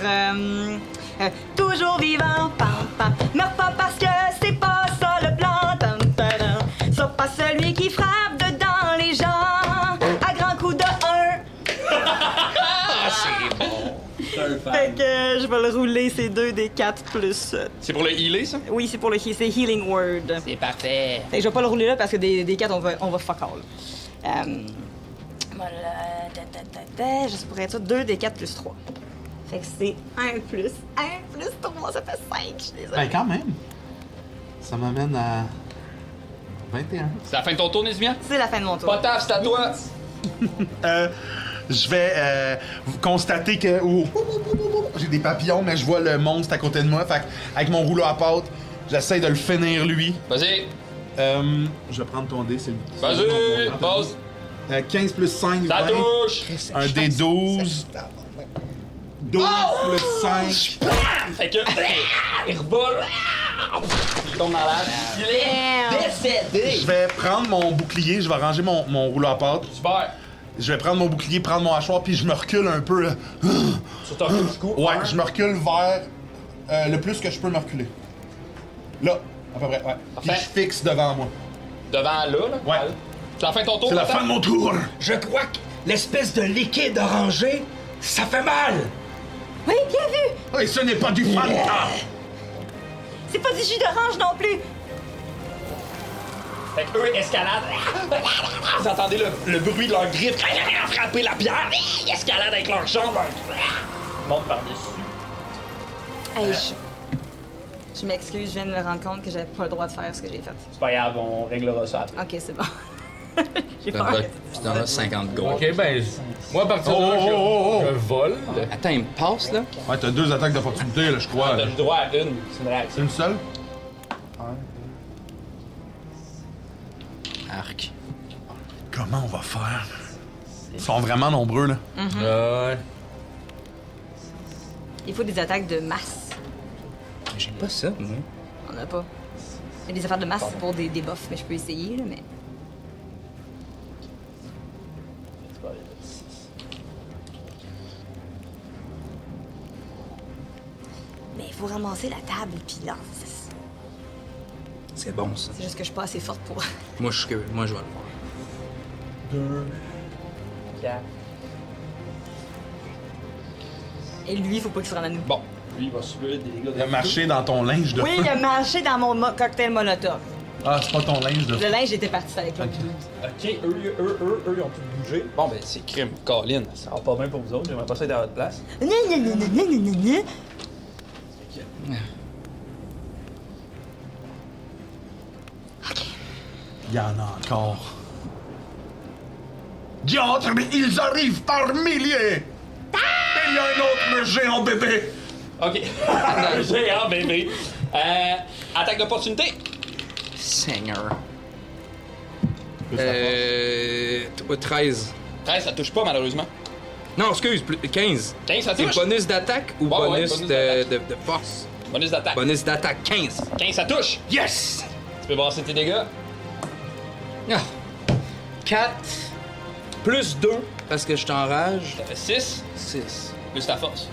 Speaker 6: toujours vivant, pam pam. Meurs pas parce que c'est pas ça le plan, tam tadam. Sauf pas celui qui frappe dedans les gens à grands coups de 1.
Speaker 5: Ah, c'est bon.
Speaker 6: Fait que je vais le rouler, c'est 2 des 4 plus.
Speaker 2: C'est pour le healer, ça?
Speaker 6: Oui, c'est pour le c'est Healing Word.
Speaker 2: C'est parfait.
Speaker 6: Fait que je vais pas le rouler là parce que des 4, on va fuck all. Voilà, je pourrais être ça, 2 des 4 plus 3. Fait que c'est 1 plus 3, ça fait 5, je suis désolée.
Speaker 8: Ben, quand même. Ça m'amène à 21.
Speaker 2: C'est la fin de ton tour, Nézimia?
Speaker 6: C'est la fin de mon tour.
Speaker 2: Potaf, c'est à toi.
Speaker 8: Je vais constater que j'ai des papillons, mais je vois le monstre à côté de moi. Fait que, avec mon rouleau à pâte, j'essaie de le finir lui.
Speaker 2: Vas-y.
Speaker 8: Je vais prendre ton dé, c'est le...
Speaker 2: Vas-y, pause.
Speaker 8: 15 plus 5,
Speaker 2: Ça
Speaker 8: 20.
Speaker 2: touche!
Speaker 8: Un dé 12. 12 plus 5.
Speaker 2: Fait que. Il revole. Il tombe dans l'air. Il est décédé.
Speaker 8: Je vais prendre mon bouclier, je vais ranger mon rouleau à pâte.
Speaker 2: Super.
Speaker 8: Je vais prendre mon bouclier, prendre mon hachoir, puis je me recule un peu. Là.
Speaker 2: Sur ton coup du coup.
Speaker 8: Ouais, je me recule vers le plus que je peux me reculer. Là, à peu près, ouais. Puis
Speaker 2: Parfait.
Speaker 8: je fixe devant moi.
Speaker 2: Devant là.
Speaker 8: Ouais.
Speaker 2: C'est la fin de ton tour.
Speaker 4: C'est la
Speaker 2: Potape?
Speaker 4: fin de mon tour.
Speaker 7: Je crois que l'espèce de liquide orangé, ça fait mal.
Speaker 6: Oui, bien vu!
Speaker 4: Et ce n'est pas du Fanta.
Speaker 6: C'est pas du jus d'orange non plus!
Speaker 2: Fait qu'eux escaladent. Vous entendez le bruit de leurs griffes frapper la pierre. Ils escaladent avec leurs jambes. Ils montent par-dessus.
Speaker 6: Hey, je m'excuse, je viens de me rendre compte que j'avais pas le droit de faire ce que j'ai fait.
Speaker 2: C'est pas grave, on réglera ça après.
Speaker 6: Ok, c'est bon. J'ai
Speaker 5: Je
Speaker 6: peur.
Speaker 5: donnerai 50 gold.
Speaker 3: Ok, ben, moi, à partir de là, je vole.
Speaker 5: Attends, il me passe, là?
Speaker 8: Ouais, t'as 2 attaques d'opportunité, là, je crois.
Speaker 2: T'as
Speaker 8: là.
Speaker 2: le droit à une. C'est une réaction.
Speaker 8: Une seule?
Speaker 5: Arc.
Speaker 8: Comment on va faire? Ils sont vraiment nombreux, là.
Speaker 3: Ouais.
Speaker 6: Il faut des attaques de masse.
Speaker 5: J'ai pas ça, moi.
Speaker 6: On a pas. Il y a des affaires de masse pour des buffs, mais je peux essayer, là, mais. Mais il faut ramasser la table, puis là,
Speaker 5: C'est bon, ça.
Speaker 6: c'est juste que je suis pas assez forte pour.
Speaker 5: Moi, je vais le voir.
Speaker 2: 2, 4.
Speaker 6: Et lui, il faut pas qu'il se rende à nous.
Speaker 2: Bon, lui, il va subir des dégâts.
Speaker 8: Il a marché dans ton linge de
Speaker 6: Oui, il a marché dans mon cocktail molotov.
Speaker 8: Ah, c'est pas ton linge de
Speaker 6: Le linge était parti avec l'autre dude.
Speaker 2: Ok, eux, ils ont tout bougé. Bon, ben, c'est crime. Colin, ça va pas bien pour vous autres. J'aimerais pas ça être à votre place.
Speaker 6: Gna, gna, gna, gna, gna, gna, gna.
Speaker 8: Il y en a encore.
Speaker 4: Diantre, mais ils arrivent par milliers. Et il y a un autre, le géant bébé.
Speaker 2: Ok. Géant, bébé. Attaque d'opportunité.
Speaker 5: Seigneur. 13.
Speaker 2: 13, ça touche pas, malheureusement.
Speaker 5: Non, excuse, 15.
Speaker 2: 15, ça
Speaker 5: C'est
Speaker 2: touche.
Speaker 5: bonus d'attaque ou
Speaker 2: Ouais, ouais,
Speaker 5: bonus,
Speaker 2: bonus
Speaker 5: de force?
Speaker 2: Bonus d'attaque.
Speaker 5: Bonus d'attaque, 15.
Speaker 2: 15, ça touche.
Speaker 5: Yes!
Speaker 2: Tu peux brasser tes dégâts.
Speaker 5: Ah. 4 plus 2 parce que je t'enrage.
Speaker 2: Ça fait 6,
Speaker 5: 6.
Speaker 2: plus ta force.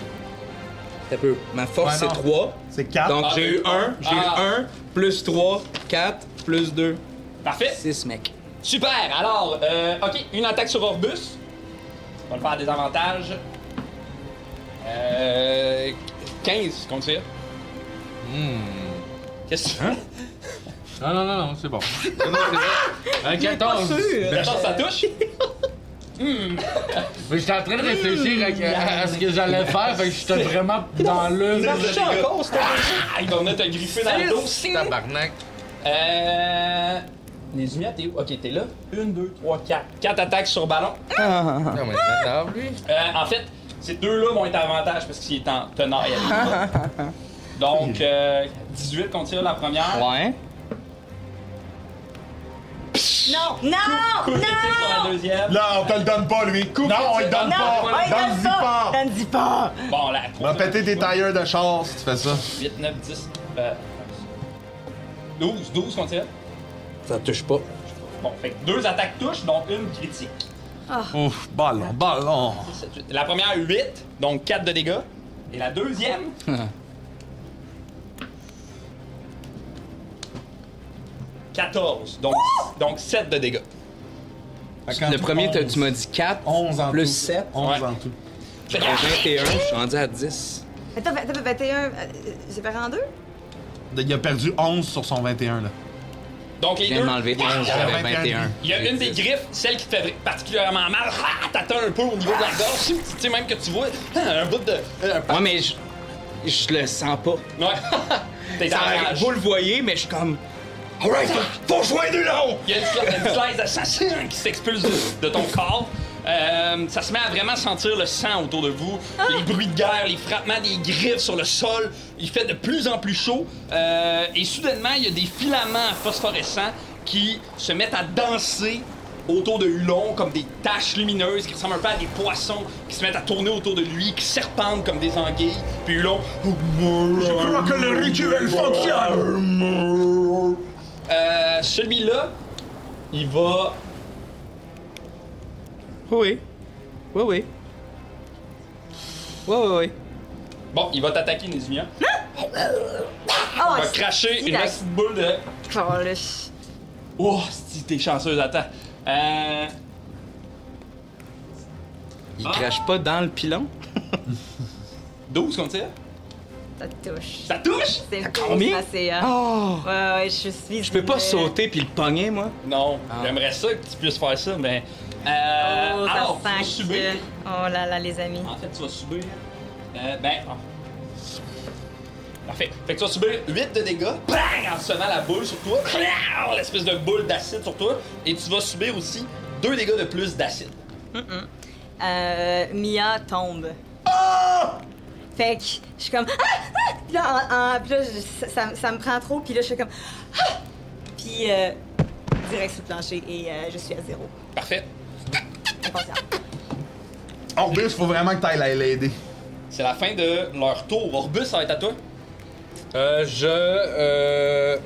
Speaker 5: T'as peu. Ma force,
Speaker 8: Ouais,
Speaker 5: c'est
Speaker 8: non.
Speaker 5: 3.
Speaker 8: C'est 4.
Speaker 5: Donc
Speaker 2: Ah,
Speaker 5: j'ai eu 1. J'ai eu
Speaker 2: ah.
Speaker 5: 1 plus 3, 4 plus 2.
Speaker 2: Parfait.
Speaker 5: 6, mec.
Speaker 2: Super. Alors, ok, une attaque sur Orbus. On va le faire à des avantages. 15, qu'on tire. Qu'est-ce que tu fais?
Speaker 3: Non, c'est bon. Un 14.
Speaker 2: 14, ça touche?
Speaker 3: Mais j'étais en train de réfléchir à ce que j'allais faire, fait que j'étais vraiment dans le.
Speaker 2: Ah, il va venir te griffer dans le dos.
Speaker 3: Tabarnak.
Speaker 2: Les lumières, t'es où? Ok, t'es là. 1, 2, 3, 4. 4 attaques sur ballon.
Speaker 3: Non, mais maintenant, lui.
Speaker 2: En fait, ces deux-là vont être à avantage parce qu'il est en tenaille avec toi. Donc, 18 qu'on tire la première.
Speaker 5: Ouais.
Speaker 6: Non! Non!
Speaker 2: Coup critique sur la deuxième.
Speaker 8: Là, on te le donne pas, lui. Non, on le donne
Speaker 6: Non!
Speaker 8: pas.
Speaker 6: Ouais,
Speaker 8: Donne-y pas.
Speaker 6: Donne-y pas!
Speaker 2: Bon, là,
Speaker 8: On va péter tes tailleurs de char si tu fais ça.
Speaker 2: 8, 9, 10. 12 qu'on tire.
Speaker 5: Ça touche pas.
Speaker 2: Bon, fait que 2 attaques touchent, dont une critique.
Speaker 8: Ouf, ballon.
Speaker 2: 7, 8. La première, 8, donc 4 de dégâts. Et la deuxième, 14, donc 7 de dégâts.
Speaker 5: Le premier, tu m'as dit 4
Speaker 8: 11 en
Speaker 5: plus
Speaker 8: tout.
Speaker 5: 7.
Speaker 8: 11
Speaker 2: Ouais.
Speaker 8: en tout.
Speaker 5: J'ai 21, je suis rendu à 10.
Speaker 6: Attends, 21, c'est par en deux?
Speaker 8: Il a perdu 11 sur son 21, là.
Speaker 2: Donc les
Speaker 5: Je viens
Speaker 2: deux,
Speaker 5: de m'enlever 11, j'avais 21.
Speaker 2: il y a une des griffes, celle qui te fait particulièrement mal. Ah, t'attends un peu au niveau de la gorge, tu sais même que tu vois un bout de...
Speaker 5: Ouais, mais je le sens pas.
Speaker 2: Ouais. T'es en rage.
Speaker 5: Vous le voyez, mais je suis comme.
Speaker 7: Alright, faut joindre long!
Speaker 2: Il y a une slice d'assassin qui s'expulse de ton corps. Ça se met à vraiment sentir le sang autour de vous. Les bruits de guerre, les frappements des griffes sur le sol. Il fait de plus en plus chaud. Et soudainement, il y a des filaments phosphorescents qui se mettent à danser autour de Hulon comme des taches lumineuses qui ressemblent un peu à des poissons qui se mettent à tourner autour de lui, qui serpentent comme des anguilles. Puis Hulon...
Speaker 4: Je crois que le rituel fonctionne.
Speaker 2: Celui-là, il va...
Speaker 5: Oui. Oui.
Speaker 2: Bon, il va t'attaquer, Nézimia.
Speaker 6: Oh,
Speaker 2: Il va cracher une petite boule de... Oh, si t'es chanceuse, attends.
Speaker 5: Il crache pas dans le pilon?
Speaker 2: 12 comme ça?
Speaker 6: Ça touche.
Speaker 2: Ça touche?
Speaker 6: C'est
Speaker 5: combien?
Speaker 6: Oh! Ouais, je suis...
Speaker 5: Je peux pas sauter puis le pogner, moi?
Speaker 2: Non, j'aimerais ça que tu puisses faire ça, mais...
Speaker 6: Oh,
Speaker 2: alors, tu
Speaker 6: ça
Speaker 2: vas
Speaker 6: sent
Speaker 2: subir.
Speaker 6: que... Oh là là, les amis.
Speaker 2: En fait, tu vas subir... Parfait. Fait que tu vas subir 8 de dégâts, bang, en semant la boule sur toi, l'espèce de boule d'acide sur toi, et tu vas subir aussi 2 dégâts de plus d'acide.
Speaker 6: Mia tombe. Fait que je suis comme... Puis là, puis là, ça me prend trop, puis là, je suis comme... Puis direct sur le plancher, et je suis à 0.
Speaker 2: Parfait.
Speaker 6: Inconscient.
Speaker 8: Orbus, faut vraiment que t'ailles l'aider.
Speaker 2: C'est la fin de leur tour. Orbus, ça va être à toi.
Speaker 3: Je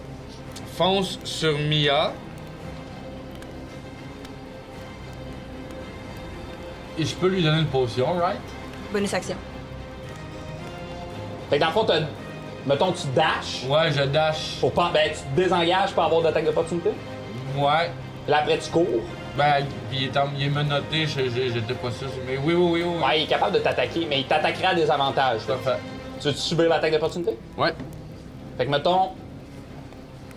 Speaker 3: fonce sur Mia. Et je peux lui donner une potion, right?
Speaker 6: Bonus action.
Speaker 2: Fait que dans le fond, mettons, tu dashes.
Speaker 3: Ouais, je dash.
Speaker 2: Pour pas, tu te désengages pour avoir d'attaque d'opportunité.
Speaker 3: Ouais.
Speaker 2: Là, après, tu cours.
Speaker 3: Ben, il est menotté, j'étais pas sûr. Mais oui.
Speaker 2: Ouais, il est capable de t'attaquer, mais il t'attaquera à des avantages.
Speaker 3: Parfait.
Speaker 2: Tu veux-tu subir l'attaque d'opportunité?
Speaker 3: Ouais.
Speaker 2: Fait que mettons.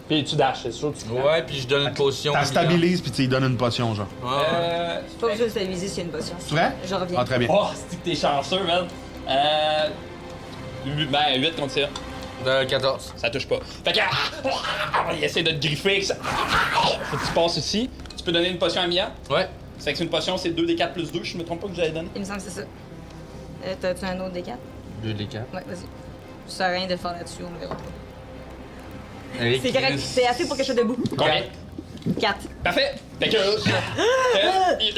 Speaker 2: Puis tu dashes, c'est sûr que tu dashes.
Speaker 3: Ouais, puis je donne une potion.
Speaker 8: T'as stabilise puis tu lui donnes une potion, genre.
Speaker 6: Pas besoin de stabiliser s'il y a une potion.
Speaker 8: C'est vrai?
Speaker 6: Je reviens.
Speaker 8: Ah, très bien.
Speaker 2: Oh, c'est que t'es chanceux, man. 8 contre ça.
Speaker 3: De 14.
Speaker 2: Ça touche pas. Fait que. Il essaie de te griffer. Faut que tu passes ici. Tu peux donner une potion à Mia.
Speaker 3: Ouais.
Speaker 2: C'est que une potion, c'est 2d4 plus 2. Je me trompe pas que j'avais donné.
Speaker 6: Il me semble que c'est ça. T'as-tu un autre des 4?
Speaker 3: 2 des 4.
Speaker 6: Ouais, vas-y. Je sais rien de faire là-dessus, on le verra pas.
Speaker 3: Avec
Speaker 6: C'est correct, c'est assez pour que je sois debout.
Speaker 2: Combien?
Speaker 6: 4.
Speaker 2: Parfait. Fait que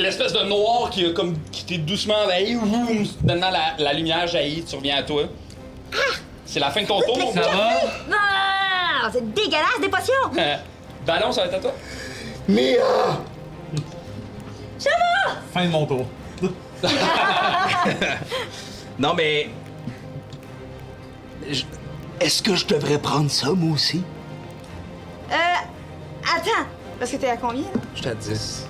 Speaker 2: l'espèce de noir qui t'est doucement envahi, soudainement la lumière jaillit, tu reviens à toi. C'est la fin de ton tour.
Speaker 3: Ça va?
Speaker 6: Non, c'est dégueulasse des potions!
Speaker 2: Ballon, ça va être à toi.
Speaker 7: Mia!
Speaker 8: Fin de mon tour.
Speaker 5: Non, mais...
Speaker 7: Est-ce que je devrais prendre ça, moi aussi?
Speaker 6: Attends! Parce que t'es à combien?
Speaker 5: Je t'ai 10.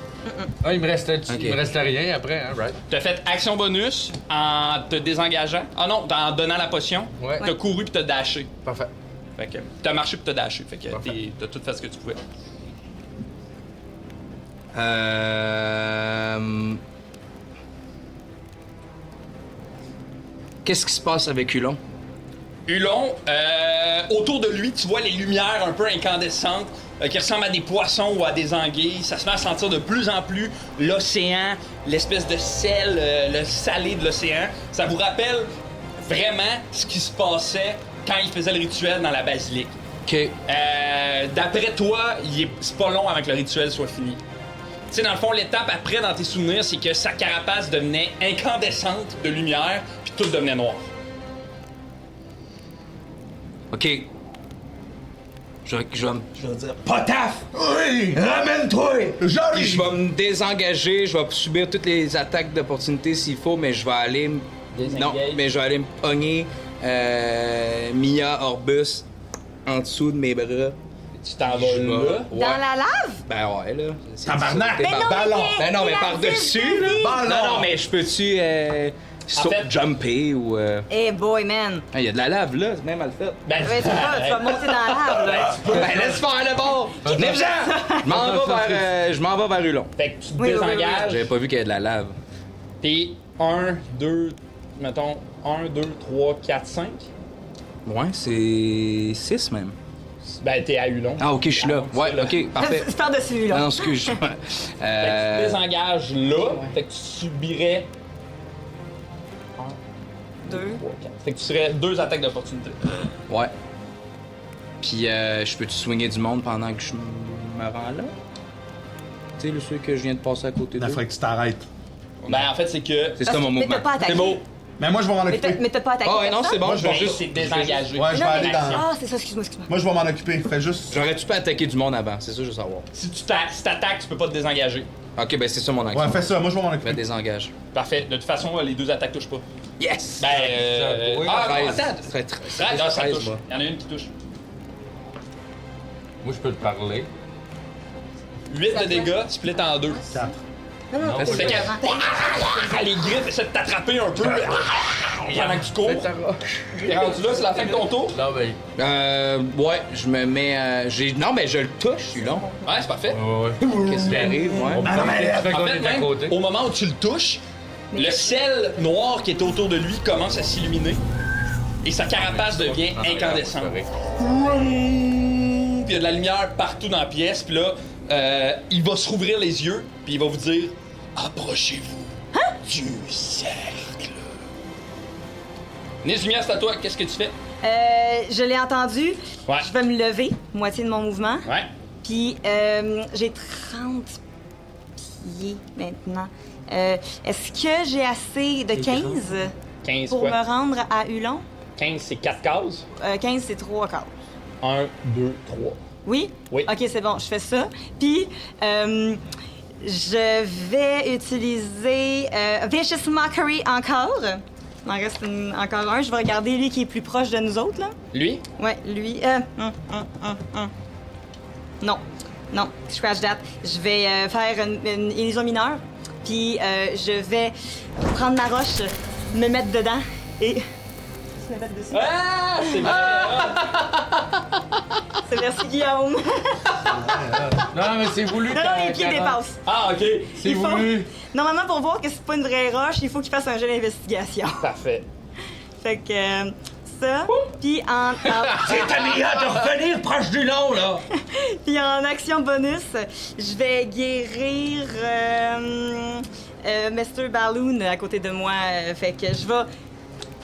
Speaker 3: Ah, il me restait rien après, hein, right?
Speaker 2: T'as fait action bonus en te désengageant. Ah non, en donnant la potion.
Speaker 3: Ouais.
Speaker 2: T'as couru pis t'as dashé.
Speaker 3: Parfait.
Speaker 2: Fait que t'as marché pis t'as dashé. Fait que
Speaker 3: Parfait.
Speaker 2: t'as tout fait ce que tu pouvais.
Speaker 5: Qu'est-ce qui se passe avec Hulon?
Speaker 2: Hulon, autour de lui, tu vois les lumières un peu incandescentes qui ressemblent à des poissons ou à des anguilles. Ça se met à sentir de plus en plus l'océan, l'espèce de sel, le salé de l'océan. Ça vous rappelle vraiment ce qui se passait quand il faisait le rituel dans la basilique.
Speaker 5: OK.
Speaker 2: D'après toi, c'est pas long avant que le rituel soit fini. Tu sais, dans le fond, l'étape après dans tes souvenirs, c'est que sa carapace devenait incandescente de lumière, puis tout devenait noir.
Speaker 5: OK. Je vais dire...
Speaker 7: Potaf! Oui! Ramène-toi!
Speaker 5: Puis je
Speaker 7: J'arrive!
Speaker 5: vais me désengager, je vais subir toutes les attaques d'opportunité s'il faut, mais je vais aller me... Non, mais je vais aller me pogner Mia Orbus en dessous de mes bras.
Speaker 2: Tu t'en vas
Speaker 5: Je vais-
Speaker 2: là.
Speaker 5: Ouais.
Speaker 6: Dans la lave?
Speaker 5: Ben ouais, là. C'est-
Speaker 8: Tabarnak!
Speaker 5: c'est-
Speaker 6: Mais non,
Speaker 5: ballon.
Speaker 6: mais
Speaker 5: Ben non, mais
Speaker 6: la
Speaker 5: par-dessus,
Speaker 6: vie,
Speaker 5: là.
Speaker 6: vie.
Speaker 5: Non, non, mais je peux-tu jumper ou...
Speaker 6: Hey boy, man!
Speaker 5: Il y a de la lave, là, c'est même mal fait.
Speaker 2: Ben,
Speaker 6: Ouais, tu vas monter dans la lave, là.
Speaker 5: Ben laisse faire le bord! Venez-vous-en! Je m'en vais vers Hulon.
Speaker 2: Fait que tu te
Speaker 6: Oui, oui, oui, oui.
Speaker 2: désengages.
Speaker 5: J'avais pas vu qu'il y avait de la lave.
Speaker 2: T'es 1, 2, mettons, 1, 2, 3, 4, 5.
Speaker 5: Ouais, c'est 6 même.
Speaker 2: Ben, t'es à Hulon.
Speaker 5: Ah, ok, je suis là. Ouais, ok, parfait.
Speaker 6: C'est par-dessus, là.
Speaker 5: Non, excuse.
Speaker 2: Fait que tu te désengages là. Fait que tu subirais
Speaker 6: 2.
Speaker 2: 3, 4. Fait que tu serais 2 attaques d'opportunité.
Speaker 5: Ouais. Puis, je peux-tu swinguer du monde pendant que je me rends là. Tu sais, le ceux que je viens de passer à côté
Speaker 8: Il
Speaker 5: d'eux.
Speaker 8: faudrait que tu t'arrêtes.
Speaker 2: Ben, en fait, c'est que.
Speaker 5: C'est ça mon
Speaker 6: Mais
Speaker 5: mouvement.
Speaker 6: t'as pas attaqué.
Speaker 2: C'est beau.
Speaker 8: Mais moi, je vais m'en
Speaker 6: Mais
Speaker 8: occuper.
Speaker 6: t'as pas attaqué.
Speaker 5: Ah ouais, non, c'est bon,
Speaker 8: Moi,
Speaker 5: je
Speaker 8: je
Speaker 5: vais
Speaker 8: vais
Speaker 5: juste.
Speaker 2: C'est désengagé.
Speaker 8: Ouais, je vais aller dans.
Speaker 6: Ah, c'est ça, excuse-moi.
Speaker 8: Moi, je vais m'en occuper. Fais juste.
Speaker 5: J'aurais-tu pas attaqué du monde avant, c'est ça, je veux savoir.
Speaker 2: Si tu t'attaques, tu peux pas te désengager.
Speaker 5: Ok, ben c'est ça mon action.
Speaker 8: Ouais, fais ça. Moi, je vais m'en
Speaker 5: Je me
Speaker 8: occuper.
Speaker 5: désengage.
Speaker 2: Parfait. De toute façon, les deux attaques touchent pas.
Speaker 5: Yes!
Speaker 2: Ben,
Speaker 5: Oui,
Speaker 2: ah, non,
Speaker 5: 13.
Speaker 2: attends.
Speaker 5: C'est très-
Speaker 2: Là, ça
Speaker 5: 13,
Speaker 2: touche.
Speaker 5: moi.
Speaker 2: Il y en a une qui touche.
Speaker 3: Moi, je peux te parler.
Speaker 2: 8 de dégâts, split en 2.
Speaker 8: 4.
Speaker 6: Non,
Speaker 5: Fais
Speaker 2: Fait que. Ah, les griffes essaient de t'attraper un peu. Pendant que tu cours. T'es rendu là, c'est la fin de ton tour.
Speaker 3: Non, ben.
Speaker 5: Ouais, je me mets. Non, mais je le touche, celui-là.
Speaker 2: Ouais, c'est parfait.
Speaker 3: Ouais.
Speaker 5: Qu'est-ce qui arrive, ouais?
Speaker 3: On peut fait
Speaker 2: En
Speaker 3: qu'on
Speaker 2: fait,
Speaker 3: est à
Speaker 2: même,
Speaker 3: côté.
Speaker 2: au moment où tu le touches, le ciel noir qui est autour de lui commence à s'illuminer et sa carapace devient incandescente. Puis il y a de la lumière partout dans la pièce, puis là, il va se rouvrir les yeux, puis il va vous dire « Approchez-vous du cercle. » Nézumia, c'est à toi, qu'est-ce que tu fais?
Speaker 6: Je l'ai entendu.
Speaker 2: Ouais.
Speaker 6: Je vais me lever, moitié de mon mouvement.
Speaker 2: Ouais.
Speaker 6: Puis j'ai 30 pieds maintenant. Est-ce que j'ai assez de 15
Speaker 2: 15
Speaker 6: pour
Speaker 2: quoi?
Speaker 6: me rendre à Hulon?
Speaker 2: 15, c'est 4 cases.
Speaker 6: 15, c'est 3 quarts.
Speaker 2: 1, 2, 3.
Speaker 6: Oui?
Speaker 2: Oui.
Speaker 6: OK, c'est bon, je fais ça. Puis, je vais utiliser Vicious Mockery encore. Il m'en reste encore un. Je vais regarder lui qui est plus proche de nous autres, là.
Speaker 2: Lui?
Speaker 6: Ouais, lui. Non. Non, scratch that. Je vais faire une illusion mineure. Puis, je vais prendre ma roche, me mettre dedans et. Se mettre dessus.
Speaker 2: Ah! C'est vrai!
Speaker 6: C'est merci, Guillaume.
Speaker 3: Non, mais c'est voulu.
Speaker 6: Non, non, les pieds dépassent.
Speaker 2: Ah, OK.
Speaker 3: C'est voulu.
Speaker 6: Normalement, pour voir que c'est pas une vraie roche, il faut qu'il fasse un jeu d'investigation.
Speaker 2: Parfait.
Speaker 6: Fait que ça, puis en
Speaker 3: Tamia de revenir proche du long, là!
Speaker 6: puis en action bonus, je vais guérir Mr. Balloon à côté de moi. Fait que je vais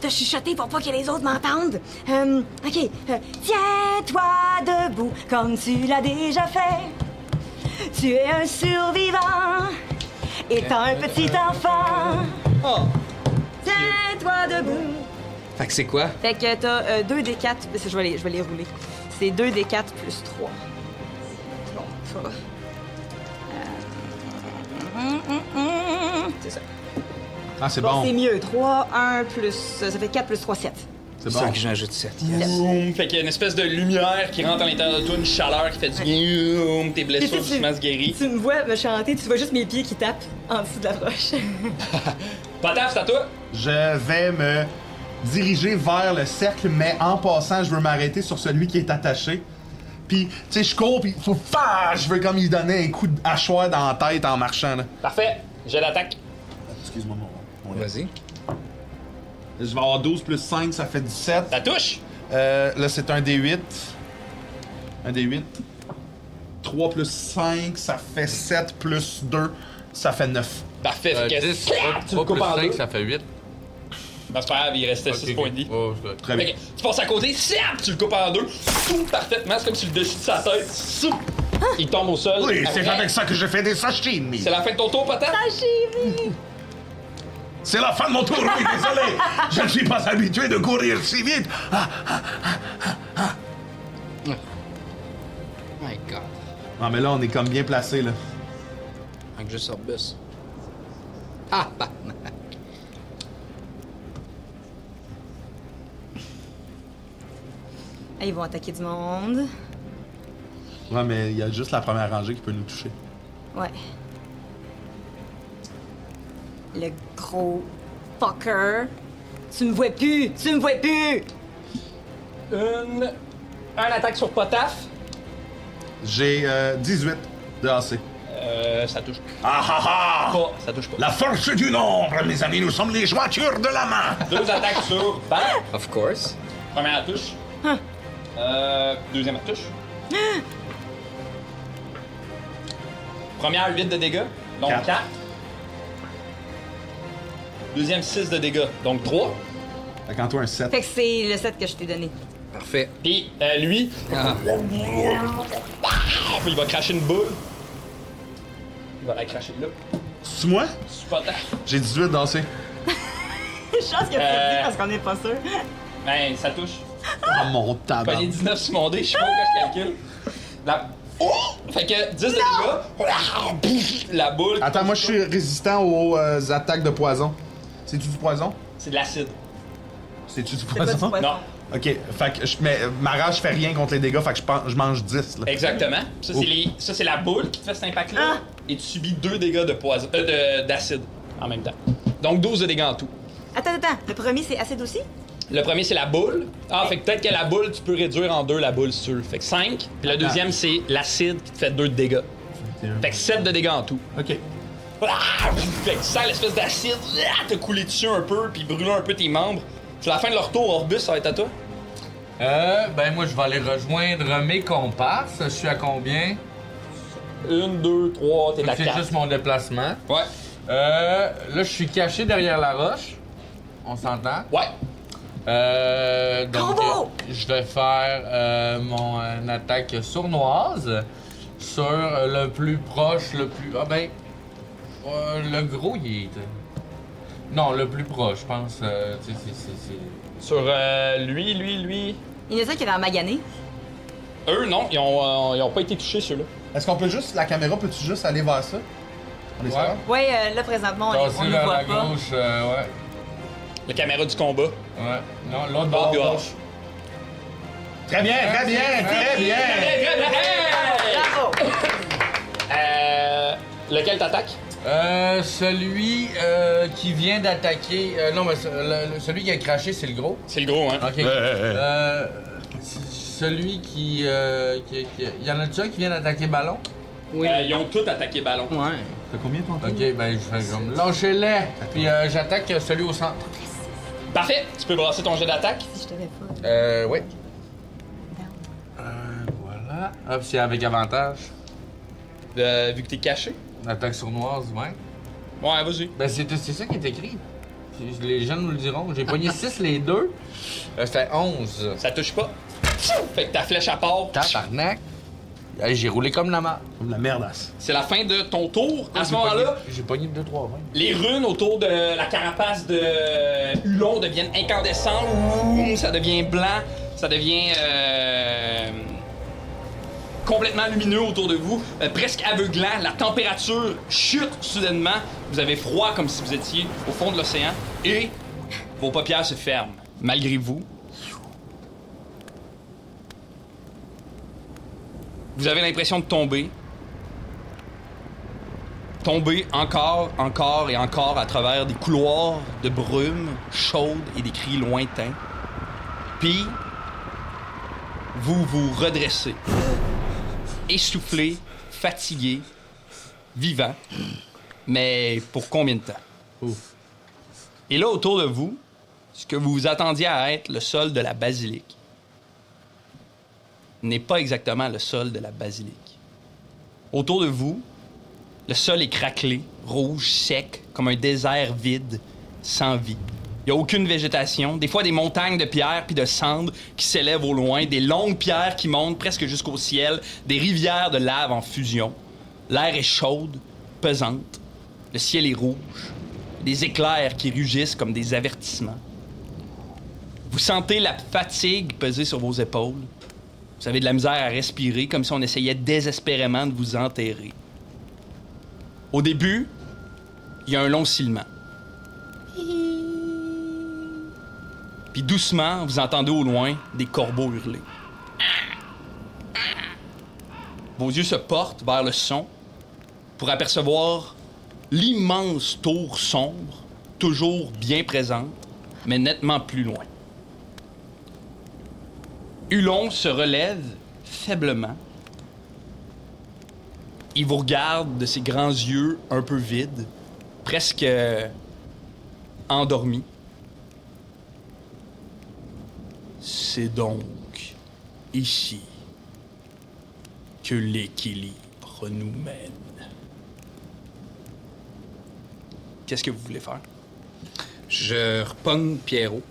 Speaker 6: te chuchoter pour pas que les autres m'entendent. OK. Tiens-toi debout comme tu l'as déjà fait. Tu es un survivant, étant un petit enfant.
Speaker 5: Oh!
Speaker 6: Tiens-toi debout.
Speaker 5: Fait que c'est quoi?
Speaker 6: Fait que t'as 2d4, je vais les rouler. C'est 2d4 plus 3. Bon, ça va. C'est ça.
Speaker 8: Ah, c'est
Speaker 6: Bon,
Speaker 8: bon.
Speaker 6: c'est mieux. 3, 1 plus. Ça fait 4 plus 3, 7.
Speaker 8: C'est
Speaker 5: C'est ça
Speaker 8: bon.
Speaker 5: que j'ajoute 7.
Speaker 2: Boum. Fait qu'il y a une espèce de lumière qui rentre à l'intérieur de toi, une chaleur qui fait du boum, tes blessures doucement se guérissent.
Speaker 6: Tu me vois me chanter, tu vois juste mes pieds qui tapent en dessous de la roche.
Speaker 2: Pataf, c'est à toi?
Speaker 8: Je vais me diriger vers le cercle, mais en passant, je veux m'arrêter sur celui qui est attaché. Puis, tu sais, je cours, puis je veux comme lui donner un coup de hachoir dans la tête en marchant, là.
Speaker 2: Parfait. J'ai l'attaque.
Speaker 8: Excuse-moi, mon
Speaker 5: Vas-y.
Speaker 8: Je vais avoir 12 plus 5, ça fait 17.
Speaker 2: Ça touche?
Speaker 8: Là, c'est un D8. Un D8. 3 plus 5, ça fait 7 plus 2, ça fait 9.
Speaker 2: Parfait. Fait que
Speaker 3: 10,
Speaker 2: tu le
Speaker 3: 3
Speaker 2: coupes
Speaker 3: plus
Speaker 2: en
Speaker 3: 5,
Speaker 2: deux.
Speaker 3: ça fait 8.
Speaker 2: Ben, c'est pas grave, il restait 6 points de vie.
Speaker 3: Oh, je dois-
Speaker 8: Très
Speaker 2: Fait
Speaker 8: bien.
Speaker 2: que tu passes à côté, tu le coupes en deux, parfaitement, c'est comme si le dessus de sa tête, il tombe au sol.
Speaker 4: Oui, c'est
Speaker 2: Après,
Speaker 4: avec ça que je fais des sashimi.
Speaker 2: C'est la fin de ton tour, Pataf?
Speaker 4: C'est la fin de mon tour, oui, désolé. Je ne suis pas habitué de courir si vite.
Speaker 5: My God.
Speaker 8: Non, mais là, on est comme bien placé, là.
Speaker 5: Fait que je sors bus. Ah, bah!
Speaker 6: Ah, ils vont attaquer du monde.
Speaker 8: Ouais, mais il y a juste la première rangée qui peut nous toucher.
Speaker 6: Ouais. Le gros fucker. Tu me vois plus! Tu me vois plus!
Speaker 2: Un attaque sur Potaf.
Speaker 8: J'ai 18 de AC.
Speaker 2: Ça touche
Speaker 4: Ah ah ah!
Speaker 2: pas. Ça touche pas.
Speaker 4: La force du nombre, mes amis, nous sommes les jointures de la main.
Speaker 2: 2 attaques sur Bam.
Speaker 5: Of course.
Speaker 2: Première touche. Deuxième touche. Première 8 de dégâts, donc
Speaker 8: 4.
Speaker 2: 4. Deuxième 6 de dégâts, donc 3.
Speaker 8: Fait qu'en toi, un 7.
Speaker 6: Fait que c'est le set que je t'ai donné.
Speaker 5: Parfait.
Speaker 2: Puis lui,
Speaker 5: Ah.
Speaker 2: Puis il va cracher une boule. Il va la cracher là.
Speaker 8: C'est moi?
Speaker 2: Super tard.
Speaker 8: J'ai 18 dansé.
Speaker 6: Chance qu'il a fait parce qu'on n'est pas sûr.
Speaker 2: Ben, ça touche.
Speaker 8: Ah, mon
Speaker 2: Pas
Speaker 8: tabac.
Speaker 2: les 19 sur mon dé, je sais pas pourquoi je calcule. La... Oh! Fait que 10 de dégâts. La boule.
Speaker 8: Attends, moi, je suis résistant aux attaques de poison. C'est-tu du poison?
Speaker 2: C'est de l'acide.
Speaker 8: C'est-tu du
Speaker 6: C'est pas du
Speaker 8: poison?
Speaker 6: poison.
Speaker 2: Non.
Speaker 8: Ok, fait que mais ma rage fait rien contre les dégâts, fait que je mange 10. Là.
Speaker 2: Exactement. Ça,
Speaker 8: Oh.
Speaker 2: ça, c'est la boule qui te fait cet impact-là.
Speaker 6: Ah.
Speaker 2: Et tu subis 2 dégâts de poison, d'acide en même temps. Donc 12 de dégâts en tout.
Speaker 6: Attends. Le premier, c'est acide aussi?
Speaker 2: Le premier, c'est la boule. Ah, fait que peut-être que la boule, tu peux réduire en 2 la boule si tu veux. Fait que 5. Puis le deuxième, c'est l'acide qui te fait 2 de dégâts. Fait que 7 de dégâts en tout.
Speaker 8: Ok.
Speaker 2: Ah! Fait que tu sens l'espèce d'acide te couler dessus un peu, puis brûler un peu tes membres. C'est la fin de leur tour, Orbus, ça va être à toi.
Speaker 3: Ben moi, je vais aller rejoindre mes comparses. Je suis à combien?
Speaker 2: 1, 2, 3, t'es à
Speaker 3: C'est
Speaker 2: 4.
Speaker 3: juste mon déplacement.
Speaker 2: Ouais.
Speaker 3: Là, je suis caché derrière la roche. On s'entend?
Speaker 2: Ouais.
Speaker 3: Donc,
Speaker 6: Combo!
Speaker 3: je vais faire mon attaque sournoise sur le plus proche, le plus... Ah ben, le gros, il est... Non, le plus proche, je pense. Tu sais, c'est...
Speaker 2: Sur lui.
Speaker 6: Il y en a ça qui est dans Magané.
Speaker 2: Eux, non, ils ont pas été touchés, ceux-là.
Speaker 8: Est-ce qu'on peut juste. La caméra, peux-tu juste aller vers ça? On est
Speaker 3: Ouais.
Speaker 8: sûr?
Speaker 6: Ouais, là, présentement, on
Speaker 3: Tasser
Speaker 6: ne
Speaker 3: vers
Speaker 6: voit
Speaker 3: la
Speaker 6: pas.
Speaker 3: gauche, ouais.
Speaker 2: La caméra du combat.
Speaker 3: Ouais. Non, l'autre
Speaker 2: Bord
Speaker 3: bord.
Speaker 2: gauche.
Speaker 8: Très bien, très bien, très bien!
Speaker 6: Bravo!
Speaker 2: Lequel t'attaque?
Speaker 3: Celui qui vient d'attaquer... non, mais celui qui a craché, c'est le gros.
Speaker 2: C'est le gros, hein?
Speaker 3: OK. Celui qui... y en a-tu un qui vient d'attaquer ballon?
Speaker 5: Oui.
Speaker 2: Ils ont tous attaqué ballon.
Speaker 5: Ouais.
Speaker 8: T'as combien ton tour?
Speaker 3: OK, ben je fais comme... Lâchez-les! Puis j'attaque celui au centre.
Speaker 2: Parfait. Tu peux brasser ton jet d'attaque.
Speaker 6: Si je t'avais pas.
Speaker 3: Oui. Voilà. Ah, puis c'est avec avantage.
Speaker 2: Vu que t'es caché.
Speaker 3: Attaque sournoise, ouais.
Speaker 2: Ouais, vas-y.
Speaker 3: Ben c'est ça qui est écrit. Les gens nous le diront. J'ai pogné 6 les deux. C'était 11.
Speaker 2: Ça touche pas. Fait que ta flèche à part.
Speaker 3: Tabarnak. Hey, j'ai roulé comme la marde.
Speaker 8: Comme la merdasse.
Speaker 2: C'est la fin de ton tour. À ce moment-là,
Speaker 3: J'ai pogné 2, 3, 20.
Speaker 2: les runes autour de la carapace de Hulon deviennent incandescentes. Ça devient blanc. Ça devient complètement lumineux autour de vous, presque aveuglant. La température chute soudainement. Vous avez froid comme si vous étiez au fond de l'océan. Et vos paupières se ferment. Malgré vous, vous avez l'impression de tomber. Tomber encore et encore à travers des couloirs de brume chaude et des cris lointains. Puis, vous vous redressez. Essoufflé, fatigué, vivant. Mais pour combien de temps? Et là, autour de vous, ce que vous vous attendiez à être le sol de la basilique n'est pas exactement le sol de la basilique. Autour de vous, le sol est craquelé, rouge, sec, comme un désert vide, sans vie. Il n'y a aucune végétation, des fois des montagnes de pierres puis de cendres qui s'élèvent au loin, des longues pierres qui montent presque jusqu'au ciel, des rivières de lave en fusion. L'air est chaude, pesante, le ciel est rouge, des éclairs qui rugissent comme des avertissements. Vous sentez la fatigue peser sur vos épaules. Vous avez de la misère à respirer, comme si on essayait désespérément de vous enterrer. Au début, il y a un long silement. Puis doucement, vous entendez au loin des corbeaux hurler. Vos yeux se portent vers le son pour apercevoir l'immense tour sombre, toujours bien présente, mais nettement plus loin. Hulon se relève faiblement. Il vous regarde de ses grands yeux un peu vides, presque endormis. C'est donc ici que l'équilibre nous mène. Qu'est-ce que vous voulez faire?
Speaker 5: Je repogne Pierrot,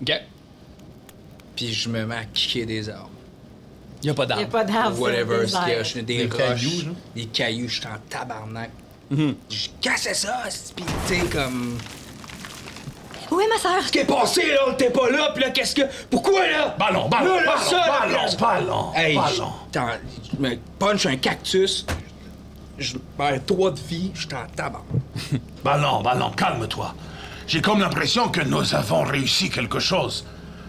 Speaker 2: OK.
Speaker 5: puis je me mets à kicker des arbres.
Speaker 2: Il y a pas
Speaker 6: Il n'y a
Speaker 2: d'arbre.
Speaker 6: pas d'arbres.
Speaker 5: Whatever,
Speaker 6: c'est
Speaker 5: ce qu'il y a,
Speaker 6: désert.
Speaker 5: je fais des
Speaker 8: Des
Speaker 5: roches,
Speaker 8: cailloux, genre.
Speaker 5: des cailloux, je suis en tabarnak.
Speaker 2: Mhm.
Speaker 5: Je cassais ça, pis tu sais, comme...
Speaker 6: Où est ma sœur?
Speaker 5: Qu'est-ce qui est passé, là? T'es pas là, pis là, qu'est-ce que... Pourquoi, là?
Speaker 4: Ballon,
Speaker 5: Là, ça, là, Hey,
Speaker 4: ballon.
Speaker 5: je me punch un cactus, je perds 3 de vie, je suis en tabarnak.
Speaker 4: Ballon, calme-toi. J'ai comme l'impression que nous avons réussi quelque chose.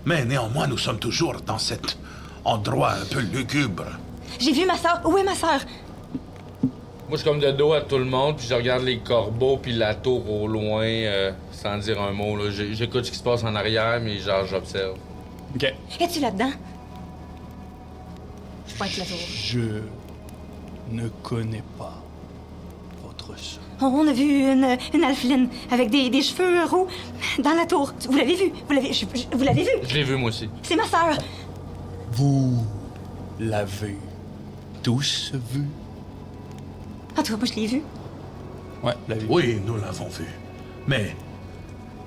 Speaker 4: Mais néanmoins, nous sommes toujours dans cet endroit un peu lugubre.
Speaker 6: J'ai vu ma sœur. Où est ma sœur?
Speaker 3: Moi, je suis comme de dos à tout le monde, puis je regarde les corbeaux, puis la tour au loin, sans dire un mot. Là. J'écoute ce qui se passe en arrière, mais genre, j'observe.
Speaker 2: OK.
Speaker 6: Es-tu là-dedans? Je pointe la tour.
Speaker 7: Je ne connais pas votre sœur.
Speaker 6: On a vu une alpheline avec des cheveux roux dans la tour. Vous l'avez vu? Vous l'avez vu?
Speaker 3: Je l'ai vu, moi aussi.
Speaker 6: C'est ma sœur.
Speaker 7: Vous l'avez tous vu?
Speaker 6: En tout cas, moi, je l'ai vu.
Speaker 2: Ouais, l'avez vu.
Speaker 4: Oui, nous l'avons vu. Mais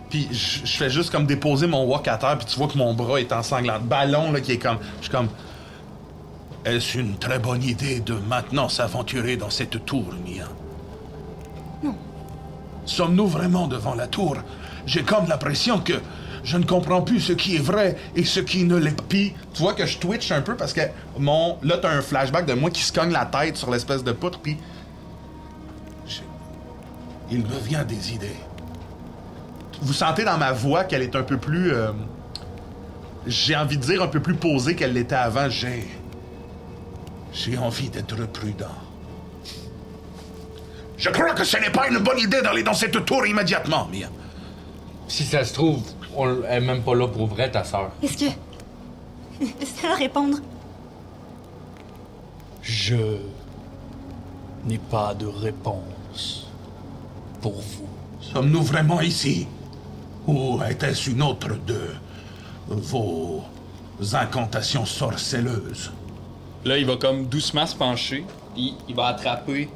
Speaker 8: Puis je fais juste comme déposer mon wok à terre, puis tu vois que mon bras est ensanglant. Ballon, là, qui est comme... Je suis comme...
Speaker 4: est-ce une très bonne idée de maintenant s'aventurer dans cette tour, Mia?
Speaker 6: Non.
Speaker 4: Sommes-nous vraiment devant la tour? J'ai comme l'impression que je ne comprends plus ce qui est vrai et ce qui ne l'est pas.
Speaker 8: Puis tu vois que je twitch un peu parce que mon... Là, t'as un flashback de moi qui se cogne la tête sur l'espèce de poutre, puis...
Speaker 4: Il me vient des idées.
Speaker 8: Vous sentez dans ma voix qu'elle est un peu plus... j'ai envie de dire un peu plus posée qu'elle l'était avant.
Speaker 4: J'ai envie d'être prudent. Je crois que ce n'est pas une bonne idée d'aller dans cette tour immédiatement, Mia.
Speaker 3: Si ça se trouve, elle est même pas là pour vrai, ta sœur.
Speaker 6: Est-ce que... Est-ce qu'elle va répondre?
Speaker 7: Je n'ai pas de réponse pour vous.
Speaker 4: Sommes-nous vraiment ici? Ou était-ce une autre de vos incantations sorcelleuses?
Speaker 2: Là, il va comme doucement se pencher, puis il va attraper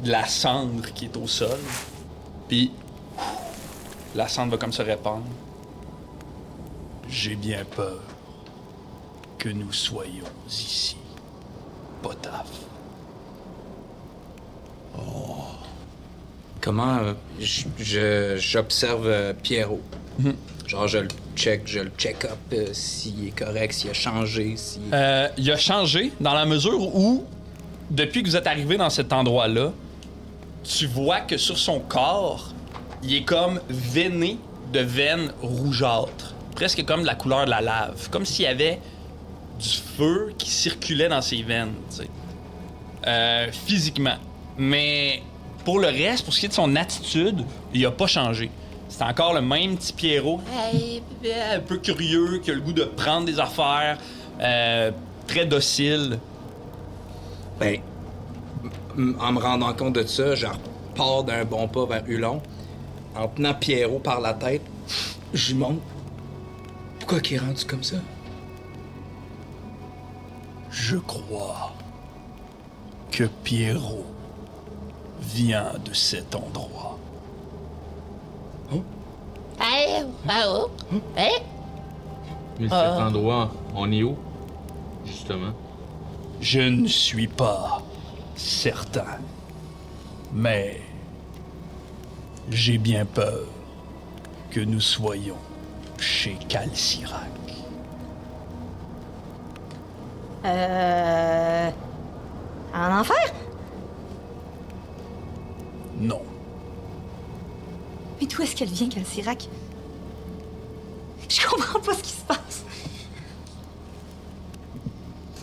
Speaker 2: de la cendre qui est au sol. Puis la cendre va comme se répandre.
Speaker 7: J'ai bien peur que nous soyons ici. Potaf.
Speaker 5: Comment j'observe Pierrot. Genre, je le check-up s'il est correct, s'il a changé, s'il...
Speaker 2: Il a changé dans la mesure où, depuis que vous êtes arrivé dans cet endroit-là, tu vois que sur son corps, il est comme veiné de veines rougeâtres. Presque comme de la couleur de la lave. Comme s'il y avait du feu qui circulait dans ses veines, tu sais. Physiquement. Mais pour le reste, pour ce qui est de son attitude, il a pas changé. C'est encore le même petit Pierrot, un peu curieux, qui a le goût de prendre des affaires, très docile.
Speaker 5: Ben, en me rendant compte de ça, je repars d'un bon pas vers Hulon. En tenant Pierrot par la tête, je lui montre. Pourquoi qu'il est rendu comme ça?
Speaker 7: Je crois que Pierrot vient de cet endroit.
Speaker 3: Mais cet endroit, on est où? Justement.
Speaker 7: Je ne suis pas certain, mais j'ai bien peur que nous soyons chez Calcirac.
Speaker 6: En enfer?
Speaker 7: Non,
Speaker 6: Mais d'où est-ce qu'elle vient, Calcirac? Je comprends pas ce qui se passe.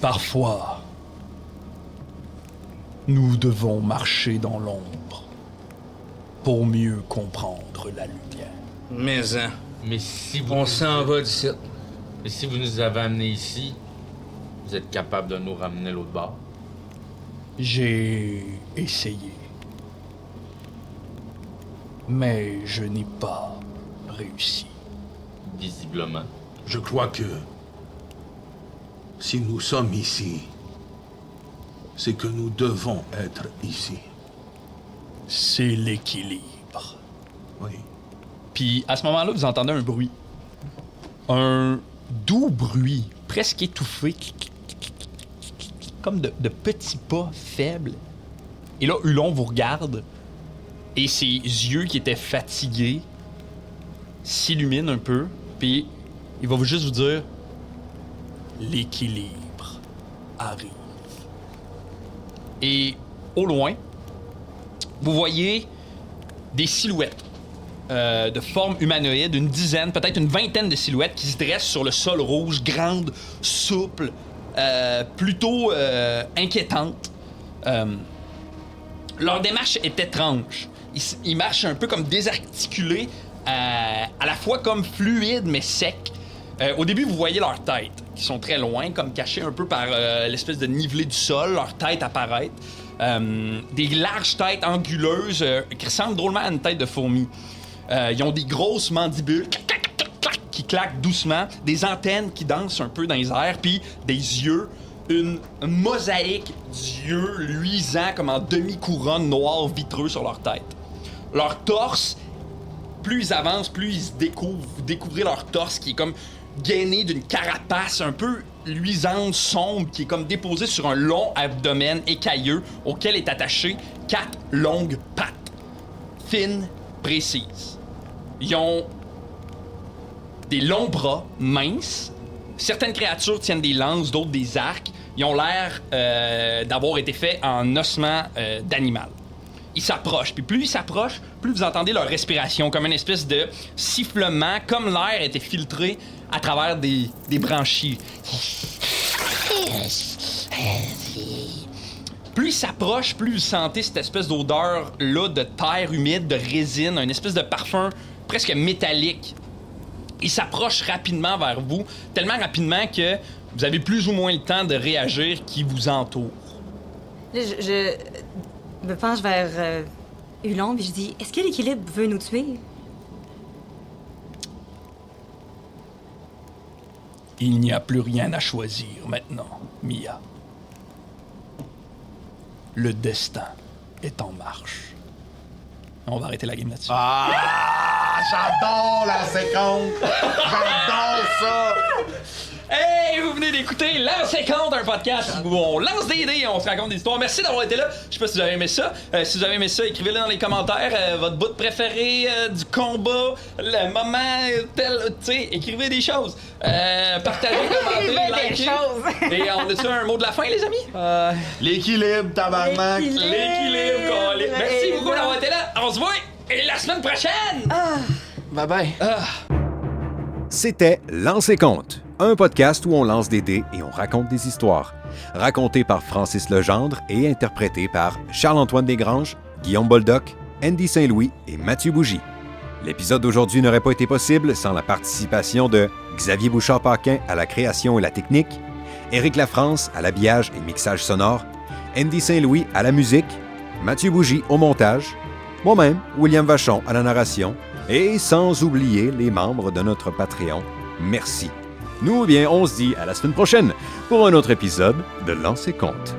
Speaker 7: parfois, nous devons marcher dans l'ombre pour mieux comprendre la lumière.
Speaker 5: Mais,
Speaker 3: Mais si vous...
Speaker 5: on s'en va d'ici.
Speaker 3: Mais si vous nous avez amenés ici, vous êtes capable de nous ramener l'autre bord?
Speaker 7: J'ai essayé, mais je n'ai pas réussi.
Speaker 3: Visiblement.
Speaker 4: Je crois que si nous sommes ici, c'est que nous devons être ici.
Speaker 7: C'est l'équilibre.
Speaker 4: Oui.
Speaker 2: Puis à ce moment-là, vous entendez un bruit. Un doux bruit presque étouffé, comme de petits pas faibles. Et là, Hulon vous regarde et ses yeux qui étaient fatigués s'illuminent un peu, puis il va juste vous dire « L'équilibre arrive ». Et au loin, vous voyez des silhouettes de forme humanoïde, une dizaine, peut-être une vingtaine de silhouettes qui se dressent sur le sol rouge, grandes, souples, plutôt inquiétantes. Leur démarche est étrange. Ils marchent un peu comme désarticulés, à la fois comme fluides mais secs. Au début, vous voyez leurs têtes, qui sont très loin, comme cachées un peu par l'espèce de nivelé du sol, leurs têtes apparaître. Des larges têtes anguleuses qui ressemblent drôlement à une tête de fourmi. Ils ont des grosses mandibules qui claquent doucement, des antennes qui dansent un peu dans les airs, puis des yeux, une mosaïque d'yeux luisants comme en demi-couronne noire vitreux sur leur tête. Leur torse, plus ils avancent, plus ils se découvrent. Vous découvrez leur torse qui est comme gainé d'une carapace un peu luisante, sombre, qui est comme déposée sur un long abdomen écailleux auquel est attaché 4 longues pattes, fines, précises. Ils ont des longs bras minces. Certaines créatures tiennent des lances, d'autres des arcs. Ils ont l'air d'avoir été faits en ossement d'animal. Ils s'approchent, puis plus ils s'approchent, plus vous entendez leur respiration, comme une espèce de sifflement, comme l'air était filtré à travers des branchies. Plus ils s'approchent, plus vous sentez cette espèce d'odeur-là de terre humide, de résine, une espèce de parfum presque métallique. Ils s'approchent rapidement vers vous, tellement rapidement que vous avez plus ou moins le temps de réagir qui vous entoure.
Speaker 6: Là, je me penche vers Hulon, puis je dis, est-ce que l'équilibre veut nous tuer?
Speaker 7: Il n'y a plus rien à choisir maintenant, Mia. Le destin est en marche. On va arrêter la game là-dessus.
Speaker 8: Ah, j'adore la séquence! J'adore ça!
Speaker 2: Hey, vous venez d'écouter Lancer Compte, un podcast où on lance des dés et on se raconte des histoires. Merci d'avoir été là. Je sais pas si vous avez aimé ça. Si vous avez aimé ça, écrivez-le dans les commentaires. Votre bout préféré du combat, le moment tel, tu sais, écrivez des choses. Partagez, commentez, likez. Et on a-tu un mot de la fin, les amis?
Speaker 8: L'équilibre, tabarnak!
Speaker 2: L'équilibre, merci beaucoup d'avoir été là. On se voit la semaine prochaine!
Speaker 5: Bye bye.
Speaker 1: C'était Lancer Compte, un podcast où on lance des dés et on raconte des histoires. Raconté par Francis Legendre et interprété par Charles-Antoine Desgranges, Guillaume Boldoc, Andy Saint-Louis et Mathieu Bougie. L'épisode d'aujourd'hui n'aurait pas été possible sans la participation de Xavier Bouchard-Paquin à la création et la technique, Éric Lafrance à l'habillage et mixage sonore, Andy Saint-Louis à la musique, Mathieu Bougie au montage, moi-même, William Vachon à la narration, et sans oublier les membres de notre Patreon. Merci. Nous, bien, on se dit à la semaine prochaine pour un autre épisode de Lancer Compte.